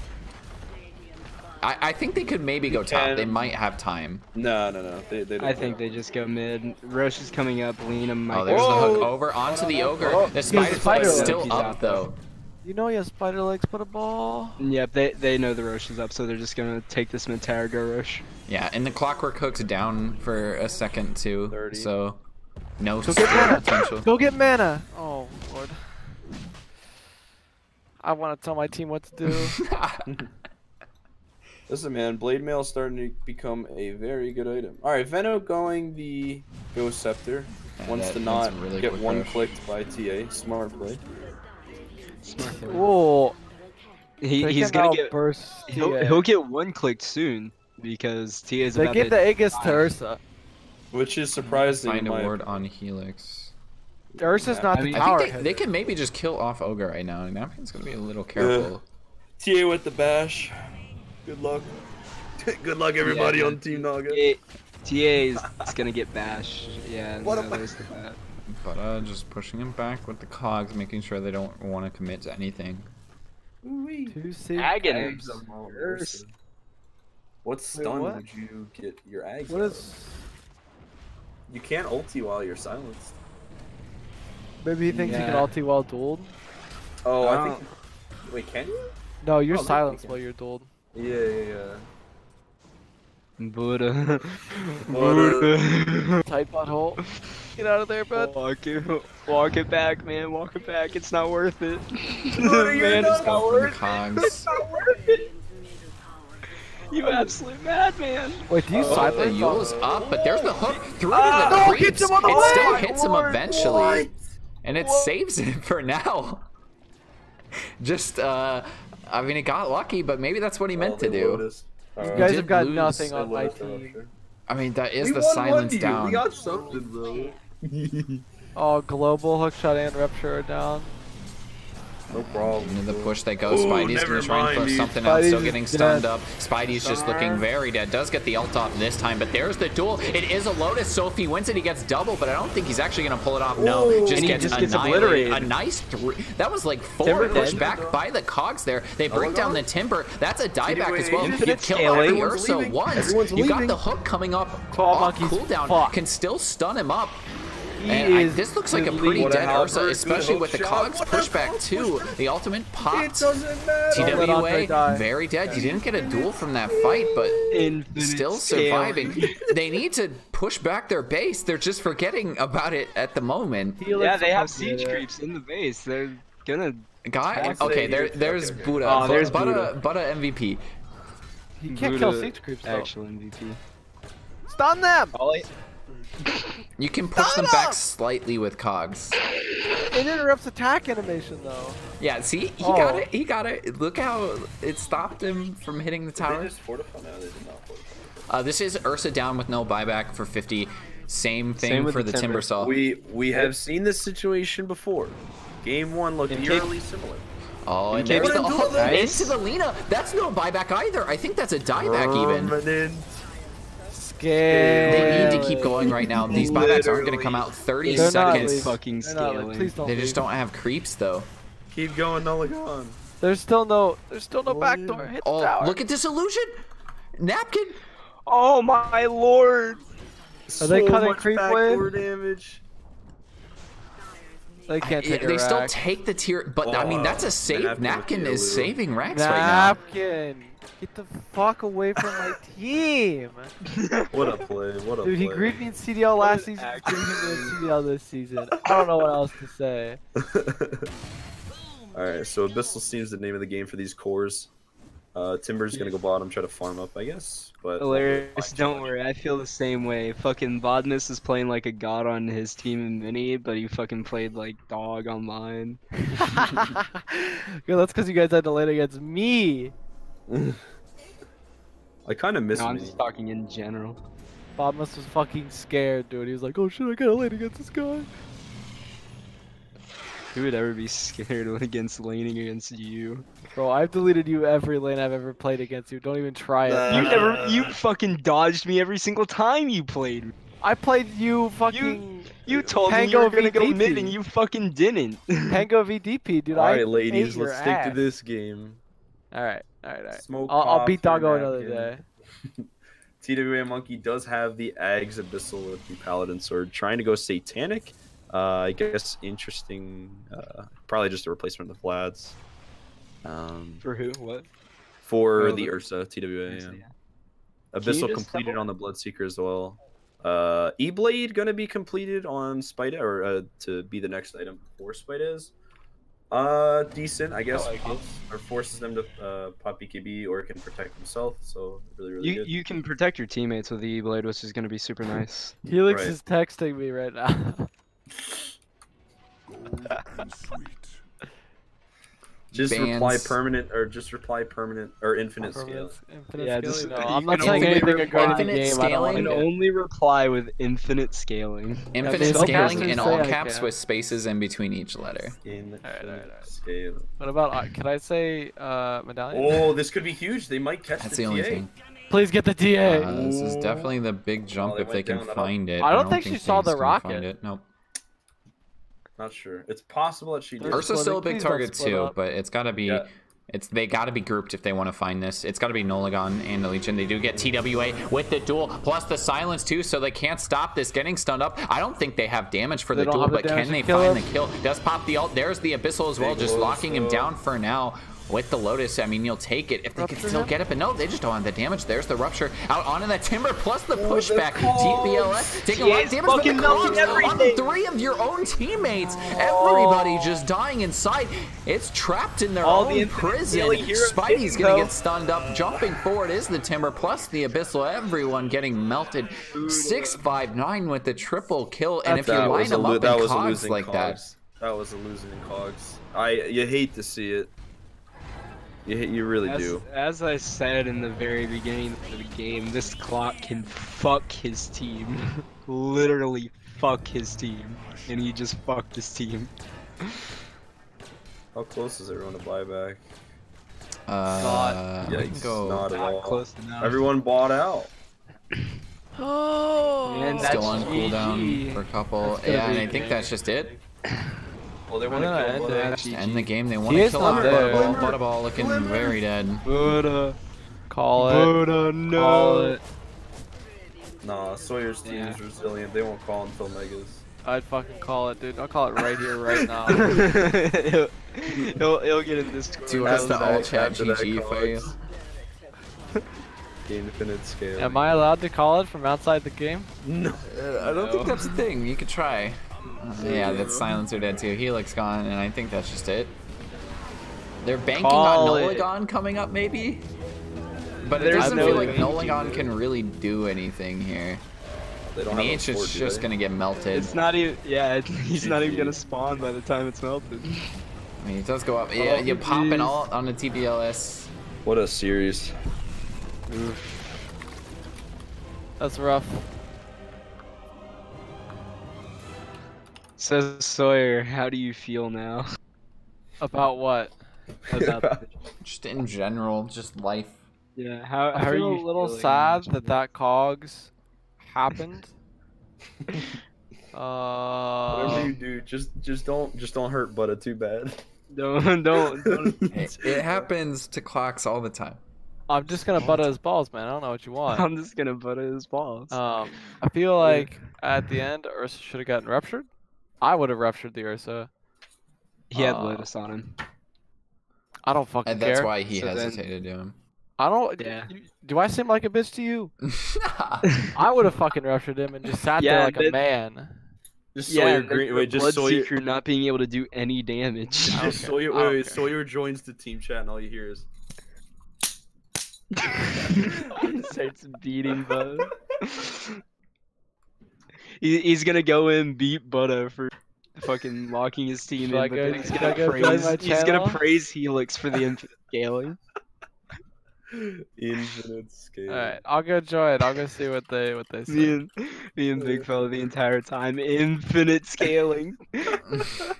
I think they could maybe go top. can. They might have time. No. They don't. I think they just go mid. Roche is coming up. Lena might. Oh, there's the go- hook over onto the Ogre. Oh, The he's spider spider is leg. still He's up out, though. You know he has spider legs, put a ball. Yep, they know the Roche is up, so they're just gonna take this mid tower, go Roche. Yeah, and the Clockwork hook's down for a second too. 30. So no Go get score mana. potential. Go get mana. Oh lord. I want to tell my team what to do. Listen, man, Blade Mail is starting to become a very good item. All right, Veno going the Ghost Scepter. Yeah, Wants to that's not a really get quick one rush. clicked by TA. Smart play. Smart play. Whoa. He's gonna get. burst. He'll get one clicked soon because TA is They about gave to. the Aegis to Ursa. Which is surprising. Find in a my ward on Helix. Ursa's not I the mean, tower. I think they hitter. can maybe just kill off Ogre right now. Napkin's gonna be a little careful. TA with the bash. Good luck. Good luck, everybody Yeah, on Team Naga. TA is gonna get bashed. Yeah, What no, am I- there's that. But just pushing him back with the cogs, making sure they don't want to commit to anything. Ooh-wee. 2 C. Agonies. What stun what? would you get your Ags? What out is? of? You can't ulti while you're silenced. Maybe he thinks he can ulti while dueled. Oh, I think. Wait, can you? No, you're silenced while you're dueled. Yeah. Buddha. Tight butthole. Get out of there, bud. Walk it back, man. Walk it back. It's not worth it. Buddha, Man, it's not worth it. Cogs. It's not worth it. You absolute madman. Wait, do you The cyber? Yule's up, but there's the hook through to the creeps. It still hits him eventually, and it saves it for now. Just, I mean, it got lucky, but maybe that's what he meant to do. You guys have got lose. nothing on my team. I mean, that is the silence down. We got something, bro. Oh, global hookshot and rupture are down. No problem. Into the push they go. Spidey's gonna try and throw something else. Still getting stunned up. Spidey's just looking very dead. Does get the ult off this time, but there's the duel. It is a Lotus. So if he wins it, he gets double, but I don't think he's actually gonna pull it off. No, just gets annihilated. A nice three. That was like 4 pushed back by the cogs there. They bring down the timber. That's a dieback as well. You kill every Ursa once. You got the hook coming up off cooldown. Can still stun him up. And this looks like a pretty dead Ursa, especially with the cogs pushback too. The ultimate popped. TWA, very dead. You didn't get a duel from that fight, but still surviving. They need to push back their base. They're just forgetting about it at the moment. Yeah, they have siege creeps in the base. They're gonna... Okay, there's Buddha. Oh, there's Buddha MVP. He can't kill siege creeps though. Actual MVP. Stun them! You can push them back slightly with cogs. It interrupts attack animation though. Yeah, see, he got it. He got it. Look how it stopped him from hitting the tower. They just fortify now. They did not fortify. This is Ursa down with no buyback for 50. Same thing for the timber saw. We have seen this situation before. Game 1 looked eerily similar. Oh, and there's into the Lena. That's no buyback either. I think that's a dieback even. They need to keep going right now. These buybacks aren't going to come out 30 seconds. Fucking scaling. They just don't have creeps though. Keep going, Nulligon. There's still no backdoor. Hit the tower. Look at this illusion. Napkin. Oh my lord. Are they cutting creep wave? Damage. They can't take They still take the tier, but I mean that's a save. Napkin is saving Rex right now. Napkin, get the fuck away from my team. What a play! What a play! Dude, he griefed me in CDL last season. He's griefing me in CDL this season. I don't know what else to say. All right, so Abyssal seems the name of the game for these cores. Timber's gonna go bottom, try to farm up, I guess. But hilarious. Don't worry, I feel the same way. Fucking Bodness is playing like a god on his team in mini, but he fucking played like dog on mine. Good, that's because you guys had to lane against me. I kind of miss. No, I'm just talking in general. Bodness was fucking scared, dude. He was like, "Oh shit, I gotta lane against this guy." Who would ever be scared against laning against you? Bro, I've deleted you every lane I've ever played against you. Don't even try it. You fucking dodged me every single time you played. I played you fucking. You told me you were gonna go mid and you fucking didn't. Tango VDP, dude. Alright, ladies, let's stick to this game. Alright. I'll beat Doggo another day. TWA Monkey does have the Ags Abyssal with the Paladin Sword, trying to go Satanic. I guess interesting. Probably just a replacement of Vlad's. For who? What? For the Ursa TWA. Yeah. Abyssal completed on the Bloodseeker as well. E-Blade gonna be completed on Spida, or to be the next item for Spidas. Decent, I guess. Or forces them to pop BKB, or can protect himself. So really good. You can protect your teammates with the E-Blade, which is gonna be super nice. Helix is texting me right now. Just reply permanent or infinite scale. No, I'm not saying anything regarding the game. I can only reply with infinite scaling. Infinite scaling in all caps with spaces in between each letter. Scale. What about, can I say medallion? Oh, this could be huge. They might catch That's the only TA. thing. Please get the TA. This is definitely the big jump if they can find it. I don't think she saw the rocket. Nope. Not sure. It's possible that she did. Ursa's still a big target too, but it's got to be They got to be grouped if they want to find this. It's got to be Nolagon and the Legion. They do get TWA with the duel, plus the silence too, so they can't stop this getting stunned up. I don't think they have damage for the duel, but can they find the kill? Does pop the ult. There's the Abyssal as well, just locking him down for now. With the Lotus, I mean, you'll take it if they can still get it, but no, they just don't have the damage. There's the Rupture out onto that Timber, plus the pushback. TBLS taking a lot of damage, but the Cogs on 3 of your own teammates. Everybody just dying inside. It's trapped in their own prison. Spidey's gonna get stunned up. Jumping forward is the Timber, plus the Abyssal. Everyone getting melted. 659 with the triple kill, and if you line them up in Cogs like that. That was a losing in Cogs. You hate to see it. You really do. As I said in the very beginning of the game, this clock can fuck his team. Literally fuck his team. And he just fucked his team. How close is everyone to buyback? Yikes, not at all. Close enough. Everyone bought out. Oh, and still on cooldown for a couple. Yeah, and I think that's just it. Well, they want to end the game. They want to kill off Butterball. Butterball looking very dead. Buddha. Call it. Buddha, no. Call it. Nah, Sawyer's team is resilient. They won't call until Megas. I'd fucking call it, dude. I'll call it right here, right now. he'll get in this. Do us the all chat GG for you. Infinite scale. Am I allowed to call it from outside the game? No. I don't think that's a thing. You could try. Yeah, that's Silencer dead too. Helix gone, and I think that's just it. They're banking on Nolagon coming up, maybe? But it doesn't feel like Nolagon can really do anything here. H is just gonna get melted. It's not even, yeah, he's not even gonna spawn by the time it's melted. I mean, it does go up. Yeah, you pop an ult on the TBLS. What a series. That's rough. Says Sawyer, how do you feel now? About what? About just in general, just life. Yeah, how I are feel you a little feeling sad that Cogs happened. Whatever you do, just don't hurt Buddha too bad. Don't. It happens to clocks all the time. I'm just gonna butter his balls, man. I don't know what you want. I'm just gonna butter his balls. I feel like at the end Ursa should have gotten ruptured. I would have ruptured the Ursa. He had Lotus on him. I don't fucking and that's care. why he hesitated to him. I don't. Yeah. Do I seem like a bitch to you? I would have fucking ruptured him and just sat there like a man. Just Sawyer Green. Wait, just Sawyer not being able to do any damage. Sawyer joins the team chat, and all you hear is. Starts beating Bud. He's gonna go in beat Buddha for fucking locking his team in, but then he's gonna praise Helix for the infinite scaling. Infinite scaling. Alright, I'll go join. I'll go see what they say. Me and Big Fella the entire time. Infinite scaling.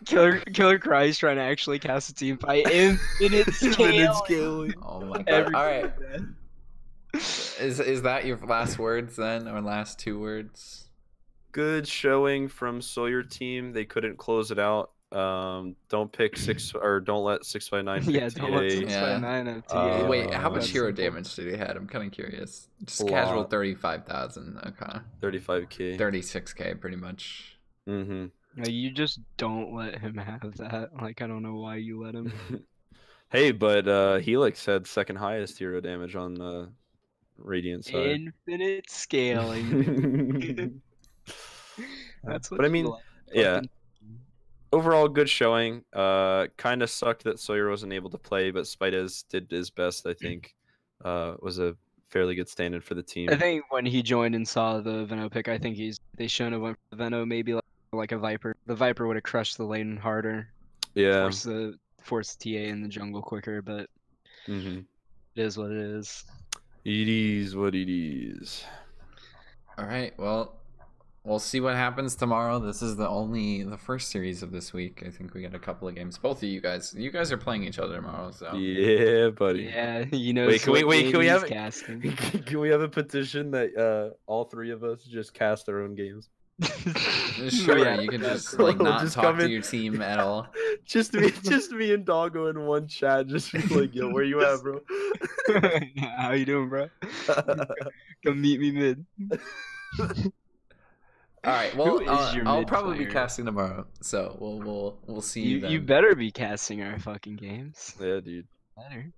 Killer Cry's trying to actually cast a team fight. Infinite scaling. Oh my god. Alright. Is that your last words then, or last 2 words? Good showing from Sawyer team. They couldn't close it out. Don't pick 6 or don't let 659. Yeah, don't let 659 have TA. Wait, how much hero damage did he had? I'm kind of curious. Just casual 35,000. Okay. 35k. 36k, pretty much. Mm-hmm. No, you just don't let him have that. Like, I don't know why you let him. Hey, but Helix had second highest hero damage on the Radiant side. Infinite scaling. That's what. But I mean, yeah. Overall, good showing. Kind of sucked that Sawyer wasn't able to play, but Spidez did his best. I think was a fairly good stand-in for the team. I think when he joined and saw the Veno pick, I think they shouldn't have went for the Veno. Maybe like a Viper. The Viper would have crushed the lane harder. Yeah. Force TA in the jungle quicker, but it is what it is. It is what it is. All right. Well, we'll see what happens tomorrow. This is the first series of this week. I think we got a couple of games. Both of you guys are playing each other tomorrow. So yeah, buddy. Yeah, you know. Wait, can we have can we have a petition that all 3 of us just cast our own games? Sure, Yeah. you can just like We'll not just talk come to in- your team at all. just me and Doggo in one chat. Just be like, yo, where you at, bro? How you doing, bro? Come meet me mid. All right. Who Well, is your I'll mid probably be player? casting tomorrow, so we'll see you then. You better be casting our fucking games. Yeah, dude. Better.